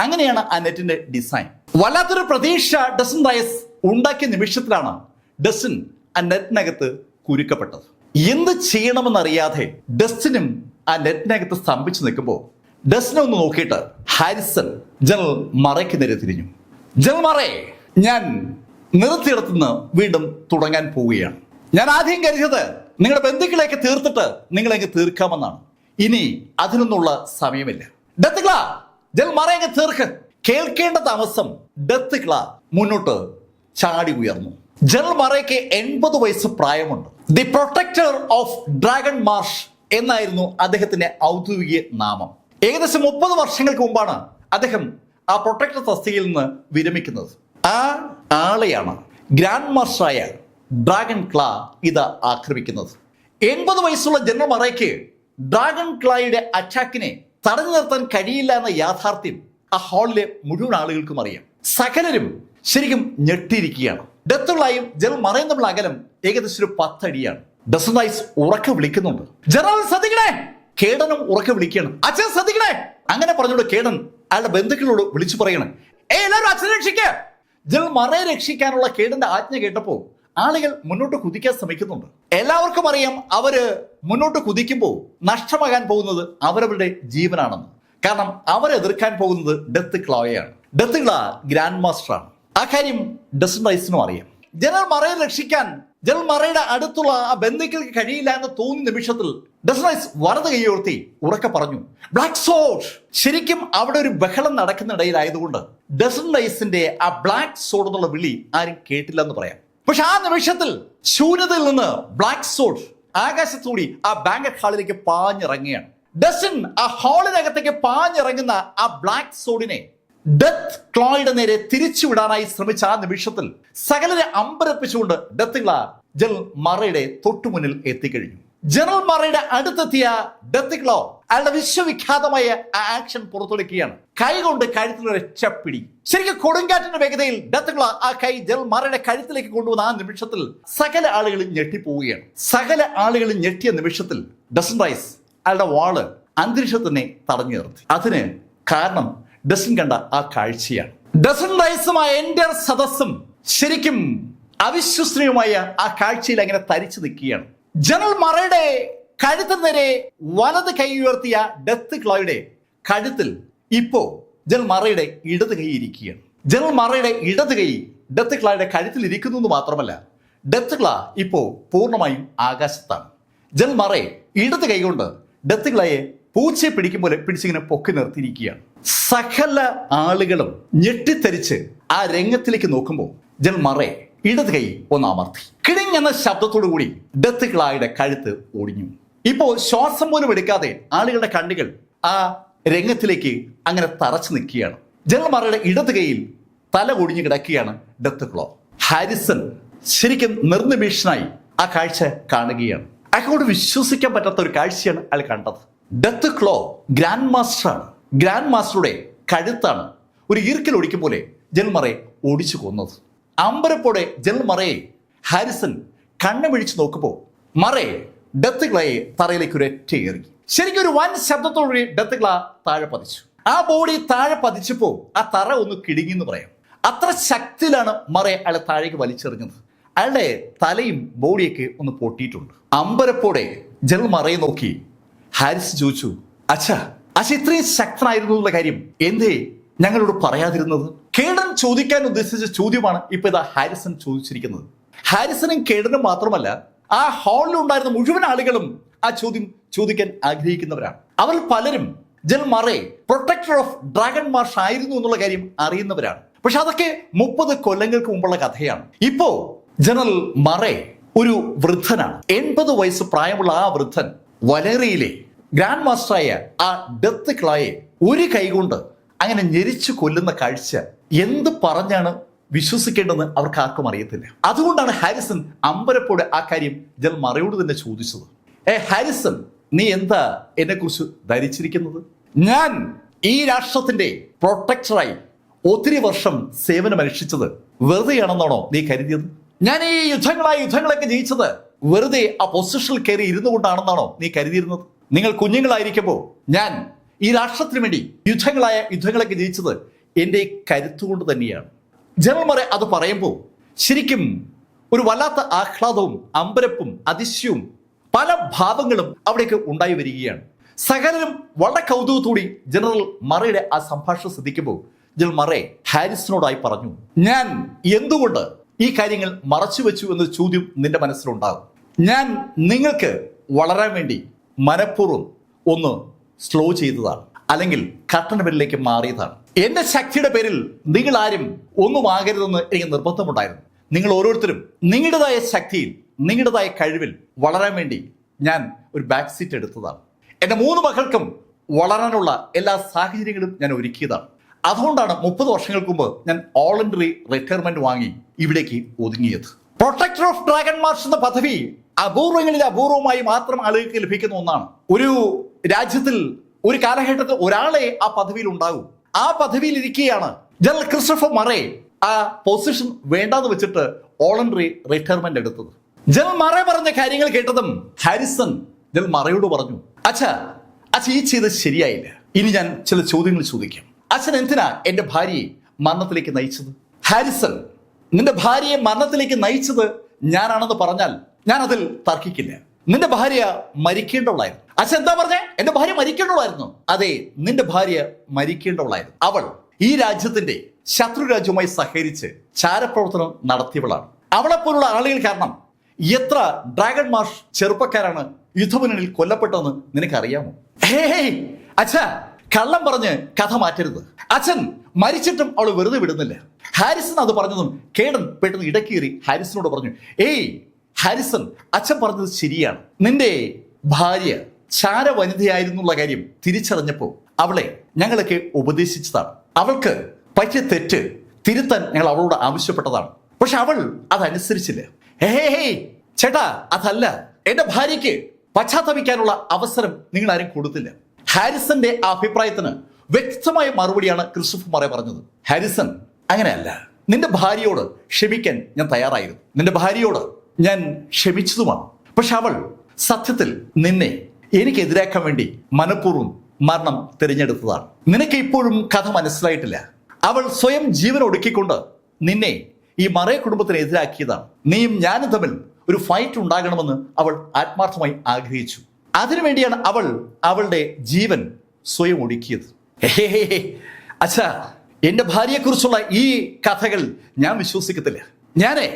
അങ്ങനെയാണ് ആ നെറ്റിന്റെ ഡിസൈൻ. വല്ലാത്തൊരു പ്രതീക്ഷ ഡസ്റ്റിൻ റൈസ് ഉണ്ടാക്കിയ നിമിഷത്തിലാണ് ഡസ്റ്റിൻ ആ നെറ്റിനകത്ത് കുരുക്കപ്പെട്ടത്. എന്ത് ചെയ്യണമെന്നറിയാതെ ഡസ്റ്റിനും ആ നെറ്റിനകത്ത് സ്തംഭിച്ചു നിൽക്കുമ്പോൾ ഡസ്റ്റിനെ ഒന്ന് നോക്കിയിട്ട് ഹാരിസൺ ജനറൽ മറയ്ക്ക് നേരെ തിരിഞ്ഞു. ജനറൽ മറേ, ഞാൻ നിർത്തിയിടത്തുനിന്ന് വീണ്ടും തുടങ്ങാൻ പോവുകയാണ്. ഞാൻ ആദ്യം കരുതിയത് നിങ്ങളുടെ ബന്ധുക്കളെയൊക്കെ തീർത്തിട്ട് നിങ്ങളെങ്കിൽ തീർക്കാമെന്നാണ്. ഇനി അതിനൊന്നുള്ള സമയമില്ല. ഡെത്ത് ക്ലാ, ജനറൽ മറയെ തീർക്ക്. കേൾക്കേണ്ട താമസം ഡെത്ത് ക്ലാ മുന്നോട്ട് ചാടി ഉയർന്നു. ജനറൽ മറയ്ക്ക് 80 വയസ്സ് പ്രായമുണ്ട്. The protector of dragon marsh എന്നായിരുന്നു അദ്ദേഹത്തിന്റെ ഔദ്യോഗിക നാമം. ഏകദേശം 30 വർഷങ്ങൾക്ക് മുമ്പാണ് അദ്ദേഹം ആ പ്രൊട്ടക്ടർ തസ്തികയിൽ നിന്ന് വിരമിക്കുന്നത്. ആ ആളെയാണ് ഗ്രാൻഡ് മാസ്റ്ററായ ഡ്രാഗൺ ക്ലാ ഇത് ആക്രമിക്കുന്നത്. 80 വയസ്സുള്ള ജനറൽ മറയ്ക്ക് ഡ്രാഗൺ ക്ലായുടെ അറ്റാക്കിനെ തടഞ്ഞു നിർത്താൻ കഴിയില്ല എന്ന യാഥാർത്ഥ്യം ആ ഹാളിലെ മുഴുവൻ ആളുകൾക്കും അറിയാം. സകലരും ശരിക്കും ഞെട്ടിയിരിക്കുകയാണ്. ഡെത്ത് ക്ലായും ജനറൽ മറയും തമ്മിൽ അകലം ഏകദേശം ഒരു 10 അടിയാണ്. ഡസ്റ്റിൻ റൈസ് ഉറക്കെ വിളിക്കുന്നുണ്ട്, ജനറൽ ശ്രദ്ധിക്കണേ. കേഡനും ഉറക്കെ വിളിക്കുകയാണ്, അച്ഛൻ ശ്രദ്ധിക്കണേ. അങ്ങനെ പറഞ്ഞുകൊണ്ട് കേഡൻ അയാളുടെ ബന്ധുക്കളോട് വിളിച്ചു പറയണം, എല്ലാവരും അച്ഛനെ രക്ഷിക്കുക. ജനറൽ മറയെ രക്ഷിക്കാനുള്ള കേഡന്റെ ആജ്ഞ കേട്ടപ്പോൾ ആളുകൾ മുന്നോട്ട് കുതിക്കാൻ ശ്രമിക്കുന്നുണ്ട്. എല്ലാവർക്കും അറിയാം അവര് മുന്നോട്ട് കുതിക്കുമ്പോൾ നഷ്ടമാകാൻ പോകുന്നത് അവരവരുടെ ജീവനാണെന്ന്. കാരണം അവരെ എതിർക്കാൻ പോകുന്നത് ഡെത്ത് ക്ലായാണ്. ഡെത്ത് ക്ലാ ഗ്രാൻഡ് മാസ്റ്ററാണ്. ആ കാര്യം ഡസ്റ്റിൻ റൈസിനും അറിയാം. ജനറൽ മറയെ രക്ഷിക്കാൻ ജനറൽ മറയുടെ അടുത്തുള്ള ആ ബന്ധുക്കൾക്ക് കഴിയില്ല എന്ന് തോന്നിയ നിമിഷത്തിൽ ഡസ്റ്റിൻ റൈസ് വലത് കൈയോർത്തി ഉറക്കെ പറഞ്ഞു, ബ്ലാക്ക് സോഡ്. ശരിക്കും അവിടെ ഒരു ബഹളം നടക്കുന്നിടയിലായതുകൊണ്ട് ഡസ്റ്റിൻ റൈസിന്റെ ആ ബ്ലാക്ക് സോഡ് എന്നുള്ള വിളി ആരും കേട്ടില്ല എന്ന് പറയാം. പക്ഷെ ആ നിമിഷത്തിൽ ശൂന്യതയിൽ നിന്ന് ബ്ലാക്ക് സോഡ് ആകാശത്തൂടി ആ ബാങ്കറ്റ് ഹാളിലേക്ക് പാഞ്ഞിറങ്ങുകയാണ്. ഡസ്റ്റിൻ ആ ഹാളിനകത്തേക്ക് പാഞ്ഞിറങ്ങുന്ന ആ ബ്ലാക്ക് സോഡിനെ ഡെത്ത് ക്ലോയുടെ നേരെ തിരിച്ചുവിടാനായി ശ്രമിച്ച ആ നിമിഷത്തിൽ സകലരെ അമ്പരപ്പിച്ചുകൊണ്ട് ഡെത്ത് ക്ലാ ജനറൽ മറയുടെ തൊട്ടുമുന്നിൽ എത്തിക്കഴിഞ്ഞു. ജനറൽ മറയുടെ അടുത്തെത്തിയ ഡെത്ത് ക്ലോ അയാളുടെ വിശ്വവിഖ്യാതമായ ആ ആക്ഷൻ പുറത്തെടുക്കുകയാണ്. കൈകൊണ്ട് കഴുത്തിലൊരു ചപ്പിടി. ശരിക്കും കൊടുങ്കാറ്റിന്റെ വേഗതയിൽ ഡെത്ത് ക്ലോ ആ കൈ ജനറൽ മറയുടെ കഴുത്തിലേക്ക് കൊണ്ടുവന്ന ആ നിമിഷത്തിൽ സകല ആളുകളും ഞെട്ടിപ്പോവുകയാണ്. സകല ആളുകളും ഞെട്ടിയ നിമിഷത്തിൽ ഡസ്റ്റിൻ റൈസ് അയാളുടെ വാള് അന്തരീക്ഷത്തിനെ തടഞ്ഞു നിർത്തി. അതിന് കാരണം ഡസ്റ്റിൻ കണ്ട ആ കാഴ്ചയാണ്. ഡസ്റ്റിൻ റൈസും ആ എൻ്റെ സദസ്സും ശരിക്കും അവിശ്വസനീയമായ ആ കാഴ്ചയിൽ അങ്ങനെ തരിച്ചു നിൽക്കുകയാണ്. ജനറൽ മറയുടെ കഴുത്തിന് നേരെ വലത് കൈ ഉയർത്തിയ ഡെത്ത് ക്ലോയുടെ കഴുത്തിൽ ഇപ്പോ ജനറൽ മറയുടെ ഇടത് കൈ ഇരിക്കുകയാണ്. ജനറൽ മറയുടെ ഇടത് കൈ ഡെത്ത് ക്ലോയുടെ കഴുത്തിൽ ഇരിക്കുന്നു എന്ന് മാത്രമല്ല, ഡെത്ത് ക്ലോ ഇപ്പോ പൂർണ്ണമായും ആകാശത്താണ്. ജനറൽ മറയെ ഇടത് കൈ കൊണ്ട് ഡെത്ത് ക്ലോയെ പൂച്ചയെ പിടിക്കും പോലെ പിടിച്ചിങ്ങനെ പൊക്കി നിർത്തിയിരിക്കുകയാണ്. സകല ആളുകളും ഞെട്ടിത്തരിച്ച് ആ രംഗത്തിലേക്ക് നോക്കുമ്പോൾ ജനറൽ മറയെ ഇടത് കൈ ഒന്ന് അമർത്തി. കിടിങ്ങെന്ന ശബ്ദത്തോടു കൂടി ഡെത്ത് ക്ലോയുടെ കഴുത്ത് ഒടിഞ്ഞു. ഇപ്പോ ശ്വാസം പോലും എടുക്കാതെ ആളുകളുടെ കണ്ണുകൾ ആ രംഗത്തിലേക്ക് അങ്ങനെ തറച്ചു നിൽക്കുകയാണ്. ജനറൽ മറയുടെ ഇടത് കൈയിൽ തല ഒടിഞ്ഞു കിടക്കുകയാണ് ഡെത്ത് ക്ലോ. ഹാരിസൺ ശരിക്കും നിർനിമീഷനായി ആ കാഴ്ച കാണുകയാണ്. അയാളോട് വിശ്വസിക്കാൻ പറ്റാത്ത ഒരു കാഴ്ചയാണ് അയാൾ കണ്ടത്. ഡെത്ത് ക്ലോ ഗ്രാൻഡ് മാസ്റ്ററാണ്. ഗ്രാൻഡ് മാസ്റ്ററുടെ കഴുത്താണ് ഒരു ഈർക്കൽ ഒടിക്കും പോലെ ജനറൽ മറയെ ഓടിച്ചു കൊന്നത്. അമ്പരപ്പോടെ ജനറൽ മറയെ ഹാരിസൺ കണ്ണു പിടിച്ചു നോക്കുമ്പോൾ മറയെ ഡെത്ത് ക്ലോയെ തറയിലേക്ക് ഒരു ഒറ്റ ഏറി. ശരിക്കും ഒരു വൻ ശബ്ദത്തോടുകൂടി ഡെത്ത് ക്ലോ താഴെ പതിച്ചു. ആ ബോഡി താഴെ പതിച്ചപ്പോ ആ തറ ഒന്ന് കിടുങ്ങി എന്ന് പറയാം. അത്ര ശക്തിയിലാണ് മറയെ അയാളെ താഴേക്ക് വലിച്ചെറിഞ്ഞത്. അയാളുടെ തലയും ബോഡിയൊക്കെ ഒന്ന് പൊട്ടിയിട്ടുണ്ട്. അമ്പരപ്പോടെ ജനറൽ മറയെ നോക്കി ഹാരിസ് ചോദിച്ചു, അച്ഛാ ഇത്രയും ശക്തനായിരുന്നു എന്നുള്ള കാര്യം എന്തേ ഞങ്ങളോട് പറയാതിരുന്നത്? കേഡൻ ചോദിക്കാൻ ഉദ്ദേശിച്ച ചോദ്യമാണ് ഇപ്പൊ ഇതാ ഹാരിസൺ ചോദിച്ചിരിക്കുന്നത്. ഹാരിസണും കേഡനും മാത്രമല്ല, ആ ഹാളിൽ ഉണ്ടായിരുന്ന മുഴുവൻ ആളുകളും ആ ചോദ്യം ചോദിക്കാൻ ആഗ്രഹിക്കുന്നവരാണ്. അവർ പലരും ജനറൽ മറയെ പ്രൊട്ടക്ടർ ഓഫ് ഡ്രാഗൺ മാർഷ് ആയിരുന്നു എന്നുള്ള കാര്യം അറിയുന്നവരാണ്. പക്ഷെ അതൊക്കെ 30 കൊല്ലങ്ങൾക്ക് മുമ്പുള്ള കഥയാണ്. ഇപ്പോ ജനറൽ മറയെ ഒരു വൃദ്ധനാണ്. 80 വയസ്സ് പ്രായമുള്ള ആ വൃദ്ധൻ വലേറിയയിലെ ഗ്രാൻഡ് മാസ്റ്ററായ ആ ഡെത്ത് ക്ലോയെ ഒരു കൈകൊണ്ട് അങ്ങനെ ഞെരിച്ചു കൊല്ലുന്ന കാഴ്ച എന്ത് പറഞ്ഞാണ് വിശ്വസിക്കേണ്ടെന്ന് അവർക്ക് ആർക്കും അറിയത്തില്ല. അതുകൊണ്ടാണ് ഹാരിസൺ അമ്പരപ്പോടെ ആ കാര്യം ജനറൽ മറയോട് തന്നെ ചോദിച്ചത്. ഹാരിസൺ, നീ എന്താ എന്നെ കുറിച്ച് ധരിച്ചിരിക്കുന്നത്? ഞാൻ ഈ രാഷ്ട്രത്തിന്റെ പ്രൊട്ടക്ടറായി ഒത്തിരി വർഷം സേവനമനുഷ്ഠിച്ചത് വെറുതെയാണെന്നാണോ നീ കരുതിയത്? ഞാൻ ഈ യുദ്ധങ്ങളൊക്കെ ജയിച്ചത് വെറുതെ ആ പൊസിഷനിൽ കയറി ഇരുന്നു കൊണ്ടാണെന്നാണോ നീ കരുതിയിരുന്നത്? നിങ്ങൾ കുഞ്ഞുങ്ങളായിരിക്കുമ്പോൾ ഞാൻ ഈ രാഷ്ട്രത്തിന് വേണ്ടി യുദ്ധങ്ങളൊക്കെ ജയിച്ചത് എൻ്റെ കരുത്തുകൊണ്ട് തന്നെയാണ്. ജനറൽ മറ അത് പറയുമ്പോൾ ശരിക്കും ഒരു വല്ലാത്ത ആഹ്ലാദവും അമ്പരപ്പും അതിശയവും പല ഭാവങ്ങളും അവിടേക്ക് ഉണ്ടായി വരികയാണ്. സകലരും വളരെ കൗതുകത്തോടെ ജനറൽ മറയുടെ ആ സംഭാഷണം ശ്രദ്ധിക്കുമ്പോൾ ജനറൽ മറ ഹാരിസണോടായി പറഞ്ഞു, ഞാൻ എന്തുകൊണ്ട് ഈ കാര്യങ്ങൾ മറച്ചു വെച്ചു എന്ന ചോദ്യം നിന്റെ മനസ്സിലുണ്ടാകും. ഞാൻ നിങ്ങൾക്ക് വളരാൻ വേണ്ടി മനഃപൂർവ്വം ഒന്ന് സ്ലോ ചെയ്തതാണ്, അല്ലെങ്കിൽ കട്ടണബെല്ലിലേക്ക് മാറിയതാണ്. എന്റെ ശക്തിയുടെ പേരിൽ നിങ്ങൾ ആരും ഒന്നും ആകരുതെന്ന് എനിക്ക് നിർബന്ധമുണ്ടായിരുന്നു. നിങ്ങൾ ഓരോരുത്തരും നിങ്ങളുടേതായ ശക്തിയിൽ നിങ്ങളുടേതായ കഴിവിൽ വളരാൻ വേണ്ടി ഞാൻ ഒരു ബാക്ക് സീറ്റ് എടുത്തതാണ്. എൻ്റെ 3 മക്കൾക്കും വളരാനുള്ള എല്ലാ സാഹചര്യങ്ങളും ഞാൻ ഒരുക്കിയതാണ്. അതുകൊണ്ടാണ് 30 വർഷങ്ങൾക്ക് മുമ്പ് ഞാൻ വോളണ്ടറി റിട്ടയർമെന്റ് വാങ്ങി ഇവിടേക്ക് ഒതുങ്ങിയത്. പ്രൊട്ടക്ടർ ഓഫ് ഡ്രാഗൺ മാർഷ് എന്ന പദവി അപൂർവങ്ങളിൽ അപൂർവമായി മാത്രം ആളുകൾക്ക് ലഭിക്കുന്ന ഒന്നാണ്. ഒരു രാജ്യത്തിൽ ഒരു കാലഘട്ടത്തിൽ ഒരാളെ ആ പദവിയിൽ ഉണ്ടാകും. ആ പദവിയിൽ ഇരിക്കുകയാണ് ജനറൽ ക്രിസ്റ്റഫർ മറേ ആ പൊസിഷൻ വേണ്ടാന്ന് വെച്ചിട്ട് വോളണ്ടറി റിട്ടയർമെന്റ് എടുത്തത്. ജനറൽ മറേ പറഞ്ഞ കാര്യങ്ങൾ കേട്ടതും ഹാരിസൺ ജനറൽ മറയോട് പറഞ്ഞു, അച്ഛാ ഈ ചെയ്തത് ശരിയായില്ല. ഇനി ഞാൻ ചില ചോദ്യങ്ങൾ ചോദിക്കാം. അച്ഛൻ എന്തിനാ എന്റെ ഭാര്യയെ മരണത്തിലേക്ക് നയിച്ചത്? ഹാരിസൺ, നിന്റെ ഭാര്യയെ മരണത്തിലേക്ക് നയിച്ചത് ഞാനാണെന്ന് പറഞ്ഞാൽ ഞാൻ അതിൽ തർക്കിക്കില്ല. നിന്റെ ഭാര്യ മരിക്കേണ്ടവളായിരുന്നു. അച്ഛൻ എന്താ പറഞ്ഞേ? എന്റെ ഭാര്യ മരിക്കേണ്ടവളായിരുന്നു. അതെ, നിന്റെ ഭാര്യ മരിക്കേണ്ടവളായിരുന്നു. അവൾ ഈ രാജ്യത്തിന്റെ ശത്രു രാജ്യവുമായി സഹകരിച്ച് ചാരപ്രവർത്തനം നടത്തിയവളാണ്. അവളെപ്പോലുള്ള ആളുകൾ കാരണം എത്ര ഡ്രാഗൺ മാർഷ് ചെറുപ്പക്കാരാണ് യുദ്ധമുന്നണിയിൽ കൊല്ലപ്പെട്ടതെന്ന് നിനക്കറിയാമോ? അച്ഛാ, കള്ളം പറഞ്ഞ് കഥ മാറ്റരുത്. അച്ഛൻ മരിച്ചിട്ടും അവൾ വെറുതെ വിടുന്നില്ല. ഹാരിസൺ അത് പറഞ്ഞതും കേഡൻ പെട്ടെന്ന് ഇടക്കേറി ഹാരിസനോട് പറഞ്ഞു, ഹാരിസൺ, അച്ഛൻ പറഞ്ഞത് ശരിയാണ്. നിന്റെ ഭാര്യ ചാര വനിതയായിരുന്നുള്ള കാര്യം തിരിച്ചറിഞ്ഞപ്പോൾ അവളെ ഞങ്ങളൊക്കെ ഉപദേശിച്ചതാണ്. അവൾക്ക് പറ്റിയ തെറ്റ് തിരുത്താൻ ഞങ്ങൾ അവളോട് ആവശ്യപ്പെട്ടതാണ്. പക്ഷെ അവൾ അതനുസരിച്ചില്ല. ചേട്ടാ, അതല്ല, എന്റെ ഭാര്യയ്ക്ക് പശ്ചാത്തപിക്കാനുള്ള അവസരം നിങ്ങൾ ആരും കൊടുത്തില്ല. ഹാരിസന്റെ ആ അഭിപ്രായത്തിന് വ്യക്തമായ മറുപടിയാണ് ക്രിസ്റ്റഫർ മറേ പറഞ്ഞത്. ഹാരിസൺ, അങ്ങനെയല്ല. നിന്റെ ഭാര്യയോട് ക്ഷമിക്കാൻ ഞാൻ തയ്യാറായിരുന്നു. നിന്റെ ഭാര്യയോട് ഞാൻ ക്ഷമിച്ചതുമാണ്. പക്ഷെ അവൾ സത്യത്തിൽ നിന്നെ എനിക്കെതിരാക്കാൻ വേണ്ടി മനഃപൂർവ്വം മരണം തിരഞ്ഞെടുത്തതാണ്. നിനക്ക് ഇപ്പോഴും കഥ മനസ്സിലായിട്ടില്ല. അവൾ സ്വയം ജീവൻ ഒടുക്കിക്കൊണ്ട് നിന്നെ ഈ മറേ കുടുംബത്തിന് എതിരാക്കിയതാണ്. നീയും ഞാനും തമ്മിൽ ഒരു ഫൈറ്റ് ഉണ്ടാകണമെന്ന് അവൾ ആത്മാർത്ഥമായി ആഗ്രഹിച്ചു. അതിനുവേണ്ടിയാണ് അവൾ അവളുടെ ജീവൻ സ്വയം ഒടുക്കിയത്. അച്ഛാ, എന്റെ ഭാര്യയെക്കുറിച്ചുള്ള ഈ കഥകൾ ഞാൻ വിശ്വസിക്കത്തില്ല. ഞാനേ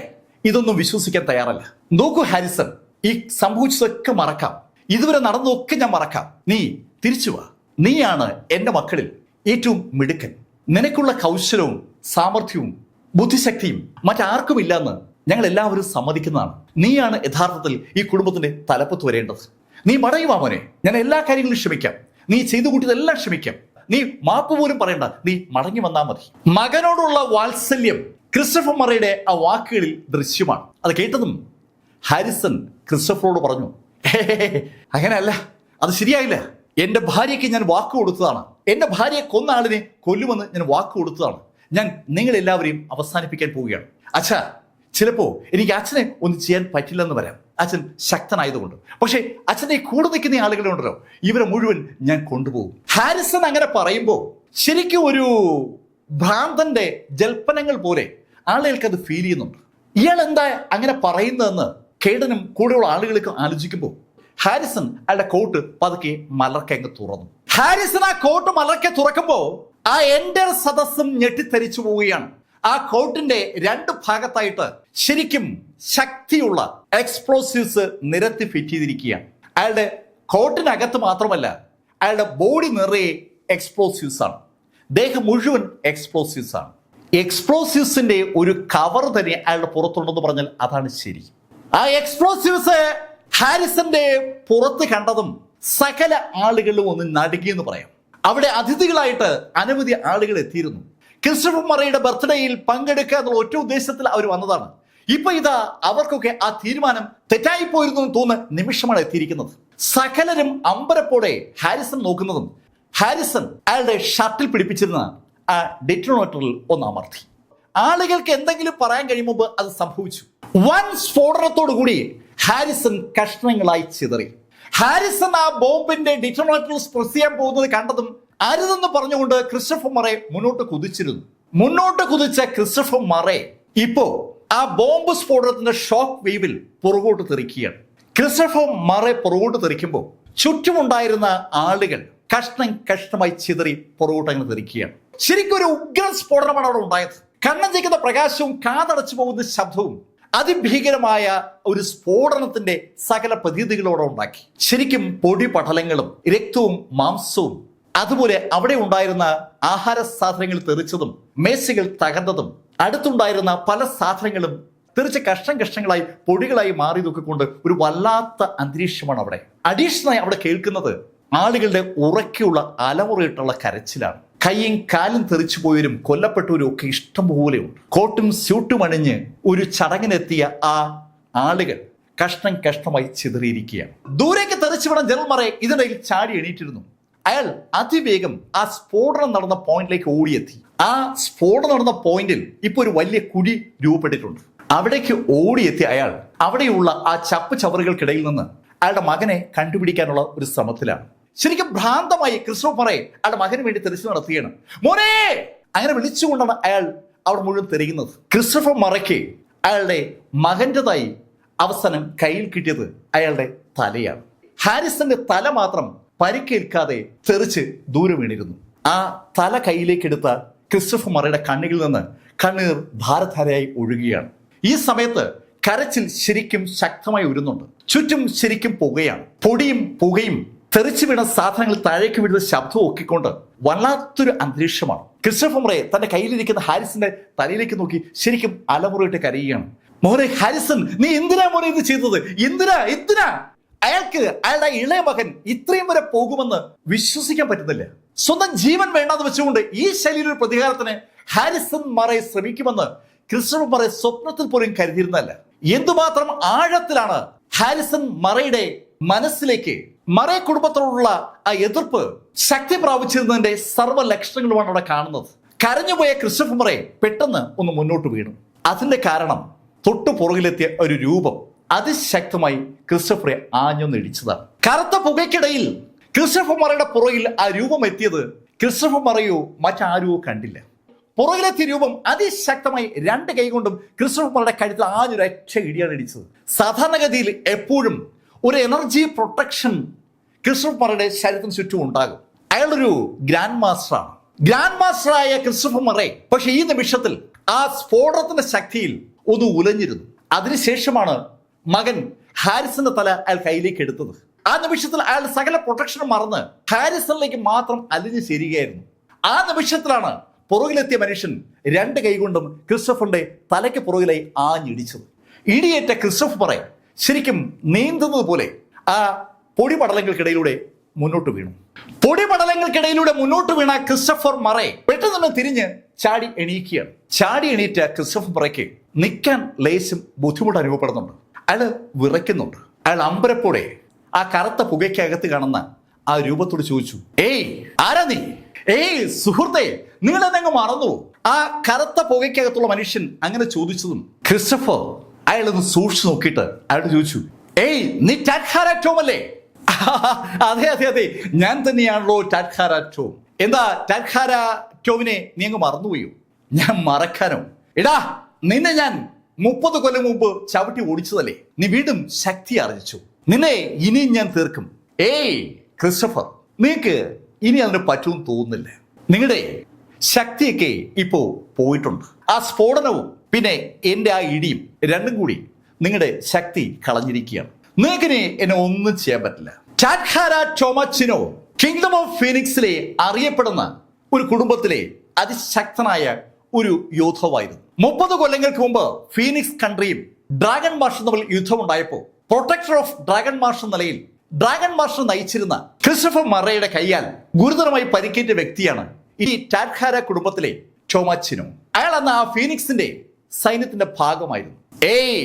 ഇതൊന്നും വിശ്വസിക്കാൻ തയ്യാറല്ല. നോക്കൂ ഹാരിസൺ, ഈ സംഭവിച്ചതൊക്കെ മറക്കാം, ഇതുവരെ നടന്നതൊക്കെ ഞാൻ മറക്കാം. നീ തിരിച്ചു വാ. നീയാണ് എന്റെ മക്കളിൽ ഏറ്റവും മിടുക്കൻ. നിനക്കുള്ള കൗശലവും സാമർഥ്യവും ബുദ്ധിശക്തിയും മറ്റാർക്കും ഇല്ലെന്ന് ഞങ്ങൾ എല്ലാവരും സമ്മതിക്കുന്നതാണ്. നീയാണ് യഥാർത്ഥത്തിൽ ഈ കുടുംബത്തിന്റെ തലപ്പത്ത് വരേണ്ടത്. നീ മടങ്ങി വാ മോനെ, ഞാൻ എല്ലാ കാര്യങ്ങളും ക്ഷമിക്കാം. നീ ചെയ്തു കൂട്ടിയതെല്ലാം ക്ഷമിക്കാം. നീ മാപ്പ് പോലും പറയണ്ട, നീ മടങ്ങി വന്നാൽ മതി. മകനോടുള്ള വാത്സല്യം ക്രിസ്റ്റഫർ മറയുടെ ആ വാക്കുകളിൽ ദൃശ്യമാണ്. അത് കേട്ടതും ഹാരിസൺ ക്രിസ്റ്റഫറോട് പറഞ്ഞു, അങ്ങനെയല്ല, അത് ശരിയായില്ല. എന്റെ ഭാര്യയ്ക്ക് ഞാൻ വാക്ക് കൊടുത്തതാണ്. എന്റെ ഭാര്യയെ കൊന്ന ആളിനെ കൊല്ലുമെന്ന് ഞാൻ വാക്ക് കൊടുത്തതാണ്. ഞാൻ നിങ്ങളെല്ലാവരെയും അവസാനിപ്പിക്കാൻ പോവുകയാണ്. അച്ഛാ, ചിലപ്പോ എനിക്ക് അച്ഛനെ ഒന്നും ചെയ്യാൻ പറ്റില്ലെന്ന് വരാം, അച്ഛൻ ശക്തനായതുകൊണ്ട്. പക്ഷേ അച്ഛനെ കൂടെ നിൽക്കുന്ന ആളുകളുണ്ടല്ലോ, ഇവരെ മുഴുവൻ ഞാൻ കൊണ്ടുപോകും. ഹാരിസൺ അങ്ങനെ പറയുമ്പോൾ ശരിക്കും ഒരു ഭ്രാന്തന്റെ ജൽപ്പനങ്ങൾ പോലെ ആളുകൾക്ക് അത് ഫീൽ ചെയ്യുന്നുണ്ട്. ഇയാൾ എന്താ അങ്ങനെ പറയുന്നതെന്ന് കേഡനും കൂടെയുള്ള ആളുകൾക്ക് ആലോചിക്കുമ്പോൾ ഹാരിസൺ അയാളുടെ കോട്ട് പതുക്കെ മലർക്കെ അങ്ങ് തുറന്നു. ഹാരിസൺ ആ കോട്ട് മലർക്കെ തുറക്കുമ്പോൾ ആ എൻ്റെ സദസ്സും ഞെട്ടിത്തരിച്ചു പോവുകയാണ്. ആ കോട്ടിന്റെ രണ്ട് ഭാഗത്തായിട്ട് ശരിക്കും ശക്തിയുള്ള എക്സ്പ്ലോസീവ്സ് നിരത്തി ഫിറ്റ് ചെയ്തിരിക്കുകയാണ്. അയാളുടെ കോട്ടിനകത്ത് മാത്രമല്ല, അയാളുടെ ബോഡി നിറയെ എക്സ്പ്ലോസീവ്സ് ആണ്. ദേഹം മുഴുവൻ എക്സ്പ്ലോസീവ്സ് ആണ്. എക്സ്പ്ലോസീവ്സിന്റെ ഒരു കവർ തന്നെ അയാളുടെ പുറത്തുണ്ടെന്ന് പറഞ്ഞാൽ അതാണ് ശരി. ആ എക്സ്പ്ലോസീവ്സ് ഹാരിസന്റെ പുറത്ത് കണ്ടതും സകല ആളുകളും ഒന്ന് നടുങ്ങിയെന്ന് പറയാം. അവിടെ അതിഥികളായിട്ട് അനവധി ആളുകൾ എത്തിയിരുന്നു. ക്രിസ്റ്റഫർ മറയുടെ ബർത്ത്ഡേയിൽ പങ്കെടുക്കുക എന്നുള്ള ഒറ്റ ഉദ്ദേശത്തിൽ അവർ വന്നതാണ്. ഇപ്പൊ ഇതാ അവർക്കൊക്കെ ആ തീരുമാനം തെറ്റായിപ്പോയിരുന്നു എന്ന് തോന്നുന്ന നിമിഷമാണ് എത്തിയിരിക്കുന്നത്. സകലരും അമ്പരപ്പോടെ ഹാരിസൺ നോക്കുന്നതും ഹാരിസൺ അയാളുടെ ഷർട്ടിൽ പിടിപ്പിച്ചിരുന്ന ആ ഡെറ്റോണേറ്ററിൽ ഒന്ന് അമർത്തി. ആളുകൾക്ക് എന്തെങ്കിലും പറയാൻ കഴിയുമ്പോൾ അത് സംഭവിച്ചു. വൻ സ്ഫോടനത്തോടു കൂടി ഹാരിസൺ കഷ്ണങ്ങളായി ചിതറി. ഹാരിസൺ ആ ബോംബിന്റെ ഡിറ്റോണേറ്ററിൽ സ്പ്രെസ് ചെയ്യാൻ പോകുന്നത് കണ്ടതും അരുതെന്ന് പറഞ്ഞുകൊണ്ട് ക്രിസ്റ്റഫർ മറെ മുന്നോട്ട് കുതിച്ചിരുന്നു. മുന്നോട്ട് കുതിച്ച ക്രിസ്റ്റഫർ മറെ ഇപ്പോ ആ ബോംബ് സ്ഫോടനത്തിന്റെ ഷോക്ക് വേവിൽ പുറകോട്ട് തെറിക്കുകയാണ്. ക്രിസ്റ്റഫർ മറെ പുറകോട്ട് തെറിക്കുമ്പോൾ ചുറ്റുമുണ്ടായിരുന്ന ആളുകൾ കഷ്ണം കഷ്ണമായി ചിതറി പുറകോട്ട് അങ്ങനെ തെറിക്കുകയാണ്. ശരിക്കും ഒരു ഉഗ്ര സ്ഫോടനമാണ് അവിടെ ഉണ്ടായത്. കണ്ണം ചെക്കുന്ന പ്രകാശവും കാതടച്ചു പോകുന്ന ശബ്ദവും അതിഭീകരമായ ഒരു സ്ഫോടനത്തിന്റെ സകല പ്രതീതികളോടെ ഉണ്ടാക്കി. ശരിക്കും പൊടി പടലങ്ങളും രക്തവും മാംസവും അതുപോലെ അവിടെ ഉണ്ടായിരുന്ന ആഹാര സാധനങ്ങൾ തെറിച്ചതും മേശകൾ തകർന്നതും അടുത്തുണ്ടായിരുന്ന പല സാധനങ്ങളും തെറിച്ച കഷ്ണങ്ങളായി പൊടികളായി മാറിയതൊക്കെ കൊണ്ട് ഒരു വല്ലാത്ത അന്തരീക്ഷമാണ് അവിടെ. അഡീഷണലായി അവിടെ കേൾക്കുന്നത് ആളുകളുടെ ഉറക്കെയുള്ള അലമുറയിട്ടുള്ള കരച്ചിലാണ്. കൈയും കാലും തെറിച്ചു പോയവരും കൊല്ലപ്പെട്ടവരും ഒക്കെ ഇഷ്ടം പോലെയുണ്ട്. കോട്ടും സ്യൂട്ടും അണിഞ്ഞ് ഒരു ചടങ്ങിനെത്തിയ ആ ആളുകൾ കഷ്ണമായി ചിതറിയിരിക്കുകയാണ്. ദൂരേക്ക് തെറിച്ചുവിടാൻ ജനറൽ മറെ ഇതിനിടയിൽ ചാടി എണീറ്റിരുന്നു. അയാൾ അതിവേഗം ആ സ്ഫോടനം നടന്ന പോയിന്റിലേക്ക് ഓടിയെത്തി. ആ സ്ഫോടനം നടന്ന പോയിന്റിൽ ഇപ്പൊ ഒരു വലിയ കുഴി രൂപപ്പെട്ടിട്ടുണ്ട്. അവിടേക്ക് ഓടിയെത്തി അയാൾ അവിടെയുള്ള ആ ചപ്പ് ചവറുകൾക്കിടയിൽ നിന്ന് അയാളുടെ മകനെ കണ്ടുപിടിക്കാനുള്ള ഒരു ശ്രമത്തിലാണ്. ശരിക്കും ഭ്രാന്തമായി ക്രിസ്റ്റഫർ മറെ അയാളുടെ മകന് വേണ്ടി തെരച്ചിൽ നടത്തുകയാണ്. മോനെ അങ്ങനെ വിളിച്ചുകൊണ്ടാണ് അയാൾ അവിടെ മുഴുവൻ തെരയുന്നത്. ക്രിസ്റ്റഫർ മറയ്ക്ക് അയാളുടെ മകൻ്റെതായി അവസാനം കയ്യിൽ കിട്ടിയത് അയാളുടെ തലയാണ്. ഹാരിസന്റെ തല മാത്രം പരിക്കേൽക്കാതെ തെറിച്ച് ദൂരെ വീണിരുന്നു. ആ തല കയ്യിലേക്കെടുത്ത ക്രിസ്റ്റഫർ മറയുടെ കണ്ണുകളിൽ നിന്ന് കണ്ണീർ ധാരധാരയായി ഒഴുകുകയാണ്. ഈ സമയത്ത് കരച്ചിൽ ശരിക്കും ശക്തമായി ഉരുന്നുണ്ട്. ചുറ്റും ശരിക്കും പുകയാണ്. പൊടിയും പുകയും തെറിച്ചു വീണ സാധനങ്ങൾ താഴേക്ക് വീഴുന്ന ശബ്ദവും ഒക്കെക്കൊണ്ട് വല്ലാത്തൊരു അന്തരീക്ഷമാണ്. ക്രിസ്റ്റഫർ മറെ തന്റെ കയ്യിലിരിക്കുന്ന ഹാരിസന്റെ തലയിലേക്ക് നോക്കി ശരിക്കും അലമുറയിട്ട് കരയുകയാണ്. മോനെ ഹാരിസൺ, നീ എന്തിനാ മോനെ ഇത് ചെയ്തത്? എന്തിനാ? അയാൾക്ക് അയാളുടെ ഇളയ മകൻ ഇത്രയും വരെ പോകുമെന്ന് വിശ്വസിക്കാൻ പറ്റുന്നില്ല. സ്വന്തം ജീവൻ വേണ്ടാന്ന് വെച്ചുകൊണ്ട് ഈ ശൈലിയിലൊരു പ്രതികാരത്തിന് ഹാരിസൺ മറെ ശ്രമിക്കുമെന്ന് ക്രിസ്റ്റഫർ മറെ സ്വപ്നത്തിൽ പോലും കരുതിയിരുന്നല്ല. എന്തുമാത്രം ആഴത്തിലാണ് ഹാരിസൺ മറയുടെ മനസ്സിലേക്ക് മറെ കുടുംബത്തോടുള്ള ആ എതിർപ്പ് ശക്തി പ്രാപിച്ചിരുന്നതിന്റെ സർവ്വ ലക്ഷണങ്ങളുമാണ് അവിടെ കാണുന്നത്. കരഞ്ഞുപോയ ക്രിസ്റ്റഫർ മറെ പെട്ടെന്ന് ഒന്ന് മുന്നോട്ട് വീണു. അതിന്റെ കാരണം തൊട്ടു പുറകിലെത്തിയ ഒരു രൂപം അതിശക്തമായി ക്രിസ്റ്റഫറെ ആഞ്ഞൊന്നിടിച്ചതാണ്. കറുത്ത പുകയ്ക്കിടയിൽ ക്രിസ്റ്റഫർ മറയുടെ പുറകിൽ ആ രൂപം എത്തിയത് ക്രിസ്റ്റഫർ മറയോ മറ്റാരോ കണ്ടില്ല. പുറകിലെത്തിയ രൂപം അതിശക്തമായി രണ്ട് കൈകൊണ്ടും ക്രിസ്റ്റഫർ മറയുടെ കഴുത്തിൽ ആഞ്ഞൊരൊറ്റ ഇടിയാണ് ഇടിച്ചത്. സാധാരണഗതിയിൽ എപ്പോഴും ഒരു എനർജി പ്രൊട്ടക്ഷൻ ക്രിസ്റ്റഫർ മറയുടെ ശരീരത്തിന് ചുറ്റും ഉണ്ടാകും. അയാളൊരു ഗ്രാൻഡ് മാസ്റ്ററാണ്. ഗ്രാൻഡ് മാസ്റ്ററായ ക്രിസ്റ്റഫർ മറേ പക്ഷെ ഈ നിമിഷത്തിൽ ആ സ്ഫോടനത്തിന്റെ ശക്തിയിൽ ഒന്ന് ഉലഞ്ഞിരുന്നു. അതിനുശേഷമാണ് മകൻ ഹാരിസന്റെ തല അയാൾ കയ്യിലേക്ക് എടുത്തത്. ആ നിമിഷത്തിൽ അയാൾ സകല പ്രൊട്ടക്ഷനും മറന്ന് ഹാരിസണിലേക്ക് മാത്രം അലിഞ്ഞു ചേരുകയായിരുന്നു. ആ നിമിഷത്തിലാണ് പുറകിലെത്തിയ മനുഷ്യൻ രണ്ട് കൈകൊണ്ടും ക്രിസ്റ്റഫറിന്റെ തലയ്ക്ക് പുറകിലായി ആഞ്ഞിടിച്ചത്. ഇടിയേറ്റ ക്രിസ്റ്റഫർ മറേ ശരിക്കും നീന്തുന്നത് പോലെ ആ പൊടിപടലങ്ങൾക്കിടയിലൂടെ മുന്നോട്ട് വീണു. പൊടിപടലങ്ങൾക്കിടയിലൂടെ മുന്നോട്ട് വീണ ക്രിസ്റ്റഫർ മറേ പെട്ടെന്ന് തിരിഞ്ഞ് ചാടി എണീക്കുകയാണ്. ചാടി എണീറ്റ ക്രിസ്റ്റഫർ മറയ്ക്ക് നിൽക്കാൻ ലേശം ബുദ്ധിമുട്ട് അനുഭവപ്പെടുന്നുണ്ട്. അയാൾ വിറയ്ക്കുന്നുണ്ട്. അയാൾ അമ്പരപ്പോടെ ആ കറുത്ത പുകയ്ക്കകത്ത് കാണുന്ന ആ രൂപത്തോട് ചോദിച്ചു, ഏയ് ആരാ നീ? ഏയ് സുഹൃത്തെ, നിങ്ങൾ എന്നെ മറന്നു? ആ കറുത്ത പുകയ്ക്കകത്തുള്ള മനുഷ്യൻ അങ്ങനെ ചോദിച്ചതും ക്രിസ്റ്റഫർ അയാളൊന്ന് സൂക്ഷിച്ചു നോക്കിയിട്ട് അയാളോട് ചോദിച്ചു, ഏയ് നീ ടാറ്റ്ഹാര ടോം അല്ലേ? അതെ അതെ അതെ, ഞാൻ തന്നെയാണല്ലോ ടാറ്റ്ഹാര ടോം. എന്താ ടാറ്റ്ഹാര ടോമിനെ നീ അങ്ങ് മറന്നുപോയോ? ഞാൻ മറക്കാനോ? എടാ, നിന്നെ ഞാൻ 30 കൊല്ലം മുമ്പ് ചവിട്ടി ഓടിച്ചതല്ലേ? നീ വീണ്ടും ശക്തി ആർജിച്ചു. നിന്നെ ഇനിയും ഞാൻ തീർക്കും. ഏയ് ക്രിസ്റ്റഫർ, നിനക്ക് ഇനി അതിന് പറ്റുമെന്ന് തോന്നുന്നില്ല. നിങ്ങളുടെ ശക്തിയൊക്കെ ഇപ്പോ പോയിട്ടുണ്ട്. ആ സ്ഫോടനവും പിന്നെ എന്റെ ആ ഇടിയും രണ്ടും കൂടി നിങ്ങളുടെ ശക്തി കളഞ്ഞിരിക്കുകയാണ്. നിങ്ങൾക്കിനി എന്നെ ഒന്നും ചെയ്യാൻ പറ്റില്ല. ടാറ്റ്ഹാര ടോമച്ചിനോ കിങ്ഡം ഓഫ് ഫീനിക്സിലെ അറിയപ്പെടുന്ന ഒരു കുടുംബത്തിലെ അതിശക്തനായ ഒരു യോദ്ധാവായിരുന്നു. 30 കൊല്ലങ്ങൾക്ക് മുമ്പ് ഫീനിക്സ് കൺട്രിയും ഡ്രാഗൺ മാർഷും തമ്മിൽ യുദ്ധമുണ്ടായപ്പോൾ പ്രൊട്ടക്ടർ ഓഫ് ഡ്രാഗൺ മാർഷ് എന്ന നിലയിൽ ഡ്രാഗൺ മാർഷ് നയിച്ചിരുന്ന ക്രിസ്റ്റഫർ മറയുടെ കൈയാൽ ഗുരുതരമായി പരിക്കേറ്റ വ്യക്തിയാണ് ഈ ടാറ്റ്ഹാര കുടുംബത്തിലെ ടോമച്ചിനോ. അയാൾ അന്ന് ആ ഫീനിക്സിന്റെ സൈന്യത്തിന്റെ ഭാഗമായിരുന്നു. ഏയ്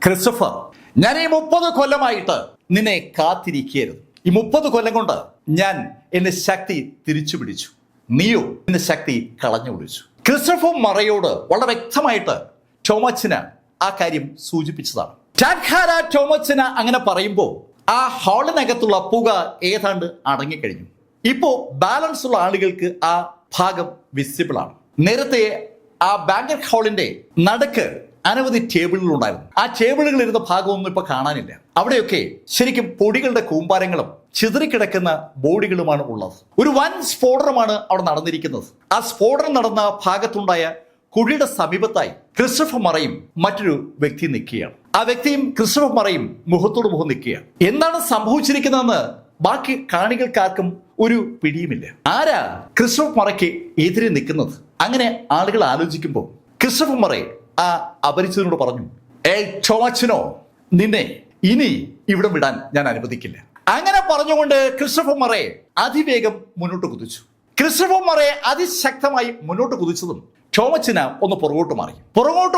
ക്രിസ്റ്റഫർ, ഞാൻ ഈ 30 കൊല്ലമായിട്ട് നിന്നെ കാത്തിരിക്കുകയായിരുന്നു. ഈ 30 കൊല്ലം കൊണ്ട് ഞാൻ എന്റെ ശക്തി തിരിച്ചു പിടിച്ചു. നീയോ എന്റെ ശക്തി കളഞ്ഞു പിടിച്ചു. ക്രിസ്റ്റഫർ മറയോട് വളരെ വ്യക്തമായിട്ട് ടോമച്ചിന് ആ കാര്യം സൂചിപ്പിച്ചതാണ്. ടാറ്റ്ഹാര ടോമച്ചിന് അങ്ങനെ പറയുമ്പോൾ ആ ഹാളിനകത്തുള്ള പുക ഏതാണ്ട് അടങ്ങിക്കഴിഞ്ഞു. ഇപ്പോ ബാലൻസ് ഉള്ള ആളുകൾക്ക് ആ ഭാഗം വിസിബിൾ ആണ്. നേരത്തെ ആ ബാങ്കറ്റ് ഹാളിന്റെ നടുക്ക് അനവധി ടേബിളുകൾ ഉണ്ടായിരുന്നു. ആ ടേബിളുകൾ ഇരുന്ന ഭാഗമൊന്നും ഇപ്പൊ കാണാനില്ല. അവിടെയൊക്കെ ശരിക്കും പൊടികളുടെ കൂമ്പാരങ്ങളും ചിതറിക്കിടക്കുന്ന ബോഡികളുമാണ് ഉള്ളത്. ഒരു വൻ സ്ഫോടനമാണ് അവിടെ നടന്നിരിക്കുന്നത്. ആ സ്ഫോടനം നടന്ന ഭാഗത്തുണ്ടായ കുഴിയുടെ സമീപത്തായി ക്രിസ്റ്റഫർ മറയും മറ്റൊരു വ്യക്തി നിൽക്കുകയാണ്. ആ വ്യക്തിയും ക്രിസ്റ്റഫർ മറയും മുഖത്തോട് മുഖം നിൽക്കുകയാണ്. എന്താണ് സംഭവിച്ചിരിക്കുന്നതെന്ന് ബാക്കി കാണികൾക്കാർക്കും ഒരു പിടിയുമില്ല. ആരാ ക്രിസ്റ്റഫർ മറയ്ക്ക് എതിരെ നിൽക്കുന്നത്? അങ്ങനെ ആളുകൾ ആലോചിക്കുമ്പോൾ ക്രിസ്റ്റഫർ മറേ ആ അപരിചിതനോട് പറഞ്ഞു, ഏയ് ടോമച്ചിനോ, നിന്നെ ഇനി ഇവിടെ വിടാൻ ഞാൻ അനുവദിക്കില്ല. അങ്ങനെ പറഞ്ഞുകൊണ്ട് ക്രിസ്റ്റഫർ മറേ അതിവേഗം മുന്നോട്ട് കുതിച്ചു. ക്രിസ്റ്റഫർ മറേ അതിശക്തമായി മുന്നോട്ട് കുതിച്ചതും ടോമച്ചിന് ഒന്ന് പുറകോട്ട്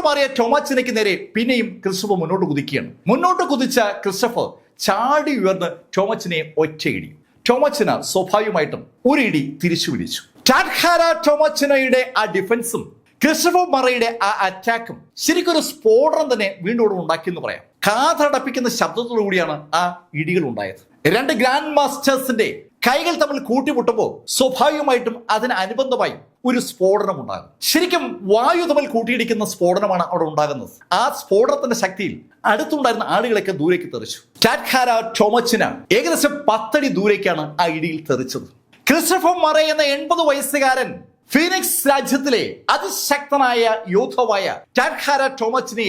മാറിയ ടോമച്ചിനയ്ക്ക് നേരെ പിന്നെയും ക്രിസ്റ്റഫർ മുന്നോട്ട് കുതിക്കുകയാണ്. മുന്നോട്ട് കുതിച്ച ക്രിസ്റ്റഫർ ചാടി ഉയർന്ന് ടോമച്ചിനെ ഒറ്റയിടി. ടോമച്ചിന് സ്വാഭാവികമായിട്ടും ഒരു ഇടി തിരിച്ചു വിളിച്ചു. ടാറ്റ്ഹാര ടോമച്ചിനയുടെ ആ ഡിഫൻസും ക്രിസ്റ്റഫർ മറയുടെ ആ അറ്റാക്കും ശരിക്കൊരു സ്ഫോടനം തന്നെ വീണ്ടും ഉണ്ടാക്കി എന്ന് പറയാം. കാതടപ്പിക്കുന്ന ശബ്ദത്തോടു കൂടിയാണ് ആ ഇടികൾ ഉണ്ടായത്. രണ്ട് ഗ്രാൻഡ് മാസ്റ്റേഴ്സിന്റെ കൈകൾ തമ്മിൽ കൂട്ടിമുട്ടുമ്പോൾ സ്വാഭാവികമായിട്ടും അതിന് അനുബന്ധമായി ഒരു സ്ഫോടനം ഉണ്ടാകും. ശരിക്കും വായു തമ്മിൽ കൂട്ടിയിടിക്കുന്ന സ്ഫോടനമാണ് അവിടെ ഉണ്ടാകുന്നത്. ആ സ്ഫോടനത്തിന്റെ ശക്തിയിൽ അടുത്തുണ്ടായിരുന്ന ആളുകളൊക്കെ ദൂരേക്ക് തെറിച്ചു. ടാറ്റ്ഹാര ടോമച്ചിന് ഏകദേശം 10 അടി ദൂരേക്കാണ് ആ ഇടിയിൽ തെറിച്ചത്. ക്രിസ്റ്റഫർ മറേ എന്ന 80 വയസ്സുകാരൻ ഫീനിക്സ് രാജ്യത്തിലെ അതിശക്തനായ യോദ്ധാവായ ടാറ്റ്ഹാര ടോമച്ചിനെ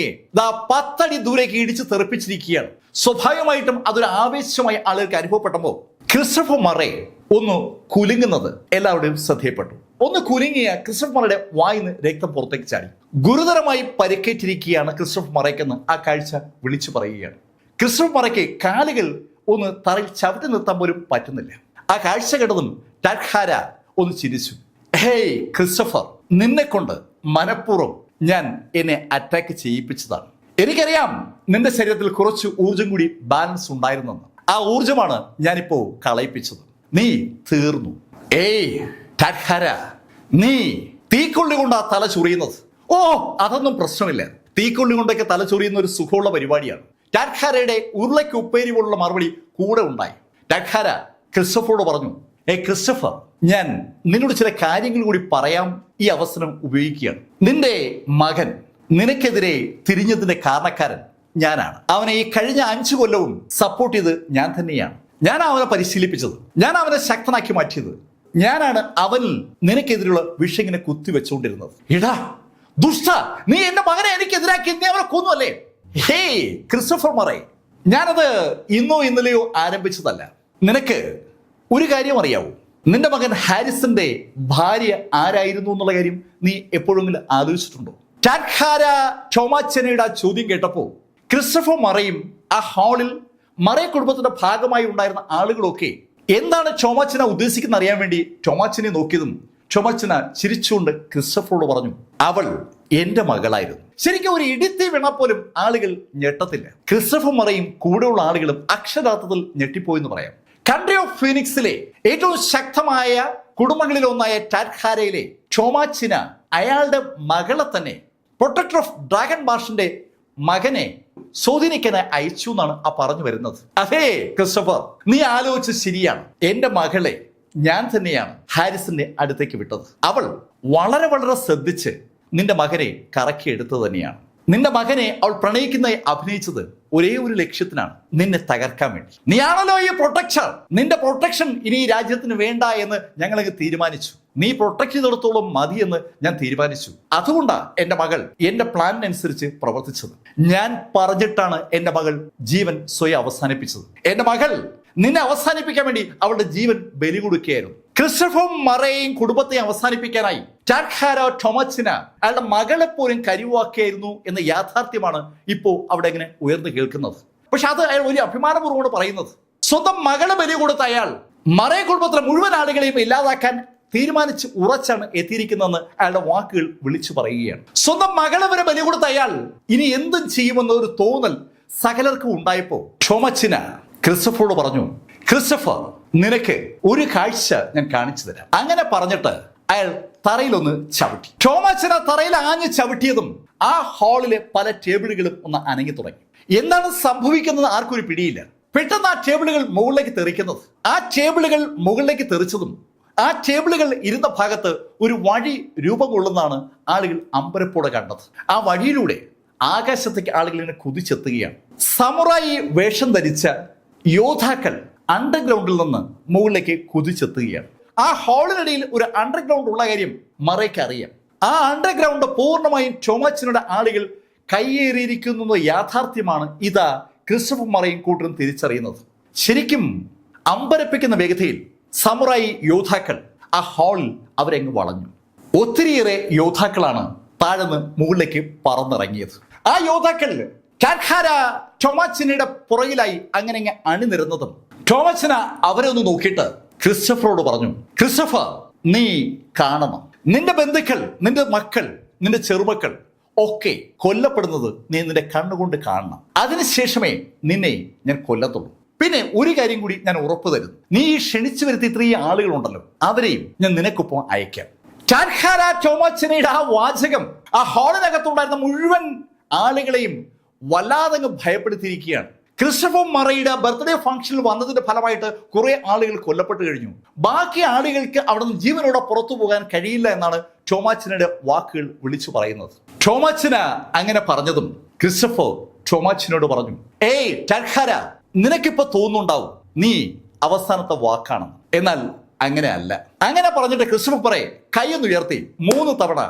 10 അടി ദൂരേക്ക് ഇടിച്ച് തെറിപ്പിച്ചിരിക്കുകയാണ്. സ്വാഭാവികമായിട്ടും അതൊരു ആവേശമായി ആളുകൾക്ക് അനുഭവപ്പെട്ടപ്പോൾ ക്രിസ്റ്റഫർ മറേ ഒന്ന് കുലുങ്ങുന്നത് എല്ലാവരുടെയും ശ്രദ്ധയപ്പെട്ടു. ഒന്ന് കുലുങ്ങിയ ക്രിസ്റ്റഫർ മറയുടെ വായിന്ന് രക്തം പുറത്തേക്ക് ചാടി. ഗുരുതരമായി പരിക്കേറ്റിരിക്കുകയാണ് ക്രിസ്റ്റഫർ മറയ്ക്കെന്ന് ആ കാഴ്ച വിളിച്ചു പറയുകയാണ്. ക്രിസ്റ്റഫർ മറയ്ക്ക് കാലുകൾ ഒന്ന് തറയിൽ ചവിട്ടി നിർത്താൻ പോലും പറ്റുന്നില്ല. ആ കാഴ്ച കണ്ടതും ടാറ്റ്ഹാര ഒന്ന് ചിരിച്ചു. ഹേയ് ക്രിസ്റ്റഫർ, നിന്നെ കൊണ്ട് മനഃപൂർവ്വം ഞാൻ എന്നെ അറ്റാക്ക് ചെയ്യിപ്പിച്ചതാണ്. എനിക്കറിയാം നിന്റെ ശരീരത്തിൽ കുറച്ച് ഊർജം കൂടി ബാലൻസ് ഉണ്ടായിരുന്നെന്ന്. ആ ഊർജമാണ് ഞാനിപ്പോ കളയിപ്പിച്ചത്. നീ തീർന്നു. ഏയ് ടാറ്റ്ഹാര, നീ തീക്കൊള്ളി കൊണ്ടാ തല ചൊറിയുന്നത്. ഓ, അതൊന്നും പ്രശ്നമില്ല. തീക്കൊള്ളി കൊണ്ടൊക്കെ തല ചൊറിയുന്ന ഒരു സുഖമുള്ള പരിപാടിയാണ്. ടാറ്റ്ഹാരയുടെ ഉരുളയ്ക്ക് ഉപ്പേരി പോലുള്ള മറുപടി കൂടെ ഉണ്ടായി. ടാറ്റ്ഹാര ക്രിസ്റ്റഫറോട് പറഞ്ഞു, ക്രിസ്റ്റഫർ, ഞാൻ നിന്നോട് ചില കാര്യങ്ങൾ കൂടി പറയാം. ഈ അവസരം ഉപയോഗിക്കുകയാണ്. നിന്റെ മകൻ നിനക്കെതിരെ തിരിഞ്ഞതിന്റെ കാരണക്കാരൻ ഞാനാണ്. അവനെ ഈ കഴിഞ്ഞ 5 കൊല്ലവും സപ്പോർട്ട് ചെയ്ത് ഞാൻ തന്നെയാണ്. ഞാനാണ് അവനെ പരിശീലിപ്പിച്ചത്, ഞാൻ അവനെ ശക്തനാക്കി മാറ്റിയത്, ഞാനാണ് അവനിൽ നിനക്കെതിരെയുള്ള വിഷം ഇങ്ങനെ കുത്തിവെച്ചുകൊണ്ടിരുന്നത്. എടാ ദുഷ്ട, നീ എന്റെ മകനെ എനിക്കെതിരാക്കി നീ അവനെ കൊന്നു അല്ലേ? ഹേയ് ക്രിസ്റ്റഫർ മറേ, ഞാനത് ഇന്നോ ഇന്നലെയോ ആരംഭിച്ചതല്ല. നിനക്ക് ഒരു കാര്യം അറിയാവൂ, നിന്റെ മകൻ ഹാരിസന്റെ ഭാര്യ ആരായിരുന്നു എന്നുള്ള കാര്യം നീ എപ്പോഴെങ്കിലും ആലോചിച്ചിട്ടുണ്ടോ? ടാഡ്ഹാര ടോമാച്ചനയുടെ ചോദ്യം കേട്ടപ്പോ ക്രിസ്റ്റഫർ മറയും ആ ഹാളിൽ മറേ കുടുംബത്തിന്റെ ഭാഗമായി ഉണ്ടായിരുന്ന ആളുകളൊക്കെ എന്താണ് ടോമാച്ചന ഉദ്ദേശിക്കുന്ന അറിയാൻ വേണ്ടി ടോമാച്ചനെ നോക്കിയതും ടോമാച്ചന ചിരിച്ചുകൊണ്ട് ക്രിസ്റ്റഫറോട് പറഞ്ഞു, അവൾ എന്റെ മകളായിരുന്നു. ശരിക്കും ഒരു ഇടിത്തി വീണ പോലും ആളുകൾ ഞെട്ടത്തില്ല. ക്രിസ്റ്റഫർ മറയും കൂടെയുള്ള ആളുകളും അക്ഷരാർത്ഥത്തിൽ ഞെട്ടിപ്പോയെന്ന് പറയാം. കൺട്രി ഓഫ് ഫീനിക്സിലെ ഏറ്റവും ശക്തമായ കുടുംബങ്ങളിൽ ഒന്നായ ടാഡ്ഹാരയിലെ ടോമാച്ചിന അയാളുടെ മകളെ തന്നെ പ്രൊട്ടക്ടർ ഓഫ് ഡ്രാഗൺ മാർഷിന്റെ മകനെ സ്വാധീനിക്കാനായി അയച്ചു എന്നാണ് ആ പറഞ്ഞു വരുന്നത്. അതേ ക്രിസ്റ്റഫർ, നീ ആലോചിച്ച് ശരിയാണ്. എന്റെ മകളെ ഞാൻ തന്നെയാണ് ഹാരിസിന്റെ അടുത്തേക്ക് വിട്ടത്. അവൾ വളരെ വളരെ ശ്രദ്ധിച്ച് നിന്റെ മകനെ കറക്കിയെടുത്തത് തന്നെയാണ്. നിന്റെ മകനെ അവൾ പ്രണയിക്കുന്നതായി അഭിനയിച്ചത് ഒരേ ഒരു ലക്ഷ്യത്തിനാണ്, നിന്നെ തകർക്കാൻ വേണ്ടി. നീയാണല്ലോ ഈ പ്രൊട്ടക്ഷൻ. നിന്റെ പ്രൊട്ടക്ഷൻ ഇനി ഈ രാജ്യത്തിന് വേണ്ട എന്ന് ഞങ്ങളങ്ങ് തീരുമാനിച്ചു. നീ പ്രൊട്ടക്ട് ചെയ്തിടത്തോളം മതി എന്ന് ഞാൻ തീരുമാനിച്ചു. അതുകൊണ്ടാണ് എന്റെ മകൾ എന്റെ പ്ലാനിനനുസരിച്ച് പ്രവർത്തിച്ചത്. ഞാൻ പറഞ്ഞിട്ടാണ് എന്റെ മകൾ ജീവൻ സ്വയം അവസാനിപ്പിച്ചത്. എന്റെ മകൾ നിന്നെ അവസാനിപ്പിക്കാൻ വേണ്ടി അവളുടെ ജീവൻ ബലി കൊടുക്കുകയായിരുന്നു. ക്രിസ്റ്റഫർ മറേയും കുടുംബത്തെ അവസാനിപ്പിക്കാനായി ടാഡ്ഹാര ടോമാച്ചിന അയാളുടെ മകളെ പോലും കരുവാക്കിയായിരുന്നു എന്ന യാഥാർത്ഥ്യമാണ് ഇപ്പോ അവിടെ ഇങ്ങനെ ഉയർന്നു കേൾക്കുന്നത്. പക്ഷെ അത് അയാൾ വലിയ അഭിമാനപൂർവ്വമാണ് പറയുന്നത്. സ്വന്തം മകളെ ബലി കൊടുത്ത അയാൾ മറേ കുടുംബത്തിലെ മുഴുവൻ ആളുകളെയും ഇല്ലാതാക്കാൻ തീരുമാനിച്ച് ഉറച്ചാണ് എത്തിയിരിക്കുന്നതെന്ന് അയാളുടെ വാക്കുകൾ വിളിച്ചു പറയുകയാണ്. സ്വന്തം മകളെ വരെ ബലി കൊടുത്ത അയാൾ ഇനി എന്തും ചെയ്യുമെന്ന ഒരു തോന്നൽ സകലർക്കും ഉണ്ടായപ്പോ ടോമാച്ചിന ക്രിസ്റ്റഫറോട് പറഞ്ഞു, ക്രിസ്റ്റഫർ, നിനക്ക് ഒരു കാഴ്ച ഞാൻ കാണിച്ചു തരാം. അങ്ങനെ പറഞ്ഞിട്ട് അയാൾ തറയിലൊന്ന് ചവിട്ടി. ടോമാച്ചിന തറയിൽ ആഞ്ഞ് ചവിട്ടിയതും ആ ഹാളിലെ പല ടേബിളുകളും ഒന്ന് അനങ്ങി തുടങ്ങി. എന്താണ് സംഭവിക്കുന്നത് ആർക്കൊരു പിടിയില്ല. പെട്ടെന്ന് ആ ടേബിളുകൾ മുകളിലേക്ക് തെറിക്കുന്നത്, ആ ടേബിളുകൾ മുകളിലേക്ക് തെറിച്ചതും ആ ടേബിളുകൾ ഇരുന്ന ഭാഗത്ത് ഒരു വഴി രൂപം കൊള്ളുന്നതാണ് ആളുകൾ അമ്പരപ്പോടെ കണ്ടത്. ആ വഴിയിലൂടെ ആകാശത്തേക്ക് ആളുകൾ ഇങ്ങനെ കുതിച്ചെത്തുകയാണ്. സമുറായി വേഷം ധരിച്ച യോദ്ധാക്കൾ അണ്ടർഗ്രൗണ്ടിൽ നിന്ന് മുകളിലേക്ക് കുതിച്ചെത്തുകയാണ്. ആ ഹാളിനിടയിൽ ഒരു അണ്ടർഗ്രൗണ്ട് ഉള്ള കാര്യം മറേക്ക് അറിയാം. ആ അണ്ടർഗ്രൗണ്ട് പൂർണ്ണമായും ടോമാച്ചിനയുടെ ആളുകൾ കയ്യേറിയിരിക്കുന്ന യാഥാർത്ഥ്യമാണ് ഇതാ ക്രിസ്റ്റഫർ മറയും കൂട്ടരും തിരിച്ചറിയുന്നത്. ശരിക്കും അമ്പരപ്പിക്കുന്ന വേഗതയിൽ സമുറായി യോദ്ധാക്കൾ ആ ഹാളിൽ അവരെങ്ങ് വളഞ്ഞു. ഒത്തിരിയേറെ യോദ്ധാക്കളാണ് താഴ്ന്ന് മുകളിലേക്ക് പറന്നിറങ്ങിയത്. ആ യോദ്ധാക്കൾ ടാഡ്ഹാര ടോമാച്ചിനയുടെ പുറകിലായി അങ്ങനെ അണിനിരുന്നതും ടോമാച്ചിന അവരെ ഒന്ന് നോക്കിയിട്ട് ക്രിസ്റ്റഫറോട് പറഞ്ഞു, ക്രിസ്റ്റഫർ, നീ കാണണം, നിന്റെ ബന്ധുക്കൾ, നിന്റെ മക്കൾ, നിന്റെ ചെറുമക്കൾ ഒക്കെ കൊല്ലപ്പെടുന്നത് നീ നിന്റെ കണ്ണുകൊണ്ട് കാണണം. അതിനുശേഷമേ നിന്നെ ഞാൻ കൊല്ലത്തുള്ളൂ. പിന്നെ ഒരു കാര്യം കൂടി ഞാൻ ഉറപ്പു തരുന്നു, നീ ഈ ക്ഷണിച്ചു വരുത്തി ഇത്രയും ആളുകളുണ്ടല്ലോ, അവരെയും ഞാൻ നിനക്കൊപ്പം അയക്കാം. ടാഡ്ഹാര ടോമാച്ചിനയുടെ ആ വാചകം ആ ഹാളിനകത്തുണ്ടായിരുന്ന മുഴുവൻ ആളുകളെയും വല്ലാതെ ഭയപ്പെടുത്തിയിരിക്കുകയാണ്. ക്രിസ്റ്റഫർ മറയുടെ ബർത്ത്ഡേ ഫംഗ്ഷനിൽ വന്നതിന്റെ ഫലമായിട്ട് കുറെ ആളുകൾ കൊല്ലപ്പെട്ടു കഴിഞ്ഞു. ബാക്കി ആളുകൾക്ക് അവിടെ നിന്ന് ജീവനോടെ പുറത്തു പോകാൻ കഴിയില്ല എന്നാണ് ടോമാച്ചിനയുടെ വാക്കുകൾ വിളിച്ചു പറയുന്നത്. ടോമാച്ചിന അങ്ങനെ പറഞ്ഞതും ക്രിസ്റ്റഫർ ടോമാച്ചിനോട് പറഞ്ഞു, ഏയ് ടാഡ്ഹാര, നിനക്കിപ്പോ തോന്നുന്നുണ്ടാവും നീ അവസാനത്തെ വാക്കാണ്. എന്നാൽ അങ്ങനെ അല്ല. അങ്ങനെ പറഞ്ഞിട്ട് ക്രിസ്റ്റഫർ മറേ കൈയൊന്ന് ഉയർത്തി 3 തവണ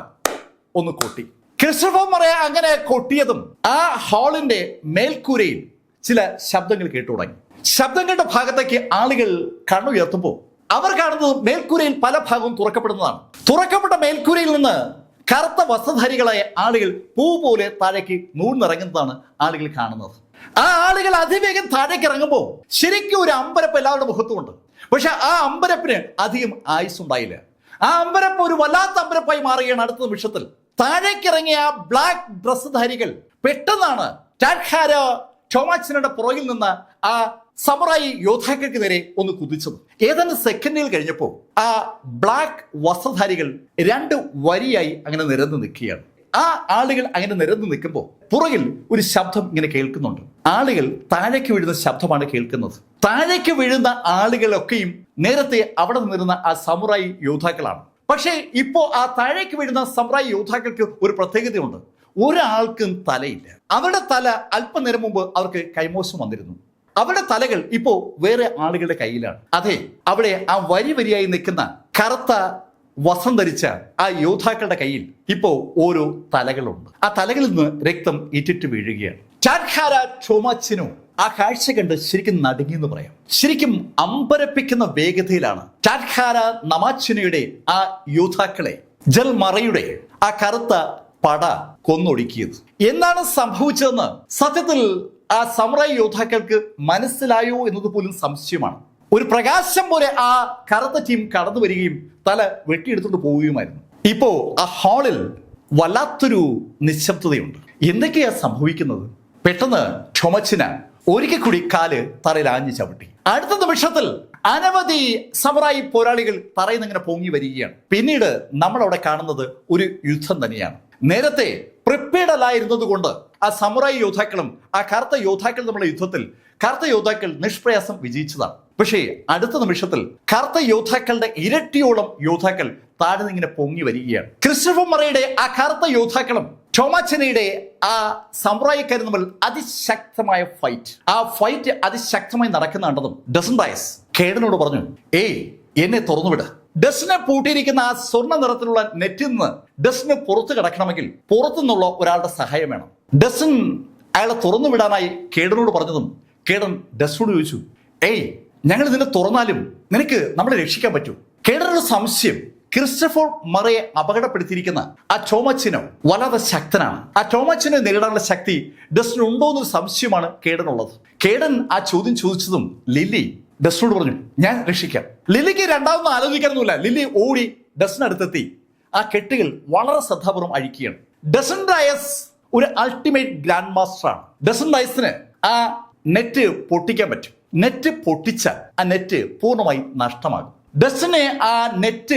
ഒന്ന് കൊട്ടി. ക്രിസ്റ്റഫർ മറേ അങ്ങനെ കൊട്ടിയതും ആ ഹാളിന്റെ മേൽക്കൂരയിൽ ചില ശബ്ദങ്ങൾ കേട്ടു തുടങ്ങി. ശബ്ദങ്ങളുടെ ഭാഗത്തേക്ക് ആളുകൾ കണ്ണുയർത്തുമ്പോൾ അവർ കാണുന്നത് മേൽക്കൂരയിൽ പല ഭാഗവും തുറക്കപ്പെടുന്നതാണ്. തുറക്കപ്പെട്ട മേൽക്കൂരയിൽ നിന്ന് കറുത്ത വസ്ത്രധാരികളായ ആളുകൾ പൂ പോലെ താഴേക്ക് നൂഴ്ന്നിറങ്ങുന്നതാണ് ആളുകൾ കാണുന്നത്. ആ ആളുകൾ അതിവേഗം താഴേക്ക് ഇറങ്ങുമ്പോൾ ശരിക്കും ഒരു അമ്പരപ്പ് എല്ലാവരുടെ മുഖത്തുമുണ്ട്. പക്ഷെ ആ അമ്പരപ്പിന് അധികം ആയുസ്സുണ്ടായില്ല. ആ അമ്പരപ്പ് ഒരു വല്ലാത്ത അമ്പരപ്പായി മാറുകയാണ്. അടുത്ത നിമിഷത്തിൽ താഴേക്കിറങ്ങിയ ആ ബ്ലാക്ക് ഡ്രസ്സുധാരികൾ പെട്ടെന്നാണ് ടാഡ്ഹാര ടോമാച്ചിനയുടെ പുറകിൽ നിന്ന് ആ സമുറായി യോദ്ധാക്കൾക്ക് നേരെ ഒന്ന് കുതിച്ചത്. ഏതാനും സെക്കൻഡുകൾ കഴിഞ്ഞപ്പോൾ ആ ബ്ലാക്ക് വസ്ത്രധാരികൾ 2 വരിയായി അങ്ങനെ നിരന്ന് നിൽക്കുകയാണ്. ആ ആളുകൾ അങ്ങനെ നിരന്ന് നിൽക്കുമ്പോൾ പുറകിൽ ഒരു ശബ്ദം ഇങ്ങനെ കേൾക്കുന്നുണ്ട്. ആളുകൾ താഴേക്ക് വീഴുന്ന ശബ്ദമാണ് കേൾക്കുന്നത്. താഴേക്ക് വീഴുന്ന ആളുകളൊക്കെയും നേരത്തെ അവിടെ നിന്നിരുന്ന ആ സമുറായി യോദ്ധാക്കളാണ്. പക്ഷേ ഇപ്പോ ആ താഴേക്ക് വീഴുന്ന സമുറായി യോദ്ധാക്കൾക്ക് ഒരു പ്രത്യേകതയുണ്ട്. ഒരാൾക്കും തലയില്ല. അവരുടെ തല അല്പനേരം മുമ്പ് അവർക്ക് കൈമോശം വന്നിരുന്നു. അവരുടെ തലകൾ ഇപ്പോ വേറെ ആളുകളുടെ കയ്യിലാണ്. അതെ, അവിടെ ആ വരിയായി നിൽക്കുന്ന കറുത്ത വസ്ത്രം ധരിച്ച ആ യോദ്ധാക്കളുടെ കയ്യിൽ ഇപ്പോ ഓരോ തലകളുണ്ട്. ആ തലകളിൽ നിന്ന് രക്തം ഇറ്റിറ്റ് വീഴുകയാണ്. ടാഡ്ഹാര ടോമാച്ചിനോ ആ കാഴ്ച കണ്ട് ശരിക്കും നടുങ്ങി എന്ന് പറയാം. ശരിക്കും അമ്പരപ്പിക്കുന്ന വേഗതയിലാണ് ടാഡ്ഹാര നമാച്ചിനയുടെ ആ യോദ്ധാക്കളെ ജൽ മറയുടെ ആ കറുത്ത പട കൊന്നൊടുക്കിയത്. എന്താണ് സംഭവിച്ചതെന്ന് സത്യത്തിൽ ആ സമുറായി യോദ്ധാക്കൾക്ക് മനസ്സിലായോ എന്നത് പോലും സംശയമാണ്. ഒരു പ്രകാശം പോലെ ആ കറുത്ത ടീം കടന്നു വരികയും തല വെട്ടിയെടുത്തുകൊണ്ട് പോവുകയുമായിരുന്നു. ഇപ്പോ ആ ഹാളിൽ വല്ലാത്തൊരു നിശബ്ദതയുണ്ട്. എന്തൊക്കെയാ സംഭവിക്കുന്നത്? പെട്ടെന്ന് ടോമച്ചിന ഒരിക്കൽ കൂടി കാല് തറയിൽ ആഞ്ഞു ചവിട്ടി. അടുത്ത നിമിഷത്തിൽ അനവധി സമുറായി പോരാളികൾ തറയിൽ നിന്ന് ഇങ്ങനെ പൊങ്ങി വരികയാണ്. പിന്നീട് നമ്മൾ അവിടെ കാണുന്നത് ഒരു യുദ്ധം തന്നെയാണ്. നേരത്തെ പ്രിപ്പയർഡ് അല്ലായിരുന്നത് കൊണ്ട് ആ സമുറായി യോദ്ധാക്കളും ആ കറുത്ത യോദ്ധാക്കളും തമ്മിലുള്ള യുദ്ധത്തിൽ കറുത്ത യോദ്ധാക്കൾ നിഷ്പ്രയാസം വിജയിച്ചതാണ്. പക്ഷേ അടുത്ത നിമിഷത്തിൽ കറുത്ത യോദ്ധാക്കളുടെ ഇരട്ടിയോളം യോദ്ധാക്കൾ താഴെ നിന്നിങ്ങനെ പൊങ്ങി വരികയാണ്. ക്രിസ്റ്റഫർ മറയുടെ ആ കറുത്ത യോദ്ധാക്കളും ടോമാച്ചിനയുടെ ആ സമുറായിക്കാരും തമ്മിൽ അതിശക്തമായ ഫൈറ്റ്. ആ ഫൈറ്റ് അതിശക്തമായി നടക്കുന്ന കണ്ടതും ഡസൻ ഡയസ് കേഡനോട് പറഞ്ഞു, ഏയ് എന്നെ തുറന്നുവിട്. ഡസ്റ്റിനെ പൂട്ടിയിരിക്കുന്ന ആ സ്വർണ്ണ നിറത്തിലുള്ള നെറ്റിൽ നിന്ന് ഡസ്റ്റിന് പുറത്ത് കിടക്കണമെങ്കിൽ പുറത്തു നിന്നുള്ള ഒരാളുടെ സഹായം വേണം. ഡസ്റ്റിൻ അയാളെ തുറന്നു വിടാനായി കേഡനോട് പറഞ്ഞതും കേഡൻ ഡസ്റ്റിനോട് ചോദിച്ചു, ഏയ് ഞങ്ങൾ ഇതിനെ തുറന്നാലും നിനക്ക് നമ്മളെ രക്ഷിക്കാൻ പറ്റൂ? കേഡനൊരു സംശയം, ക്രിസ്റ്റഫർ മറയെ അപകടപ്പെടുത്തിയിരിക്കുന്ന ആ ടോമാച്ചിനോ വല്ലാതെ ശക്തനാണ്. ആ ടോമാച്ചിനെ നേരിടാനുള്ള ശക്തി ഡസ്റ്റിന് ഉണ്ടോ എന്നൊരു സംശയമാണ് കേഡനുള്ളത്. കേഡൻ ആ ചോദ്യം ചോദിച്ചതും ലില്ലി ഡസ്റ്റിനോട് പറഞ്ഞു, ഞാൻ രക്ഷിക്കാം. ലില്ലിക്ക് രണ്ടാമതൊന്നും ആലോചിക്കാനൊന്നുമില്ല. ലില്ലി ഓടി ഡസ്റ്റിന് അടുത്തെത്തി ആ കെട്ടുകൾ വളരെ ശ്രദ്ധാപൂർവ്വം അഴിക്കുകയാണ്. ഡസൻ ഡയസ് ഒരു അൾട്ടിമേറ്റ് ഗ്രാൻഡ് മാസ്റ്റർ ആണ്. ഡസൻ ഡയസിന് ആ നെറ്റ് പൊട്ടിക്കാൻ പറ്റും. നെറ്റ് പൊട്ടിച്ച ആ നെറ്റ് പൂർണ്ണമായി നഷ്ടമാകും. ഡസനെ ആ നെറ്റ്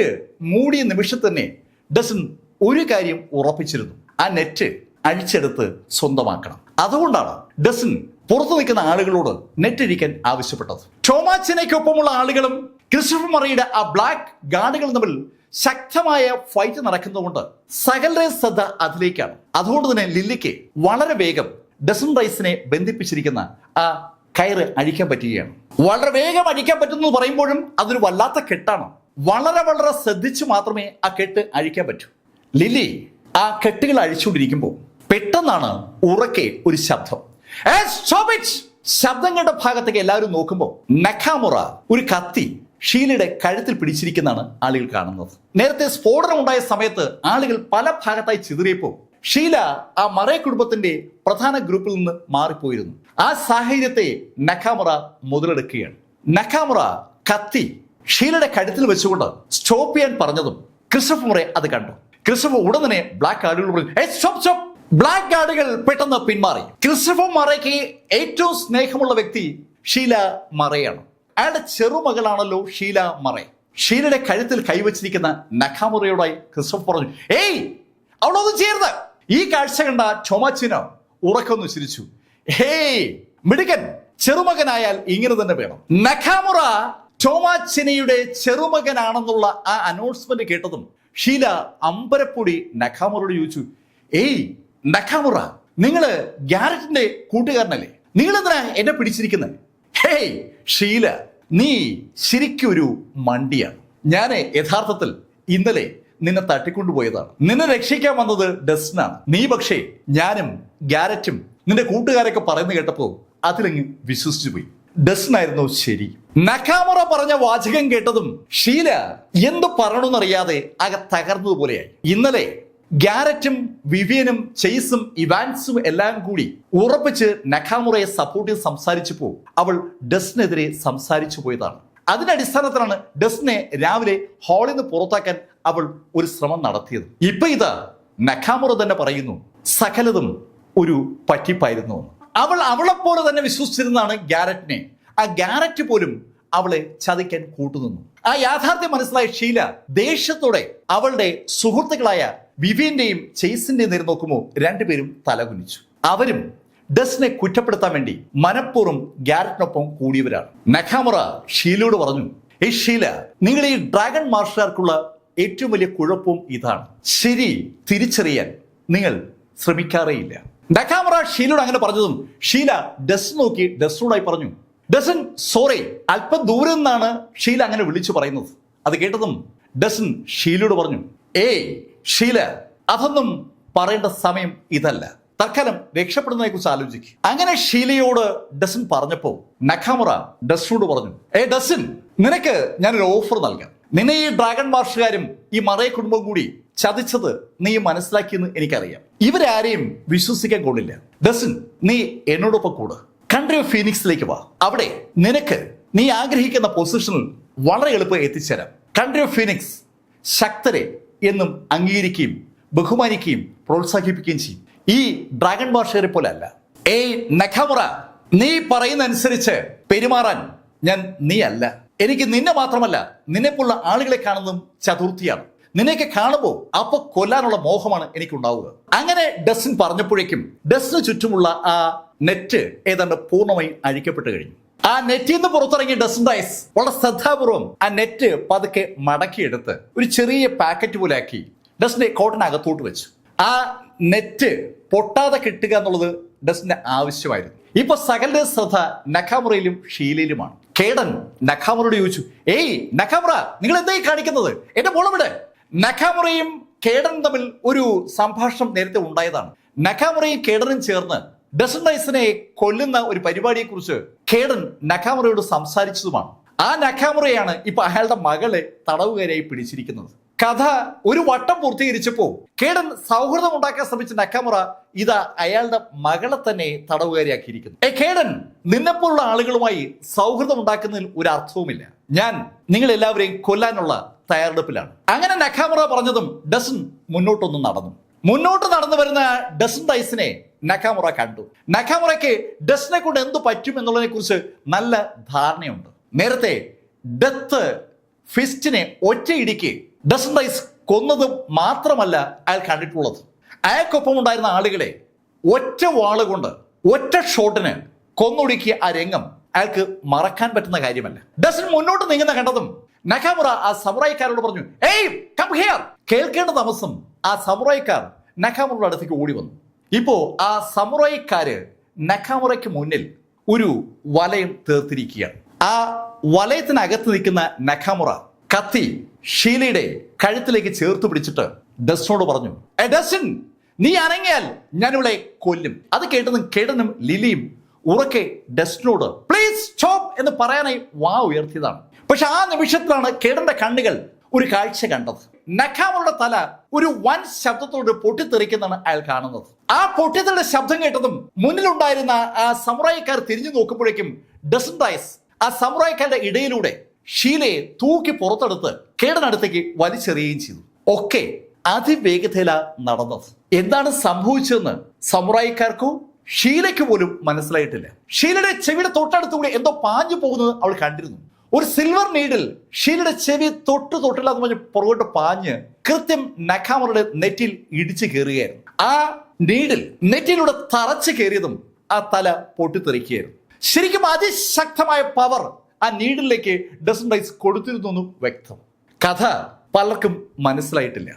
മൂടിയ നിമിഷത്തിൽ തന്നെ ഡസൻ ഒരു കാര്യം ഉറപ്പിച്ചിരുന്നു, ആ നെറ്റ് അഴിച്ചെടുത്ത് സ്വന്തമാക്കണം. അതുകൊണ്ടാണ് ഡസൻ പുറത്തു നിൽക്കുന്ന ആളുകളോട് നെറ്റ് അഴിക്കാൻ ആവശ്യപ്പെട്ടത്. ടോമാച്ചിനയ്ക്കൊപ്പമുള്ള ആളുകളും ക്രിസ്റ്റഫർ മറയുടെ ആ ബ്ലാക്ക് ഗാർഡുകളും തമ്മിൽ ശക്തമായ ഫൈറ്റ് നടക്കുന്നതുകൊണ്ട് സകലരുടെ ശ്രദ്ധ അതിലേക്കാണ്. അതുകൊണ്ട് തന്നെ ലില്ലിക്ക് വളരെ വേഗം ഡസൻ റൈസിനെ ബന്ധിപ്പിച്ചിരിക്കുന്ന ആ കയറ് അഴിക്കാൻ പറ്റുകയാണ്. വളരെ വേഗം അഴിക്കാൻ പറ്റുന്നു പറയുമ്പോഴും അതൊരു വല്ലാത്ത കെട്ടാണ്. വളരെ വളരെ ശ്രദ്ധിച്ചു മാത്രമേ ആ കെട്ട് അഴിക്കാൻ പറ്റൂ. ലില്ലി ആ കെട്ടുകൾ അഴിച്ചുകൊണ്ടിരിക്കുമ്പോൾ പെട്ടെന്നാണ് ഉറക്കെ ഒരു ശബ്ദം. ശബ്ദം കേട്ട ഭാഗത്തേക്ക് എല്ലാവരും നോക്കുമ്പോൾ നഖാമുറ ഒരു കത്തി ഷീലയുടെ കഴുത്തിൽ പിടിച്ചിരിക്കുന്നതാണ് ആളുകൾ കാണുന്നത്. നേരത്തെ സ്ഫോടനം ഉണ്ടായ സമയത്ത് ആളുകൾ പല ഭാഗത്തായി ചിതറിയപ്പോൾ ഷീല ആ മറേ കുടുംബത്തിന്റെ പ്രധാന ഗ്രൂപ്പിൽ നിന്ന് മാറിപ്പോയിരുന്നു. ആ സാഹചര്യത്തെ നഖാമുറ മുതലെടുക്കുകയാണ്. നഖാമുറ കത്തി ഷീലയുടെ കഴുത്തിൽ വെച്ചുകൊണ്ട് സ്റ്റോപ്പ് ചെയ്യാൻ പറഞ്ഞതും ക്രിസ്റ്റഫർ മറേ അത് കണ്ടു. ക്രിസ്റ്റഫർ ഉടൻ തന്നെ ബ്ലാക്ക് ഗാർഡുകൾ പറഞ്ഞു, ബ്ലാക്ക് ഗാർഡുകൾ പെട്ടെന്ന് പിന്മാറി. ക്രിസ്റ്റഫർ മറയ്ക്ക് ഏറ്റവും സ്നേഹമുള്ള വ്യക്തി ഷീല മറയാണ്. അയാളുടെ ചെറുമകളാണല്ലോ ഷീല മറേ. ഷീലയുടെ കഴുത്തിൽ കൈവച്ചിരിക്കുന്ന നഖാമുറയോടായി ക്രിസ്റ്റഫർ പറഞ്ഞു, ഏയ് അവളൊന്നും ചെയ്യരുത്. ഈ കാഴ്ച കണ്ട ടോമാച്ചിനോ ഉറക്കൊന്നു ചിരിച്ചു. ഹേയ് മിടുക്കൻ, ചെറുമകനായാൽ ഇങ്ങനെ തന്നെ വേണം. നഖാമുറ ടോമാച്ചിനയുടെ ചെറുമകനാണെന്നുള്ള ആ അനൗൺസ്മെന്റ് കേട്ടതും ഷീല അമ്പരപ്പൊടി നഖാമുറയോട് ചോദിച്ചു, ഏയ് നഖാമുറ, നിങ്ങള് ഗാരറ്റിന്റെ കൂട്ടുകാരനല്ലേ? നിങ്ങൾ എന്തിനാ എന്നെ പിടിച്ചിരിക്കുന്നത്? ഹേയ് ഷീല, നീ ശരിക്കും ഒരു മണ്ടിയാണ്. ഞാന് യഥാർത്ഥത്തിൽ ഇന്നലെ നിന്നെ തട്ടിക്കൊണ്ടുപോയതാണ്. നിന്നെ രക്ഷിക്കാൻ വന്നത് ഡസ്റ്റിനാണ്. നീ പക്ഷേ ഞാനും ഗാരറ്റും നിന്റെ കൂട്ടുകാരൊക്കെ പറയുന്ന കേട്ടപ്പോ അതിലങ്ങ് വിശ്വസിച്ചു പോയി. ഡസ്റ്റിനായിരുന്നു ശരി. നഖാമുറ പറഞ്ഞ വാചകം കേട്ടതും ഷീല എന്ത് പറയണമെന്നറിയാതെ ആകെ തകർന്നതുപോലെയായി. ഇന്നലെ ഗാരറ്റും വിവിയനും ചെയ്സും ഇവാൻസും എല്ലാം കൂടി ഉറപ്പിച്ച് നഖാമുറയെ സപ്പോർട്ട് ചെയ്ത് സംസാരിച്ചപ്പോൾ അവൾ ഡസ്റ്റിനെതിരെ സംസാരിച്ചു പോയതാണ്. അതിന്റെ അടിസ്ഥാനത്തിലാണ് ഡസ്റ്റിനെ രാവിലെ ഹാളിൽ നിന്ന് പുറത്താക്കാൻ അവൾ ഒരു ശ്രമം നടത്തിയത്. ഇപ്പൊ ഇത് നഖാമുറ തന്നെ പറയുന്നു സകലതും ഒരു പറ്റിപ്പായിരുന്നു. അവളെപ്പോലെ തന്നെ വിശ്വസിച്ചിരുന്നാണ് ഗാരറ്റിനെ. ആ ഗാരറ്റ് പോലും അവളെ ചതിക്കാൻ കൂട്ടുനിന്നു. ആ യാഥാർത്ഥ്യം മനസ്സിലായ ഷീല ദേഷ്യത്തോടെ അവളുടെ സുഹൃത്തുക്കളായ വിവിയന്റെയും ചെയ്സിന്റെയും നേരെ നോക്കുമ്പോൾ രണ്ടുപേരും തലകുനിച്ചു. അവരും ഡസ്റ്റിനെ കുറ്റപ്പെടുത്താൻ വേണ്ടി മനഃപൂർവ്വം ഗാരറ്റിനൊപ്പം കൂടിയവരാണ്. നഖാമുറ ഷീലയോട് പറഞ്ഞു, ഏയ് ഷീല, നിങ്ങൾ ഈ ഡ്രാഗൺ മാർഷാർക്കുള്ള ഏറ്റവും വലിയ കുഴപ്പവും ഇതാണ്, ശരി തിരിച്ചറിയാൻ നിങ്ങൾ ശ്രമിക്കാറേയില്ല. നഖാമുറ ഷീലയോട് അങ്ങനെ പറഞ്ഞതും ഷീല ഡസ്റ്റ് നോക്കി ഡസ്റ്റിനോടായി പറഞ്ഞു, ഡസൻ സോറി. അല്പം ദൂരെ നിന്നാണ് ഷീല അങ്ങനെ വിളിച്ചു പറയുന്നത്. അത് കേട്ടതും ഡസൻ ഷീലയോട് പറഞ്ഞു, ഏയ് ഷീല, അതൊന്നും പറയേണ്ട സമയം ഇതല്ല. തൽക്കാലം രക്ഷപ്പെടുന്നതിനെ കുറിച്ച് ആലോചിക്കുക. അങ്ങനെ ഷീലയോട് ഡസൻ പറഞ്ഞപ്പോ നഖാമുറ ഡസനോട് പറഞ്ഞു, ഡസൻ, നിനക്ക് ഞാനൊരു ഓഫർ നൽകാം. നിന്നെ ഈ ഡ്രാഗൺ മാർഷുകാരും ഈ മറയ കുടുംബം കൂടി ചതിച്ചത് നീ മനസ്സിലാക്കിയെന്ന് എനിക്കറിയാം. ഇവരാരെയും വിശ്വസിക്കാൻ കൊള്ളില്ല. ഡസൻ, നീ എന്നോടൊപ്പം കൂടെ കൺട്രി ഓഫ് ഫീനിക്സിലേക്ക് വാ. അവിടെ നിനക്ക് നീ ആഗ്രഹിക്കുന്ന പൊസിഷനിൽ വളരെ എളുപ്പം എത്തിച്ചേരാം. കൺട്രി ഓഫ് ഫീനിക്സ് ശക്തരെ എന്നും അംഗീകരിക്കുകയും ബഹുമാനിക്കുകയും പ്രോത്സാഹിപ്പിക്കുകയും ചെയ്യും. ഈ ഡ്രാഗൺ മാർഷുകാരെ പോലെ അല്ല. നഖാമുറ, നീ പറയുന്ന അനുസരിച്ച് പെരുമാറാൻ നീ അല്ല. എനിക്ക് നിന്നെ മാത്രമല്ല, നിന്നെപ്പോലുള്ള ആളുകളെ കാണുന്നതും ചതുർത്ഥിയാണ്. നിന്നെയൊക്കെ കാണുമ്പോൾ അപ്പൊ കൊല്ലാനുള്ള മോഹമാണ് എനിക്കുണ്ടാവുക. അങ്ങനെ ഡസൻ പറഞ്ഞപ്പോഴേക്കും ഡസന് ചുറ്റുമുള്ള ആ നെറ്റ് ഏതാണ്ട് പൂർണ്ണമായി അഴിക്കപ്പെട്ട് കഴിഞ്ഞു. ആ നെറ്റിൽ നിന്ന് പുറത്തിറങ്ങിയ ഡസൻ റൈസ് വളരെ ശ്രദ്ധാപൂർവം ആ നെറ്റ് പതുക്കെ മടക്കിയെടുത്ത് ഒരു ചെറിയ പാക്കറ്റ് പോലെ ആക്കി ഡസന്റെ കോട്ടിനകത്തോട്ട് വെച്ചു. ആ നെറ്റ് പൊട്ടാതെ കിട്ടുക എന്നുള്ളത് ഡസന്റെ ആവശ്യമായിരുന്നു. ഇപ്പൊ സകലന്റെ ശ്രദ്ധ നഖാമുറയിലും ഷീലയിലുമാണ്. കേഡൻ നഖാമുറയോട് ചോദിച്ചു, നഖാമുറ, നിങ്ങൾ എന്തായി കാണിക്കുന്നത്? എന്റെ മോളെ വിടെ. നഖാമുറയും കേഡനും തമ്മിൽ ഒരു സംഭാഷണം നേരത്തെ ഉണ്ടായതാണ്. നഖാമുറയും കേഡനും ചേർന്ന് ഡസൻ റൈസിനെ കൊല്ലുന്ന ഒരു പരിപാടിയെ കുറിച്ച് കേഡൻ നഖാമുറയോട് സംസാരിച്ചതുമാണ്. ആ നഖാമുറയാണ് ഇപ്പൊ അയാളുടെ മകളെ തടവുകാരായി പിടിച്ചിരിക്കുന്നത്. കഥ ഒരു വട്ടം പൂർത്തീകരിച്ചപ്പോ കേഡൻ സൗഹൃദം ഉണ്ടാക്കാൻ ശ്രമിച്ച നഖാമുറ ഇതാ അയാളുടെ മകളെ തന്നെ തടവുകാരിയാക്കിയിരിക്കുന്നു. കേഡൻ, നിന്നെപ്പോലുള്ള ആളുകളുമായി സൗഹൃദം ഉണ്ടാക്കുന്നതിൽ ഒരു അർത്ഥവുമില്ല. ഞാൻ നിങ്ങൾ എല്ലാവരെയും കൊല്ലാനുള്ള തയ്യാറെടുപ്പിലാണ്. അങ്ങനെ നഖാമുറ പറഞ്ഞതും ഡസൻ മുന്നോട്ട് നടന്നു വരുന്ന ഡസൻ റൈസിനെ നഖാമുറ കണ്ടു. നഖാമുറയ്ക്ക് ഡസനെ കൊണ്ട് എന്ത് പറ്റും എന്നുള്ളതിനെ കുറിച്ച് നല്ല ധാരണയുണ്ട്. നേരത്തെ ഡെത്ത് ഫിസ്റ്റിനെ ഒറ്റയിടിക്ക് ഡസൻ റൈസ് കൊന്നതും മാത്രമല്ല അയാൾ കണ്ടിട്ടുള്ളത്. അയാൾക്കൊപ്പം ഉണ്ടായിരുന്ന ആളുകളെ ഒറ്റ വാളുകൊണ്ട് ഒറ്റ ഷോട്ടിന് കൊന്നൊടുക്കിയ ആ രംഗം അയാൾക്ക് മറക്കാൻ പറ്റുന്ന കാര്യമല്ല. ഡസൻ മുന്നോട്ട് നീങ്ങുന്ന കണ്ടതും നഖാമുറ ആ സമുറായിക്കാരോട് പറഞ്ഞു, കം ഹിയർ. കേൾക്കേണ്ട താമസം ആ സമുറായിക്കാർ നഖാമുറയുടെ അടുത്തേക്ക് ഓടി വന്നു. ഇപ്പോ ആ സമുറായിക്കാര് നഖാമുറയ്ക്ക് മുന്നിൽ ഒരു വലയം തീർത്തിരിക്കുകയാണ്. ആ വലയത്തിനകത്ത് നിൽക്കുന്ന നഖാമുറ കത്തി ഷീലയുടെ കഴുത്തിലേക്ക് ചേർത്ത് പിടിച്ചിട്ട് ഡസനോട് പറഞ്ഞു, ഡസൻ, നീ അനങ്ങിയാൽ ഞാൻ ഇവിടെ കൊല്ലും. അത് കേട്ടതും കേഡനും ലിലിയും ഉറക്കെ ഡസനോട് പ്ലീസ് സ്റ്റോപ്പ് എന്ന് പറയാനായി വാ ഉയർത്തിയതാണ്. പക്ഷെ ആ നിമിഷത്തിലാണ് കേഡന്റെ കണ്ണുകൾ ഒരു കാഴ്ച കണ്ടത്. നഖാമുറയുടെ തല ഒരു വൻ ശബ്ദത്തോട് പൊട്ടിത്തെറിക്കുന്നതാണ് അയാൾ കാണുന്നത്. ആ പൊട്ടിത്തെറിയുടെ ശബ്ദം കേട്ടതും മുന്നിലുണ്ടായിരുന്ന ആ സമുറായിക്കാർ തിരിഞ്ഞു നോക്കുമ്പോഴേക്കും ഡസൻ റൈസ് ആ സമുറായിക്കാരുടെ ഇടയിലൂടെ ഷീലയെ തൂക്കി പുറത്തെടുത്ത് കേഡനടുത്തേക്ക് വലിച്ചെറിയുകയും ചെയ്തു. ഒക്കെ അതിവേഗതയില നടന്നത്. എന്താണ് സംഭവിച്ചതെന്ന് സമുറായിക്കാർക്കോ ഷീലയ്ക്ക് പോലും മനസ്സിലായിട്ടില്ല. ഷീലയുടെ ചെവിയുടെ തൊട്ടടുത്തുകൂടി എന്തോ പാഞ്ഞു പോകുന്നത് അവൾ കണ്ടിരുന്നു. ഒരു സിൽവർ നീഡിൽ ഷീലയുടെ ചെവി തൊട്ടില്ല എന്ന് പറഞ്ഞ് പുറകോട്ട് പാഞ്ഞ് കൃത്യം നഖാമുറയുടെ നെറ്റിൽ ഇടിച്ചു കയറുകയായിരുന്നു. ആ നീഡിൽ നെറ്റിലൂടെ തറച്ചു കയറിയതും ആ തല പൊട്ടിത്തെറിക്കുകയായിരുന്നു. ശരിക്കും അതിശക്തമായ പവർ ആ നീഡിലേക്ക് ഡസൻ റൈസ് കൊടുത്തിരുന്നു വ്യക്തം. കഥ പലർക്കും മനസ്സിലായിട്ടില്ല.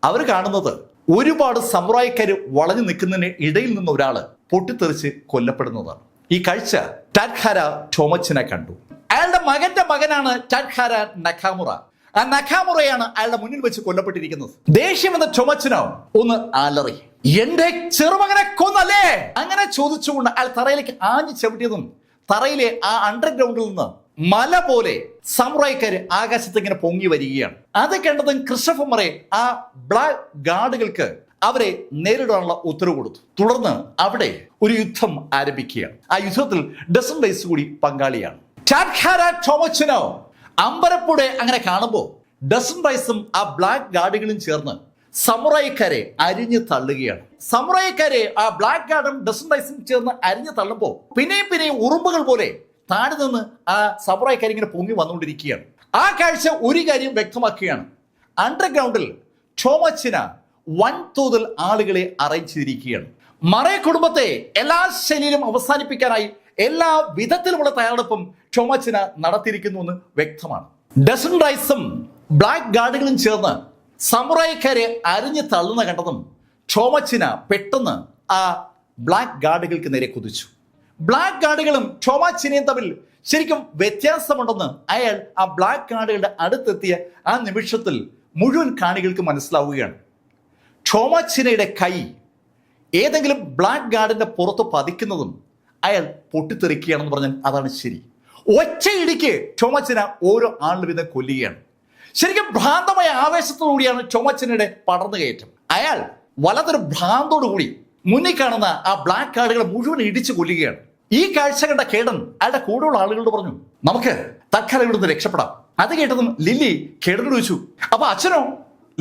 അവർ കാണുന്നത് ഒരുപാട് സമുറായിക്കാര് വളഞ്ഞു നിൽക്കുന്നതിന് ഇടയിൽ നിന്ന് ഒരാള് പൊട്ടിത്തെറിച്ച് കൊല്ലപ്പെടുന്നതാണ്. ഈ കാഴ്ച ടാഡ്ഹാര ടോമച്ചിനെ കണ്ടു. അയാളുടെ മകന്റെ മകനാണ് ടാഡ്ഹാര നഖാമുറ. ആ നഖാമുറയാണ് അയാളുടെ മുന്നിൽ വെച്ച് കൊല്ലപ്പെട്ടിരിക്കുന്നത്. ദേഷ്യം എന്ന ടോമച്ചിനോ ഒന്ന് അലറി, എന്റെ ചെറുമകനെ കൊന്നല്ലേ? അങ്ങനെ ചോദിച്ചുകൊണ്ട് അയാൾ തറയിലേക്ക് ആഞ്ഞു ചവിട്ടിയതും തറയിലെ ആ അണ്ടർഗ്രൗണ്ടിൽ നിന്ന് മല പോലെ സമുറായിക്കാര് ആകാശത്ത് ഇങ്ങനെ പൊങ്ങി വരികയാണ്. അത് കണ്ടതും ക്രിസ്റ്റഫർ മറേ ആ ബ്ലാക്ക് ഗാർഡുകൾക്ക് അവരെ നേരിടാനുള്ള ഉത്തരവ് കൊടുത്തു. തുടർന്ന് അവിടെ ഒരു യുദ്ധം ആരംഭിക്കുകയാണ്. ആ യുദ്ധത്തിൽ ഡസൻ റൈസ് കൂടി പങ്കാളിയാണ്. ടാഡ്ഹാര ടോമച്ചിനോ അമ്പരപ്പൂടെ അങ്ങനെ കാണുമ്പോൾ ഡസൻ റൈസും ആ ബ്ലാക്ക് ഗാർഡുകളും ചേർന്ന് സമുറായിക്കാരെ അരിഞ്ഞു തള്ളുകയാണ്. സമുറായിക്കാരെ ആ ബ്ലാക്ക് ഗാർഡും ഡസൻ റൈസും ചേർന്ന് അരിഞ്ഞു തള്ളുമ്പോൾ പിന്നെയും ഉറുമ്പുകൾ പോലെ താഴെ നിന്ന് ആ സമുറായിക്കാർ ഇങ്ങനെ പൊങ്ങി വന്നുകൊണ്ടിരിക്കുകയാണ്. ആ കാഴ്ച ഒരു കാര്യം വ്യക്തമാക്കുകയാണ്. അണ്ടർഗ്രൗണ്ടിൽ ടോമച്ചിന വൻതോതിൽ ആളുകളെ അറേഞ്ച് ചെയ്തിരിക്കുകയാണ്. മറേ കുടുംബത്തെ എല്ലാ ശൈലിയിലും അവസാനിപ്പിക്കാനായി എല്ലാ വിധത്തിലുമുള്ള തയ്യാറെടുപ്പും ടോമച്ചിന നടത്തിയിരിക്കുന്നു എന്ന് വ്യക്തമാണ്. ഡസൻ റൈസും ബ്ലാക്ക് ഗാർഡുകളും ചേർന്ന് സമുറായിക്കാരെ അരിഞ്ഞു തള്ളുന്ന കണ്ടതും ടോമച്ചിന പെട്ടെന്ന് ആ ബ്ലാക്ക് ഗാർഡുകൾക്ക് നേരെ കുതിച്ചു. ബ്ലാക്ക് ഗാർഡുകളും ടോമാച്ചിനെയും തമ്മിൽ ശരിക്കും വ്യത്യാസമുണ്ടെന്ന് അയാൾ ആ ബ്ലാക്ക് ഗാർഡുകളുടെ അടുത്തെത്തിയ ആ നിമിഷത്തിൽ മുഴുവൻ കാണികൾക്ക് മനസ്സിലാവുകയാണ്. ടോമാച്ചിനയുടെ കൈ ഏതെങ്കിലും ബ്ലാക്ക് ഗാർഡിന്റെ പുറത്ത് പതിക്കുന്നതും അയാൾ പൊട്ടിത്തെറിക്കുകയാണെന്ന് പറഞ്ഞാൽ അതാണ് ശരി. ഒറ്റയിടിക്ക് ടോമാച്ചിന ഓരോ ആളിലും വീതം കൊല്ലുകയാണ്. ശരിക്കും ഭ്രാന്തമായ ആവേശത്തോടുകൂടിയാണ് ടോമാച്ചിനയുടെ പടർന്നു കയറ്റം. അയാൾ വലതൊരു ഭ്രാന്തോടുകൂടി മുന്നിൽ കാണുന്ന ആ ബ്ലാക്ക് കാർഡുകളെ മുഴുവൻ ഇടിച്ചു കൊല്ലുകയാണ്. ഈ കാഴ്ച കണ്ട കേഡൻ അയാളുടെ കൂടെയുള്ള ആളുകളോട് പറഞ്ഞു, നമുക്ക് തൽക്കാലം ഇവിടുന്ന് രക്ഷപ്പെടാം. അത് കേട്ടതും ലില്ലി കേഡനോട് ചോദിച്ചു, അപ്പൊ അച്ഛനോ?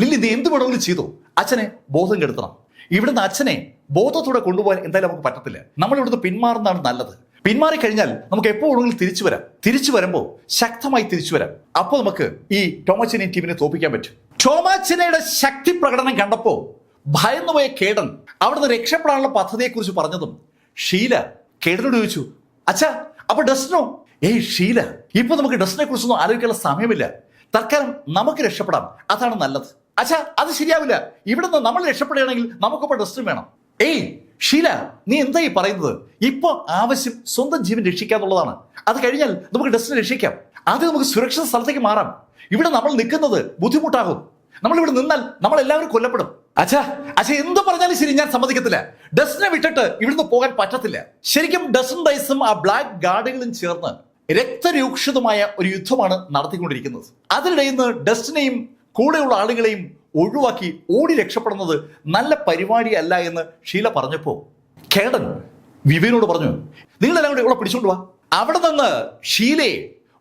ലില്ലി നീ എന്ത് വേണമെങ്കിലും ചെയ്തോ, അച്ഛനെ ബോധം കെടുത്തണം. ഇവിടുന്ന് അച്ഛനെ ബോധത്തോടെ കൊണ്ടുപോകാൻ എന്തായാലും നമുക്ക് പറ്റത്തില്ല. നമ്മൾ ഇവിടുന്ന് പിന്മാറുന്നതാണ് നല്ലത്. പിന്മാറി കഴിഞ്ഞാൽ നമുക്ക് എപ്പോ വേണമെങ്കിലും തിരിച്ചു വരാം. തിരിച്ചു വരുമ്പോൾ ശക്തമായി തിരിച്ചു വരാം. അപ്പോൾ നമുക്ക് ഈ ടോമാച്ചിനെ ടീമിനെ തോൽപ്പിക്കാൻ പറ്റും. ടോമാച്ചിനയുടെ ശക്തി പ്രകടനം കണ്ടപ്പോ ഭയന്നുപോയ കേഡൻ അവിടുന്ന് രക്ഷപ്പെടാനുള്ള പദ്ധതിയെക്കുറിച്ച് പറഞ്ഞതും ഷീല കേഡനോട് ചോദിച്ചു, അച്ഛാ അപ്പൊ ഡസ്റ്റിനോ? ഷീല, ഇപ്പൊ നമുക്ക് ഡസ്റ്റിനെ കുറിച്ചൊന്നും ആലോചിക്കാനുള്ള സമയമില്ല. തൽക്കാലം നമുക്ക് രക്ഷപ്പെടാം, അതാണ് നല്ലത്. അച്ഛാ അത് ശരിയാവില്ല. ഇവിടുന്ന് നമ്മൾ രക്ഷപ്പെടുകയാണെങ്കിൽ നമുക്കിപ്പോ ഡസ്റ്റിന് വേണം. ഷീല, നീ എന്തായി പറയുന്നത്? ഇപ്പൊ ആവശ്യം സ്വന്തം ജീവൻ രക്ഷിക്കാന്നുള്ളതാണ്. അത് കഴിഞ്ഞാൽ നമുക്ക് ഡസ്റ്റിനെ രക്ഷിക്കാം. ആദ്യം നമുക്ക് സുരക്ഷിത സ്ഥലത്തേക്ക് മാറാം. ഇവിടെ നമ്മൾ നിൽക്കുന്നത് ബുദ്ധിമുട്ടാകും. നമ്മൾ ഇവിടെ നിന്നാൽ നമ്മൾ എല്ലാവരും കൊല്ലപ്പെടും. അച്ഛാ എന്ത് പറഞ്ഞാലും ശരി, ഞാൻ സമ്മതിക്കത്തില്ല. ഡസ്റ്റിനെ വിട്ടിട്ട് ഇവിടുന്ന് പോകാൻ പറ്റത്തില്ല. ശരിക്കും ഡസൻ റൈസും ആ ബ്ലാക്ക് ഗാർഡുകളും ചേർന്ന് രക്തരൂക്ഷിതമായ ഒരു യുദ്ധമാണ് നടത്തിക്കൊണ്ടിരിക്കുന്നത്. അതിനിടയിൽ നിന്ന് ഡസ്റ്റിനെയും കൂടെയുള്ള ആളുകളെയും ഒഴിവാക്കി ഓടി രക്ഷപ്പെടുന്നത് നല്ല പരിപാടിയല്ല എന്ന് ഷീല പറഞ്ഞപ്പോ കേഡൻ വിവേനോട് പറഞ്ഞു, നിങ്ങളെല്ലാം കൂടെ ഇവിടെ പിടിച്ചോണ്ട് വാ. അവിടെ നിന്ന് ഷീലയെ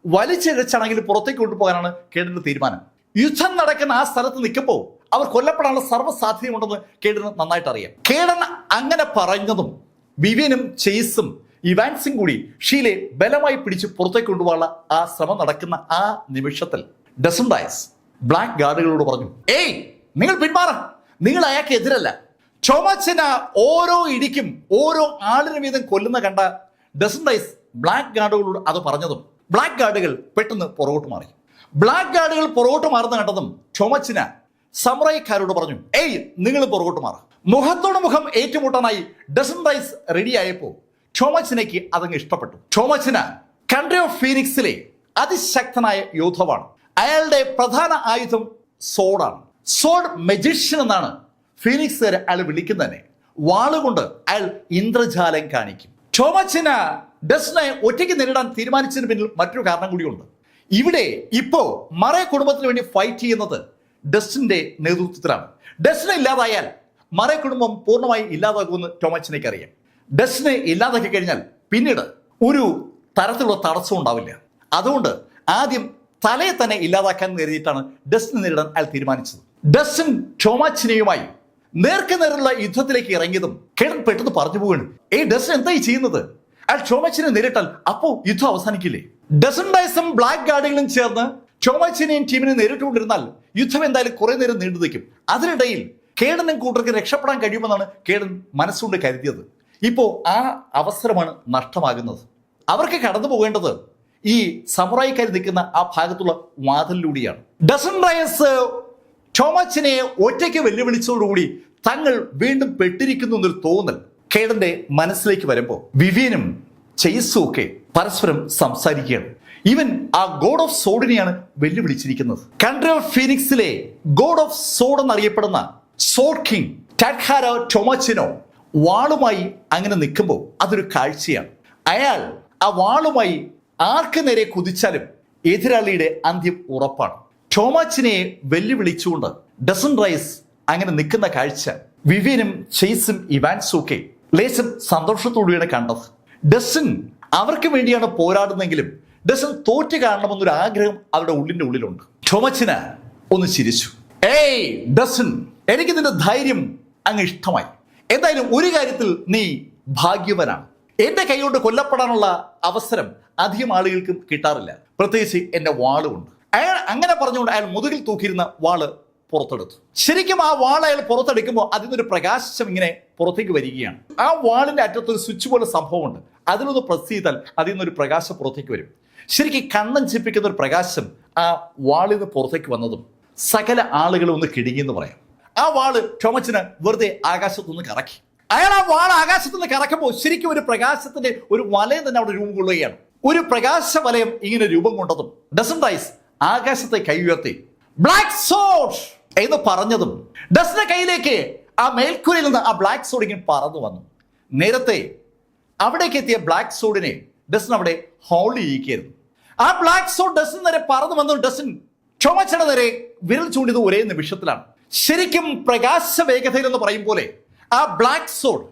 വലിച്ചിഴച്ചാണെങ്കിൽ പുറത്തേക്ക് കൊണ്ടുപോകാനാണ് കേഡന്റെ തീരുമാനം. യുദ്ധം നടക്കുന്ന ആ സ്ഥലത്ത് നിൽക്കുമ്പോൾ അവർ കൊല്ലപ്പെടാനുള്ള സർവ്വസാധ്യതയുണ്ടെന്ന് കേഡന് നന്നായിട്ട് അറിയാം. കേഡൻ അങ്ങനെ പറഞ്ഞതും വിവേനും ചേസും ഇവാൻസും കൂടി ഷീലയെ ബലമായി പിടിച്ച് പുറത്തേക്ക് കൊണ്ടുപോകാനുള്ള ആ ശ്രമം നടക്കുന്ന ആ നിമിഷത്തിൽ ഡസൻ റൈസ് ബ്ലാക്ക് ഗാർഡുകളോട് പറഞ്ഞു, നിങ്ങൾ പിന്മാറാം. നിങ്ങൾ അയാൾക്ക് എതിരല്ല. ടോമാച്ചിന ഓരോ ഇടിക്കും ഓരോ ആളിന് വീതം കൊല്ലുന്ന കണ്ട ഡസൻ റൈസ് ബ്ലാക്ക് ഗാർഡുകളോട് അത് പറഞ്ഞതും ബ്ലാക്ക് ഗാർഡുകൾ പെട്ടെന്ന് പുറകോട്ട് മാറി. ബ്ലാക്ക് ഗാർഡുകൾ പുറകോട്ട് മാറുന്ന കണ്ടതും ടോമാച്ചിന സമുറായിക്കാരോട് പറഞ്ഞു, നിങ്ങൾ പുറകോട്ട് മാറാം. മുഖത്തോട് മുഖം ഏറ്റുമുട്ടാനായി ഡസൻ റൈസ് റെഡിയായപ്പോ ടോമാച്ചിനയ്ക്ക് അതങ്ങ് ഇഷ്ടപ്പെട്ടു. ടോമാച്ചിന കൺട്രി ഓഫ് ഫീനിക്സിലെ അതിശക്തനായ യോദ്ധാവാണ്. അയാളുടെ പ്രധാന ആയുധം സോഡാണ്. സോഡ് മജിഷ്യൻ എന്നാണ് ഫീനിക്സുകാരെ അയാൾ വിളിക്കുന്നത് തന്നെ. വാളുകൊണ്ട് അയാൾ ഇന്ദ്രജാലം കാണിക്കും. ടോമാച്ചിന ഡസ്റ്റിനെ ഒറ്റയ്ക്ക് നേരിടാൻ തീരുമാനിച്ചതിന് പിന്നിൽ മറ്റൊരു കാരണം കൂടിയുണ്ട്. ഇവിടെ ഇപ്പോ മറേ കുടുംബത്തിന് വേണ്ടി ഫൈറ്റ് ചെയ്യുന്നത് ഡസ്റ്റിന്റെ നേതൃത്വത്തിലാണ്. ഡസ്റ്റിനെ ഇല്ലാതായാൽ മറേ കുടുംബം പൂർണ്ണമായി ഇല്ലാതാകുമെന്ന് ടോമാച്ചിനയ്ക്ക് അറിയാം. ഡസ്റ്റിനെ ഇല്ലാതാക്കി കഴിഞ്ഞാൽ പിന്നീട് ഒരു തരത്തിലുള്ള തടസ്സം ഉണ്ടാവില്ല. അതുകൊണ്ട് ആദ്യം തലയെ തന്നെ ഇല്ലാതാക്കാൻ കരുതിയിട്ടാണ് ഡസ്റ്റിനെ നേരിടാൻ അയാൾ തീരുമാനിച്ചത്. ഡസ്റ്റിൻ ടോമാച്ചിനയുമായി നേർക്കുനേരുള്ള യുദ്ധത്തിലേക്ക് ഇറങ്ങിയതും കേഡൻ പെട്ടെന്ന് പറഞ്ഞു പോവുകയാണ്, ഡസ്റ്റിൻ എന്തായി ചെയ്യുന്നത്? അയാൾ ടോമാച്ചിനെ നേരിട്ടാൽ അപ്പോ യുദ്ധം അവസാനിക്കില്ലേ? ഡസൻ റൈസും ബ്ലാക്ക് ഗാർഡുകളും ചേർന്ന് ടോമാച്ചിനെയും ടീമിനെ നേരിട്ടുകൊണ്ടിരുന്നാൽ യുദ്ധം എന്തായാലും കുറെ നേരം നീണ്ടു നിൽക്കും. അതിനിടയിൽ കേഡനും കൂട്ടർക്ക് രക്ഷപ്പെടാൻ കഴിയുമെന്നാണ് കേഡൻ മനസ്സുകൊണ്ട് കരുതിയത്. ഇപ്പോ ആ അവസരമാണ് നഷ്ടമാകുന്നത്. അവർക്ക് കടന്നു പോകേണ്ടത് ഈ സമുറായിക്കാർ നിൽക്കുന്ന ആ ഭാഗത്തുള്ള വാതിലിലൂടെയാണ്. ഡസൻ റൈസ് ടോമാച്ചിനെ ഒറ്റയ്ക്ക് വെല്ലുവിളിച്ചതോടുകൂടി തങ്ങൾ വീണ്ടും പെട്ടിരിക്കുന്നു എന്നൊരു തോന്നൽ കേഡന്റെ മനസ്സിലേക്ക് വരുമ്പോൾ വിവിയനും ചേസും ഒക്കെ പരസ്പരം സംസാരിക്കുകയാണ്. ഇവൻ ആ ഗോഡ് ഓഫ് സോഡിനെയാണ് വെല്ലുവിളിച്ചിരിക്കുന്നത്. കൺട്രി ഓഫ് ഫീനിക്സിലെ ഗോഡ് ഓഫ് സോഡ് എന്നറിയപ്പെടുന്ന സോഡ് കിങ് ടാഡ്ഹാരോ ടോമാച്ചിനോ വാളുമായി അങ്ങനെ നിൽക്കുമ്പോൾ അതൊരു കാഴ്ചയാണ്. അയാൾ ആ വാളുമായി ആർക്ക് നേരെ കുതിച്ചാലും എതിരാളിയുടെ അന്ത്യം ഉറപ്പാണ്. ടോമാച്ചിനെ വെല്ലുവിളിച്ചുകൊണ്ട് ഡസൻ റൈസ് അങ്ങനെ നിൽക്കുന്ന കാഴ്ച വിവിയനും ചേസും ഇവാൻസും ഒക്കെ ലേശം സന്തോഷത്തോടെയാണ് കണ്ടത്. ഡസൻ അവർക്ക് വേണ്ടിയാണ് പോരാടുന്നെങ്കിലും ഡസൻ തോറ്റ് കാണണമെന്നൊരു ആഗ്രഹം അവരുടെ ഉള്ളിന്റെ ഉള്ളിലുണ്ട്. ടോമാച്ചിന ഒന്ന് ചിരിച്ചു. ഡസൻ, എനിക്ക് നിന്റെ ധൈര്യം അങ്ങ് ഇഷ്ടമായി. എന്തായാലും ഒരു കാര്യത്തിൽ നീ ഭാഗ്യവനാണ്. എന്റെ കൈകൊണ്ട് കൊല്ലപ്പെടാനുള്ള അവസരം അധികം ആളുകൾക്കും കിട്ടാറില്ല, പ്രത്യേകിച്ച് എന്റെ വാളുകൊണ്ട്. അയാൾ അങ്ങനെ പറഞ്ഞുകൊണ്ട് അയാൾ മുതുകിൽ തൂക്കിയിരുന്ന വാള് പുറത്തെടുത്തു. ശരിക്കും ആ വാൾ അയാൾ പുറത്തെടുക്കുമ്പോൾ അതിൽ നിന്നൊരു പ്രകാശം ഇങ്ങനെ പുറത്തേക്ക് വരികയാണ്. ആ വാളിന്റെ അറ്റത്തൊരു സ്വിച്ച് പോലെ സംഭവമുണ്ട്. അതിലൊന്ന് പ്രസ് ചെയ്താൽ അതിൽ നിന്നൊരു പ്രകാശം പുറത്തേക്ക് വരും. ശരിക്കും കണ്ണൻ ചിപ്പിക്കുന്ന ഒരു പ്രകാശം ആ വാളിൽ നിന്ന് പുറത്തേക്ക് വന്നതും സകല ആളുകളും ഒന്ന് കിടുങ്ങിയെന്ന് പറയാം. ആ വാള് ടോമച്ചിന് വെറുതെ ആകാശത്തൊന്ന് കറക്കി. അയാൾ ആ വാൾ ആകാശത്ത് നിന്ന് കറക്കുമ്പോൾ ശരിക്കും ഒരു പ്രകാശത്തിന്റെ ഒരു വലയം തന്നെ അവിടെ രൂപം കൊള്ളുകയാണ്. ഒരു പ്രകാശ വലയം ഇങ്ങനെ രൂപം കൊണ്ടതും ഡസൻ റൈസ് ആകാശത്തെ കൈ ഉയർത്തി ബ്ലാക്ക് സോഡ് എന്ന് പറഞ്ഞതും ഡസന്റെ കയ്യിലേക്ക് ആ മേൽക്കൂരയിൽ നിന്ന് ആ ബ്ലാക്ക് സോഡ് ഇങ്ങനെ പറന്നു വന്നു. നേരത്തെ അവിടേക്ക് എത്തിയ ബ്ലാക്ക് സോഡിനെ ഡസൻ അവിടെ ഹോൾഡ് ചെയ്യിക്കായിരുന്നു. ആ ബ്ലാക്ക് സോഡ് ഡസൻ നേരെ പറന്നു വന്നു. ഡസൻ ചുമച്ചട നേരെ വിരൽ ചൂണ്ടിയത് ഒരേ നിമിഷത്തിലാണ്. ശരിക്കും പ്രകാശ വേഗതയിൽ എന്ന് പറയും പോലെ ആ ബ്ലാക്ക് സോഡ്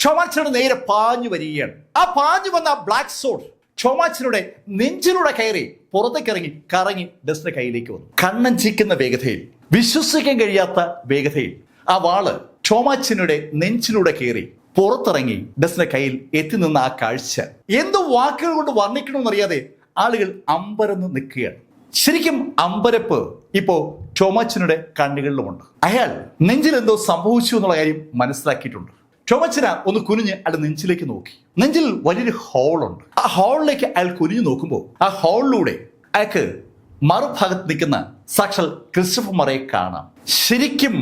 ചുമച്ചട നേരെ പാഞ്ഞു വരികയാണ്. ആ പാഞ്ഞു വന്ന ആ ബ്ലാക്ക് സോഡ് ചോമാച്ചിലൂടെ നെഞ്ചിലൂടെ കയറി പുറത്തേക്കിറങ്ങി കറങ്ങി ഡസന്റെ കയ്യിലേക്ക് വന്നു. കണ്ണഞ്ചിക്കുന്ന വേഗതയിൽ, വിശ്വസിക്കാൻ കഴിയാത്ത വേഗതയിൽ ആ വാള് ചോമാച്ചിനുടെ നെഞ്ചിലൂടെ കയറി പുറത്തിറങ്ങി ഡസന്റെ കയ്യിൽ എത്തി നിന്ന ആ കാഴ്ച എന്ത് വാക്കുകൾ കൊണ്ട് വർണ്ണിക്കണമെന്നറിയാതെ ആളുകൾ അമ്പരന്ന് നിൽക്കുകയാണ്. ശരിക്കും അമ്പരപ്പ് ഇപ്പോ ചോമാച്ചിനുടെ കണ്ണുകളിലുമുണ്ട്. അയാൾ നെഞ്ചിൽ എന്തോ സംഭവിച്ചു എന്നുള്ള കാര്യം മനസ്സിലാക്കിയിട്ടുണ്ട്. ചോമച്ചന ഒന്ന് കുനിഞ്ഞ് അയാളുടെ നെഞ്ചിലേക്ക് നോക്കി. നെഞ്ചിൽ വലിയൊരു ഹോളുണ്ട്. ആ ഹോളിലേക്ക് അയാൾ കുനിഞ്ഞു നോക്കുമ്പോൾ ആ ഹോളിലൂടെ അയാൾക്ക് മറുഭാഗത്ത് നിൽക്കുന്ന സാക്ഷാൽ ക്രിസ്റ്റഫർ മറയെ കാണാം. ശരിക്കും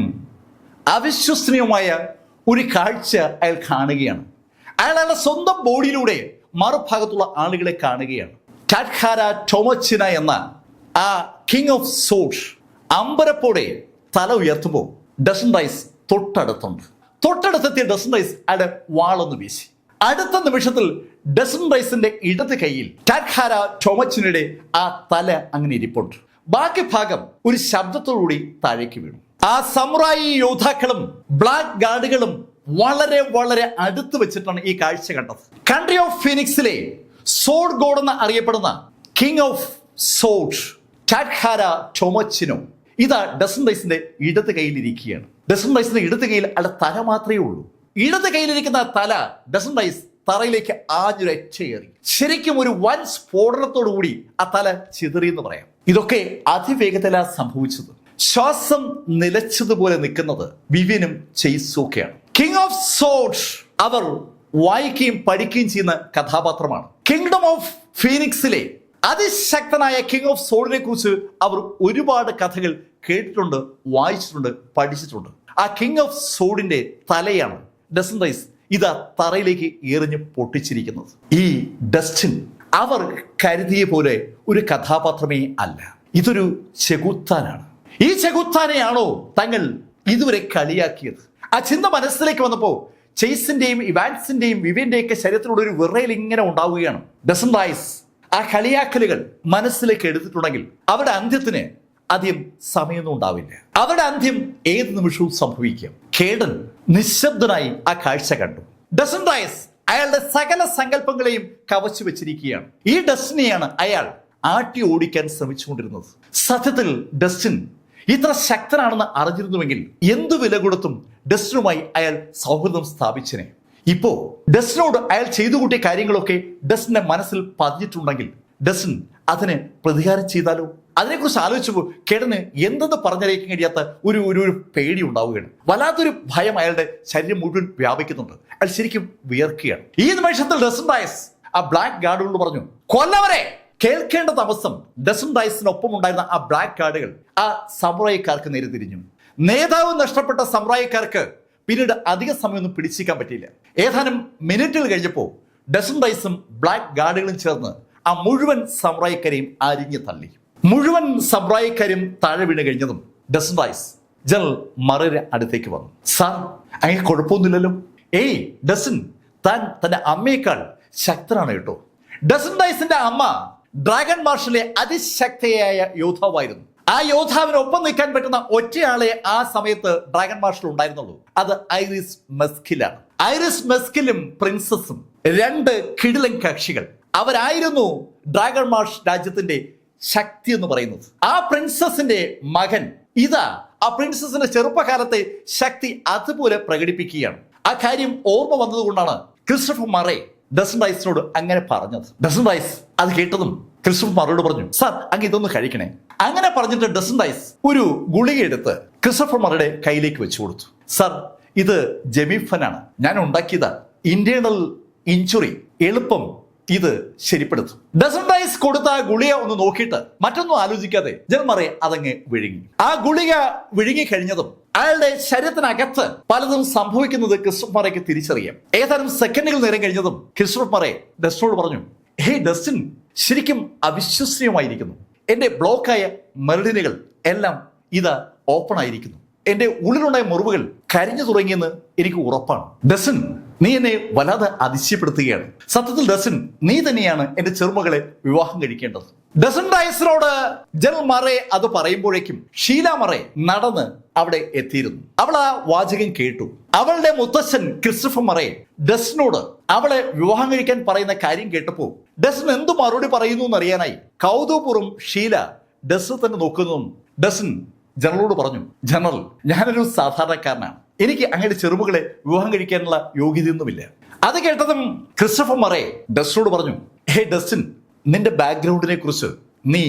അവിശ്വസനീയമായ ഒരു കാഴ്ച അയാൾ കാണുകയാണ്. അയാൾ അയാളുടെ സ്വന്തം ബോഡിയിലൂടെ മറുഭാഗത്തുള്ള ആളുകളെ കാണുകയാണ്. ടാഡ്ഹാര ടോമച്ചിന എന്ന ആ കിങ് ഓഫ് സോഡ് അമ്പരപ്പോടെ തല ഉയർത്തുമ്പോൾ ഡസൻ റൈസ് തൊട്ടടുത്തെത്തിയ ഡസൻ റൈസ് അയാളുടെ വാളൊന്ന് വീശി. അടുത്ത നിമിഷത്തിൽ ഡസൻ റൈസിന്റെ ഇടത് കൈയിൽ ടാഡ്ഹാര ടോമച്ചിനയുടെ ആ തല അങ്ങനെ ഇരിപ്പുണ്ട്. ബാക്കി ഭാഗം ഒരു ശബ്ദത്തോടുകൂടി താഴേക്ക് വീണു. ആ സമുറായി യോദ്ധാക്കളും ബ്ലാക്ക് ഗാർഡുകളും വളരെ വളരെ അടുത്ത് വെച്ചിട്ടാണ് ഈ കാഴ്ച കണ്ടത്. കൺട്രി ഓഫ് ഫീനിക്സിലെ സോഡ് ഗോഡ് എന്ന് അറിയപ്പെടുന്ന കിങ് ഓഫ് സോഡ് ടാഡ്ഹാര ടോമച്ചിനോ ഇതാ ഡസൻ റൈസിന്റെ ഇടത് കയ്യിലിരിക്കുകയാണ്. ഡസൻ റൈസിന്റെ ഇടത് കയ്യിൽ അയാളുടെ തല മാത്രമേ ഉള്ളൂ. ഇടത് കയ്യിലിരിക്കുന്ന തല ഡസൻ റൈസ് തറയിലേക്ക് ആഞ്ഞുരച്ചേറി. ശരിക്കും ഒരു വൻ സ്ഫോടനത്തോടു കൂടി ആ തല ചിതറി എന്ന് പറയാം. ഇതൊക്കെ അതിവേഗത്തിലാണ് സംഭവിച്ചത്. ശ്വാസം നിലച്ചതുപോലെ നിൽക്കുന്നത് വിവിയനും ചെയ്സും ഒക്കെയാണ്. കിങ് ഓഫ് സോഡ് അവർ വായിക്കുകയും പഠിക്കുകയും ചെയ്യുന്ന കഥാപാത്രമാണ്. കിങ്ഡം ഓഫ് ഫീനിക്സിലെ അതിശക്തനായ കിങ് ഓഫ് സോഡിനെ കുറിച്ച് അവർ ഒരുപാട് കഥകൾ കേട്ടിട്ടുണ്ട്, വായിച്ചിട്ടുണ്ട്, പഠിച്ചിട്ടുണ്ട്. ആ കിങ് ഓഫ് സോഡിന്റെ തലയാണ് ഡസൻ റൈസ് ഇതാ തറയിലേക്ക് എറിഞ്ഞ് പൊട്ടിച്ചിരിക്കുന്നത്. ഈ ഡസ്റ്റിൻ അവർ കരുതിയ പോലെ ഒരു കഥാപാത്രമേ അല്ല. ഇതൊരു ചെകുത്താനാണ്. ഈ ചെകുത്താനെയാണോ തങ്ങൾ ഇതുവരെ കളിയാക്കിയത്? ആ ചിന്ത മനസ്സിലേക്ക് വന്നപ്പോൾ ചെയ്സിന്റെയും ഇവാൻസിന്റെയും വിവിന്റെയും ഒക്കെ ശരീരത്തിലൂടെ ഒരു വിറയൽ ഇങ്ങനെ ഉണ്ടാവുകയാണ്. ഡസൻ റൈസ് ആ കളിയാക്കലുകൾ മനസ്സിലേക്ക് എടുത്തിട്ടുണ്ടെങ്കിൽ അവരുടെ അന്ത്യത്തിന് അധികം സമയമൊന്നും ഉണ്ടാവില്ല. അവരുടെ അന്ത്യം ഏത് നിമിഷവും സംഭവിക്കാം. കേഡൻ നിശബ്ദനായി ആ കാഴ്ച കണ്ടു. ഡസൻ റൈസ് അയാളുടെ സകല സങ്കല്പങ്ങളെയും കവച്ചു വെച്ചിരിക്കുകയാണ്. ഈ ഡസ്റ്റിനെയാണ് അയാൾ ആട്ടി ഓടിക്കാൻ ശ്രമിച്ചുകൊണ്ടിരുന്നത്. സത്യത്തിൽ ഡസ്റ്റിൻ ഇത്ര ശക്തനാണെന്ന് അറിഞ്ഞിരുന്നുവെങ്കിൽ എന്തു വില കൊടുത്തും ഡസ്റ്റിനുമായി അയാൾ സൗഹൃദം സ്ഥാപിച്ചനെ. ഇപ്പോ ഡസ്റ്റിനോട് അയാൾ ചെയ്തു കൂട്ടിയ കാര്യങ്ങളൊക്കെ ഡസ്റ്റിന്റെ മനസ്സിൽ പതിഞ്ഞിട്ടുണ്ടെങ്കിൽ ഡസ്റ്റിൻ അതിന് പ്രതികാരം ചെയ്താലോ? അതിനെക്കുറിച്ച് ആലോചിച്ചപ്പോൾ കേടന് എന്തെന്ന് പറഞ്ഞറിയിക്കാൻ കഴിയാത്ത ഒരു പേടി ഉണ്ടാവുകയാണ്. വല്ലാത്തൊരു ഭയം അയാളുടെ ശരീരം മുഴുവൻ വ്യാപിക്കുന്നുണ്ട്. അയാൾ ശരിക്കും വിയർക്കുകയാണ്. ഈ നിമിഷത്തിൽ ഡസൻ റൈസ് ആ ബ്ലാക്ക് ഗാർഡുകളോട് പറഞ്ഞു, കൊല്ലവരെ. കേൾക്കേണ്ട താമസം ഡസൻ റൈസിനൊപ്പം ഉണ്ടായിരുന്ന ആ ബ്ലാക്ക് ഗാർഡുകൾ ആ സമുറായിക്കാർക്ക് നേരെ തിരിഞ്ഞു. നേതാവ് നഷ്ടപ്പെട്ട സമുറായിക്കാർക്ക് പിന്നീട് അധിക സമയമൊന്നും പിടിച്ചിരിക്കാൻ പറ്റിയില്ല. ഏതാനും മിനിറ്റുകൾ കഴിഞ്ഞപ്പോൾ ഡസൻ റൈസും ബ്ലാക്ക് ഗാർഡുകളും ചേർന്ന് ആ മുഴുവൻ സമുറായിക്കാരെയും അരിഞ്ഞു തള്ളി. മുഴുവൻ സമുറായിക്കാരും താഴെ വീണ് കഴിഞ്ഞതും ഡസൻ റൈസ് ജനറൽ മറയുടെ അടുത്തേക്ക് വന്നു. സാർ, അങ്ങനെ കുഴപ്പമൊന്നുമില്ലല്ലോ? ഏയ് ഡസൻ, താൻ തന്റെ അമ്മയേക്കാൾ ശക്തനാണ് കേട്ടോ. ഡസൻ റൈസിന്റെ അമ്മ ഡ്രാഗൺ മാർഷിലെ അതിശക്തയായ യോദ്ധാവായിരുന്നു. ആ യോദ്ധാവിനൊപ്പം നിൽക്കാൻ പറ്റുന്ന ഒറ്റയാളെ ആ സമയത്ത് ഡ്രാഗൺ മാർഷിൽ ഉണ്ടായിരുന്നുള്ളൂ. അത് ഐറിസ് മെസ്കിലാണ്. ഐറിസ് മെസ്കിലും പ്രിൻസസും രണ്ട് കിടിലൻ കക്ഷികൾ. അവരായിരുന്നു ഡ്രാഗൺ മാർഷ് രാജ്യത്തിന്റെ ശക്തി എന്ന് പറയുന്നത്. ആ പ്രിൻസസിന്റെ മകൻ ഇതാ ആ പ്രിൻസസിന്റെ ചെറുപ്പകാലത്തെ ശക്തി അതുപോലെ പ്രകടിപ്പിക്കുകയാണ്. ആ കാര്യം ഓർമ്മ വന്നതുകൊണ്ടാണ് ക്രിസ്റ്റഫർ മറേ ഡസൻ റൈസിനോട് അങ്ങനെ പറഞ്ഞത്. ഡസൻ റൈസ് അത് കേട്ടതും ക്രിസ്റ്റഫർ മറയോട് പറഞ്ഞു, സാർ അങ്ങ് ഇതൊന്ന് കഴിക്കണേ. അങ്ങനെ പറഞ്ഞിട്ട് ഡസൻ റൈസ് ഒരു ഗുളിക എടുത്ത് ക്രിസ്റ്റഫർ മറയുടെ കയ്യിലേക്ക് വെച്ചു കൊടുത്തു. സാർ, ഇത് ജെമിഫനാണ്, ഞാൻ ഉണ്ടാക്കിയതാ. ഇന്റേണൽ ഇഞ്ചുറി എളുപ്പം ഇത് ശരിപ്പെടുത്തും. ഡസൻ റൈസ് കൊടുത്ത ആ ഗുളിക ഒന്ന് നോക്കിയിട്ട് മറ്റൊന്നും ആലോചിക്കാതെ ജനറൽ മറേ അതങ്ങ് വിഴുങ്ങി. ആ ഗുളിക വിഴുങ്ങി കഴിഞ്ഞതും അയാളുടെ ശരീരത്തിനകത്ത് പലതും സംഭവിക്കുന്നത് ക്രിസ്റ്റോഫർ മറേക്ക് തിരിച്ചറിയാം. ഏതാനും സെക്കൻഡുകൾ നേരം കഴിഞ്ഞതും ക്രിസ്റ്റോഫർ മറേ ഡസ്റ്റിനോട് പറഞ്ഞു, ഹേ ഡസ്റ്റിൻ, ശരിക്കും അവിശ്വസനീയമായിരിക്കുന്നു. എന്റെ ബ്ലോക്കായ മെറിഡിനുകൾ എല്ലാം ഇതാ ഓപ്പൺ ആയിരിക്കുന്നു. എന്റെ ഉള്ളിലുണ്ടായ മുറിവുകൾ കരിഞ്ഞു തുടങ്ങിയെന്ന് എനിക്ക് ഉറപ്പാണ്. ഡസ്റ്റിൻ, നീ എന്നെ വല്ലാതെ അതിശയപ്പെടുത്തുകയാണ്. സത്യത്തിൽ ഡസ്റ്റിൻ, നീ തന്നെയാണ് എന്റെ ചെറുമകളെ വിവാഹം കഴിക്കേണ്ടത്. ഡസൻ ഡയസിനോട് ജനറൽ മറേ അത് പറയുമ്പോഴേക്കും ഷീല മറേ നടന്ന് അവിടെ എത്തിയിരുന്നു. അവൾ ആ വാചകം കേട്ടു. അവളുടെ മുത്തച്ഛൻ ക്രിസ്റ്റഫർ മറേ ഡസ്റ്റിനോട് അവളെ വിവാഹം കഴിക്കാൻ പറയുന്ന കാര്യം കേട്ടപ്പോ ഡസൻ എന്തു മറുപടി പറയുന്നു എന്നറിയാനായി കൗതുകപൂർവ്വം ഷീല ഡസിനെ തന്നെ നോക്കുന്നതും ഡസൻ ജനറലോട് പറഞ്ഞു, ജനറൽ, ഞാനൊരു സാധാരണക്കാരനാണ്. എനിക്ക് അങ്ങയുടെ ചെറുമകളെ വിവാഹം കഴിക്കാനുള്ള യോഗ്യതയൊന്നുമില്ല. അത് കേട്ടതും ക്രിസ്റ്റഫർ മറേ ഡസ്റ്റിനോട് പറഞ്ഞു, ഹേ ഡസ്റ്റിൻ, നിന്റെ ബാക്ക്ഗ്രൗണ്ടിനെ കുറിച്ച് നീ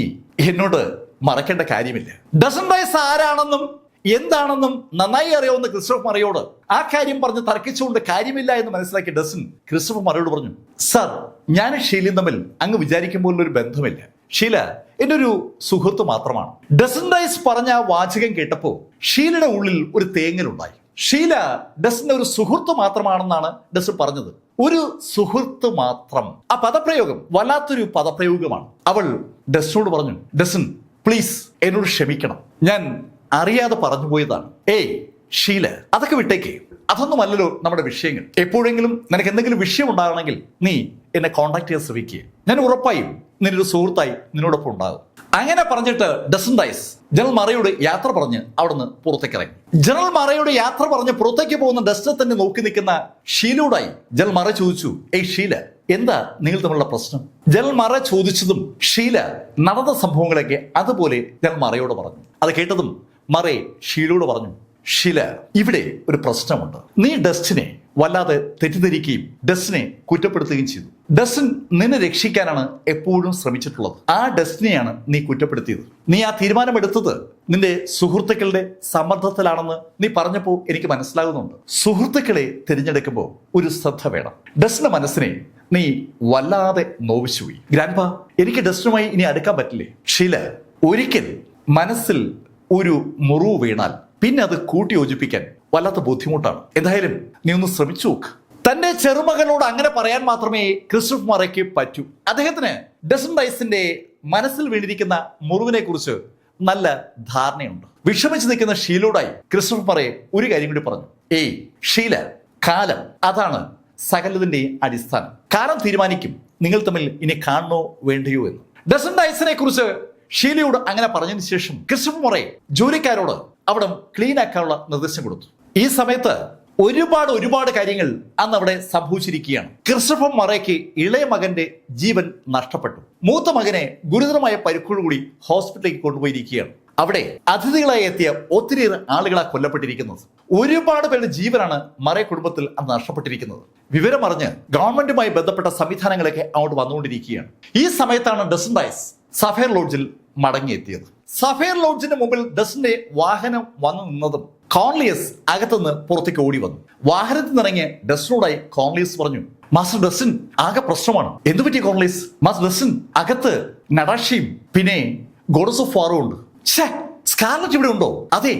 എന്നോട് മറക്കേണ്ട കാര്യമില്ല. ഡസൻ ഡയസ് ആരാണെന്നും എന്താണെന്നും നന്നായി അറിയാവുന്ന ക്രിസ്റ്റഫർ മറയോട് ആ കാര്യം പറഞ്ഞ് തർക്കിച്ചുകൊണ്ട് കാര്യമില്ല എന്ന് മനസ്സിലാക്കിയ ഡസൻ ക്രിസ്റ്റഫർ മറയോട് പറഞ്ഞു, സർ, ഞാനും ഷീലയും തമ്മിൽ അങ്ങ് വിചാരിക്കുമ്പോൾ ഒരു ബന്ധമില്ല. ഷീല എന്റെ ഒരു സുഹൃത്ത് മാത്രമാണ്. ഡസൻ ഡയസ് പറഞ്ഞ ആ വാചകം കേട്ടപ്പോ ഷീലയുടെ ഉള്ളിൽ ഒരു തേങ്ങലുണ്ടായി. ഷീല ഡസന്റെ ഒരു സുഹൃത്ത് മാത്രമാണെന്നാണ് ഡസൻ പറഞ്ഞത്. ഒരു സുഹൃത്ത് മാത്രം. ആ പദപ്രയോഗം വല്ലാത്തൊരു പദപ്രയോഗമാണ്. അവൾ ഡസനോട് പറഞ്ഞു, ഡസൻ, പ്ലീസ് എന്നോട് ക്ഷമിക്കണം, ഞാൻ അറിയാതെ പറഞ്ഞു പോയതാണ്. ഏയ് ഷീല, അതൊക്കെ വിട്ടേക്ക്. അതൊന്നുമല്ലല്ലോ നമ്മുടെ വിഷയങ്ങൾ. എപ്പോഴെങ്കിലും നിനക്ക് എന്തെങ്കിലും വിഷയം ഉണ്ടാകണമെങ്കിൽ നീ എന്നെ കോൺടാക്ട് ചെയ്യാൻ ശ്രമിക്കുക. ഞാൻ ഉറപ്പായും നിന്നൊരു സുഹൃത്തായി നിന്നോടൊപ്പം ഉണ്ടാകും. അങ്ങനെ പറഞ്ഞിട്ട് ഡസൻ ഡയസ് ജനറൽ മറയോട് യാത്ര പറഞ്ഞ് അവിടുന്ന് പുറത്തേക്ക് ഇറങ്ങി. ജനറൽ മറയോട് യാത്ര പറഞ്ഞ് പുറത്തേക്ക് പോകുന്ന ഡസ്റ്റിനെ തന്നെ നോക്കി നിൽക്കുന്ന ഷീലയോടായി ജനറൽ മറ ചോദിച്ചു, ഏയ് ഷീല, എന്താ നിങ്ങൾ തമ്മിലുള്ള പ്രശ്നം? ജനറൽ മറ ചോദിച്ചതും ഷീല നടന്ന സംഭവങ്ങളൊക്കെ അതുപോലെ ജനറൽ മറയോട് പറഞ്ഞു. അത് കേട്ടതും മറേ ഷീലയോട് പറഞ്ഞു, ഷീല, ഇവിടെ ഒരു പ്രശ്നമുണ്ട്. നീ ഡസ്റ്റിനെ വല്ലാതെ തെറ്റിദ്ധരിക്കുകയും ഡസ്റ്റിനെ കുറ്റപ്പെടുത്തുകയും ചെയ്തു. ഡസ്റ്റിൻ നിന്നെ രക്ഷിക്കാനാണ് എപ്പോഴും ശ്രമിച്ചിട്ടുള്ളത്. ആ ഡസ്റ്റിനെയാണ് നീ കുറ്റപ്പെടുത്തിയത്. നീ ആ തീരുമാനമെടുത്തത് നിന്റെ സുഹൃത്തുക്കളുടെ സമ്മർദ്ദത്തിലാണെന്ന് നീ പറഞ്ഞപ്പോൾ എനിക്ക് മനസ്സിലാകുന്നുണ്ട്. സുഹൃത്തുക്കളെ തിരഞ്ഞെടുക്കുമ്പോൾ ഒരു ശ്രദ്ധ വേണം. ഡസ്റ്റിന്റെ മനസ്സിനെ നീ വല്ലാതെ നോവിച്ചുപോയി. ഗ്രാൻഡ്പ, എനിക്ക് ഡസ്റ്റിനുമായി ഇനി അടുക്കാൻ പറ്റില്ലേ? ഷീല, ഒരിക്കൽ മനസ്സിൽ ഒരു മുറിവ് വീണാൽ പിന്നെ അത് കൂട്ടി യോജിപ്പിക്കാൻ വല്ലാത്ത ബുദ്ധിമുട്ടാണ്. എന്തായാലും നീ ഒന്ന് ശ്രമിച്ചു നോക്ക്. തന്റെ ചെറുമകനോട് അങ്ങനെ പറയാൻ മാത്രമേ ക്രിസ്റ്റഫർ മറയ്ക്ക് പറ്റൂ. അദ്ദേഹത്തിന് ഡസൻ ഡയസിന്റെ മനസ്സിൽ വീണിരിക്കുന്ന മുറിവിനെ കുറിച്ച് നല്ല ധാരണയുണ്ട്. വിഷമിച്ച് നിൽക്കുന്ന ഷീലയോടായി ക്രിസ്റ്റഫർ മറേ ഒരു കാര്യം കൂടി പറഞ്ഞു, ഏയ് ഷീല, കാലം അതാണ് സകലതിന്റെ അടിസ്ഥാനം. കാലം തീരുമാനിക്കും നിങ്ങൾ തമ്മിൽ ഇനി കാണണോ വേണ്ടയോ എന്ന്. ഡസൻ ഡയസിനെ കുറിച്ച് ഷീലയോട് അങ്ങനെ പറഞ്ഞതിന് ശേഷം ക്രിസ്റ്റഫർ മറേ ജോലിക്കാരോട് അവിടെ ക്ലീൻ ആക്കാനുള്ള നിർദ്ദേശം കൊടുത്തു. ഈ സമയത്ത് ഒരുപാട് കാര്യങ്ങൾ അന്ന് അവിടെ സംഭവിച്ചിരിക്കുകയാണ്. ക്രിസ്റ്റഫർ മറേക്ക് ഇളയ മകന്റെ ജീവൻ നഷ്ടപ്പെട്ടു. മൂത്ത മകനെ ഗുരുതരമായ പരിക്കോടുകൂടി ഹോസ്പിറ്റലിലേക്ക് കൊണ്ടുപോയിരിക്കുകയാണ്. അവിടെ അതിഥികളായി എത്തിയ ഒത്തിരിയേറെ ആളുകളാണ് കൊല്ലപ്പെട്ടിരിക്കുന്നത്. ഒരുപാട് പേരുടെ ജീവനാണ് മറേ കുടുംബത്തിൽ അന്ന് നഷ്ടപ്പെട്ടിരിക്കുന്നത്. വിവരമറിഞ്ഞ് ഗവൺമെന്റുമായി ബന്ധപ്പെട്ട സംവിധാനങ്ങളൊക്കെ അങ്ങോട്ട് വന്നുകൊണ്ടിരിക്കുകയാണ്. ഈ സമയത്താണ് ഡസൻ ഡയസ് സഫയർ ലോഡ്ജിൽ മടങ്ങിയെത്തിയത്. സഫയർ ലോഡ്ജിന്റെ മുമ്പിൽ ഡസന്റെ വാഹനം വന്നു നിന്നതും കോൺലിയസ് അകത്തുനിന്ന് പുറത്തേക്ക് ഓടി വന്നു. വാഹനത്തിൽ നിന്നിറങ്ങിയ ഡസനോടായി കോൺലിയസ് പറഞ്ഞു, മാസ്റ്റർ ഡസൻ, ആകെ പ്രശ്നമാണ്. എന്തുപറ്റി കോൺലിയസ്? മാസ്റ്റർ ഡസൻ, അകത്ത് നടാഷയും പിന്നെ ഗോഡസ് ഓഫ് വാറും ഉണ്ട്. സ്കാർലറ്റ് ഇവിടെ ഉണ്ടോ? അതെ,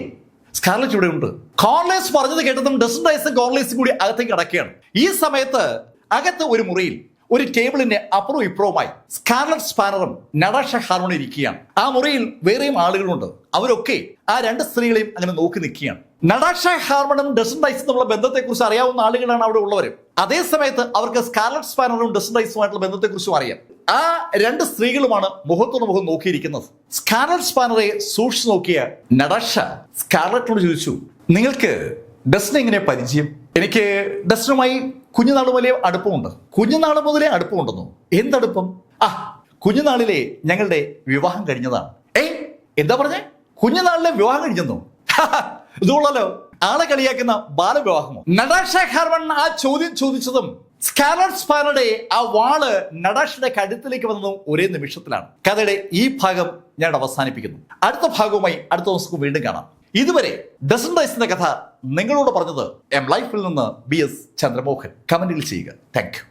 സ്കാർലറ്റ് ഇവിടെ ഉണ്ട്. കോൺലിയസ് പറഞ്ഞത് കേട്ടതും ഡസൻ ഡയസും കോൺലിയസും കൂടി അകത്തേക്ക് കടക്കുകയാണ്. ഈ സമയത്ത് അകത്ത് ഒരു മുറിയിൽ ഒരു ടേബിളിന്റെ അപ്പുറവും ഇപ്പുറവുമായി സ്കാർലറ്റ് സ്പാനറും നടാഷ ഹാർമോണും ഇരിക്കുകയാണ്. ആ മുറിയിൽ വേറെയും ആളുകളുണ്ട്. അവരൊക്കെ ആ രണ്ട് സ്ത്രീകളെയും അങ്ങനെ നോക്കി നിൽക്കുകയാണ്. നടാഷ ഹാർമണും ഡസൻ ഡയസും തമ്മിലുള്ള ബന്ധത്തെക്കുറിച്ച് അറിയാവുന്ന ആളുകളാണ് അവിടെ ഉള്ളവർ. അതേ സമയത്ത് അവർക്ക് സ്കാർലറ്റ് സ്പാനറും ഡസൻ ഡയസുമായിട്ടുള്ള ബന്ധത്തെക്കുറിച്ചും അറിയാം. ആ രണ്ട് സ്ത്രീകളുമാണ് മുഖത്തോട് മുഖം നോക്കിയിരിക്കുന്നത്. സ്കാർലറ്റ് സ്പാനറെ സൂക്ഷിച്ചു നോക്കിയ നടാഷ സ്കാർലറ്റിനോട് ചോദിച്ചു, നിങ്ങൾക്ക് ഡസനെ എങ്ങനെ പരിചയം? എനിക്ക് ഡസനുമായി കുഞ്ഞുനാൾ മുതലേ അടുപ്പമുണ്ട്. കുഞ്ഞുനാൾ മുതലേ അടുപ്പമുണ്ടെന്നോ? എന്തടുപ്പം? കുഞ്ഞുനാളിലെ ഞങ്ങളുടെ വിവാഹം കഴിഞ്ഞതാണ്. എന്താ പറഞ്ഞേ? കുഞ്ഞുനാളിലെ വിവാഹം കഴിഞ്ഞെന്നോ? ഇതുള്ളല്ലോ, ആളെ കളിയാക്കുന്ന ബാലവിവാഹമോ? നടാഷ ഹാർമൺ ആ ചോദ്യം ചോദിച്ചതും സ്കാർലറ്റ് സ്പാനറുടെ ആ വാള് നടാഷയുടെ കഴുത്തിലേക്ക് വന്നതും ഒരേ നിമിഷത്തിലാണ്. കഥയുടെ ഈ ഭാഗം ഞാൻ അവസാനിപ്പിക്കുന്നു. അടുത്ത ഭാഗവുമായി അടുത്ത ദിവസം വീണ്ടും കാണാം. ഇതുവരെ ഡസൻ ഡയസിന്റെ കഥ നിങ്ങളോട് പറഞ്ഞത് എം ലൈഫിൽ നിന്ന് BS ചന്ദ്രമോഹൻ. കമന്റിൽ ചെയ്യുക. Thank you.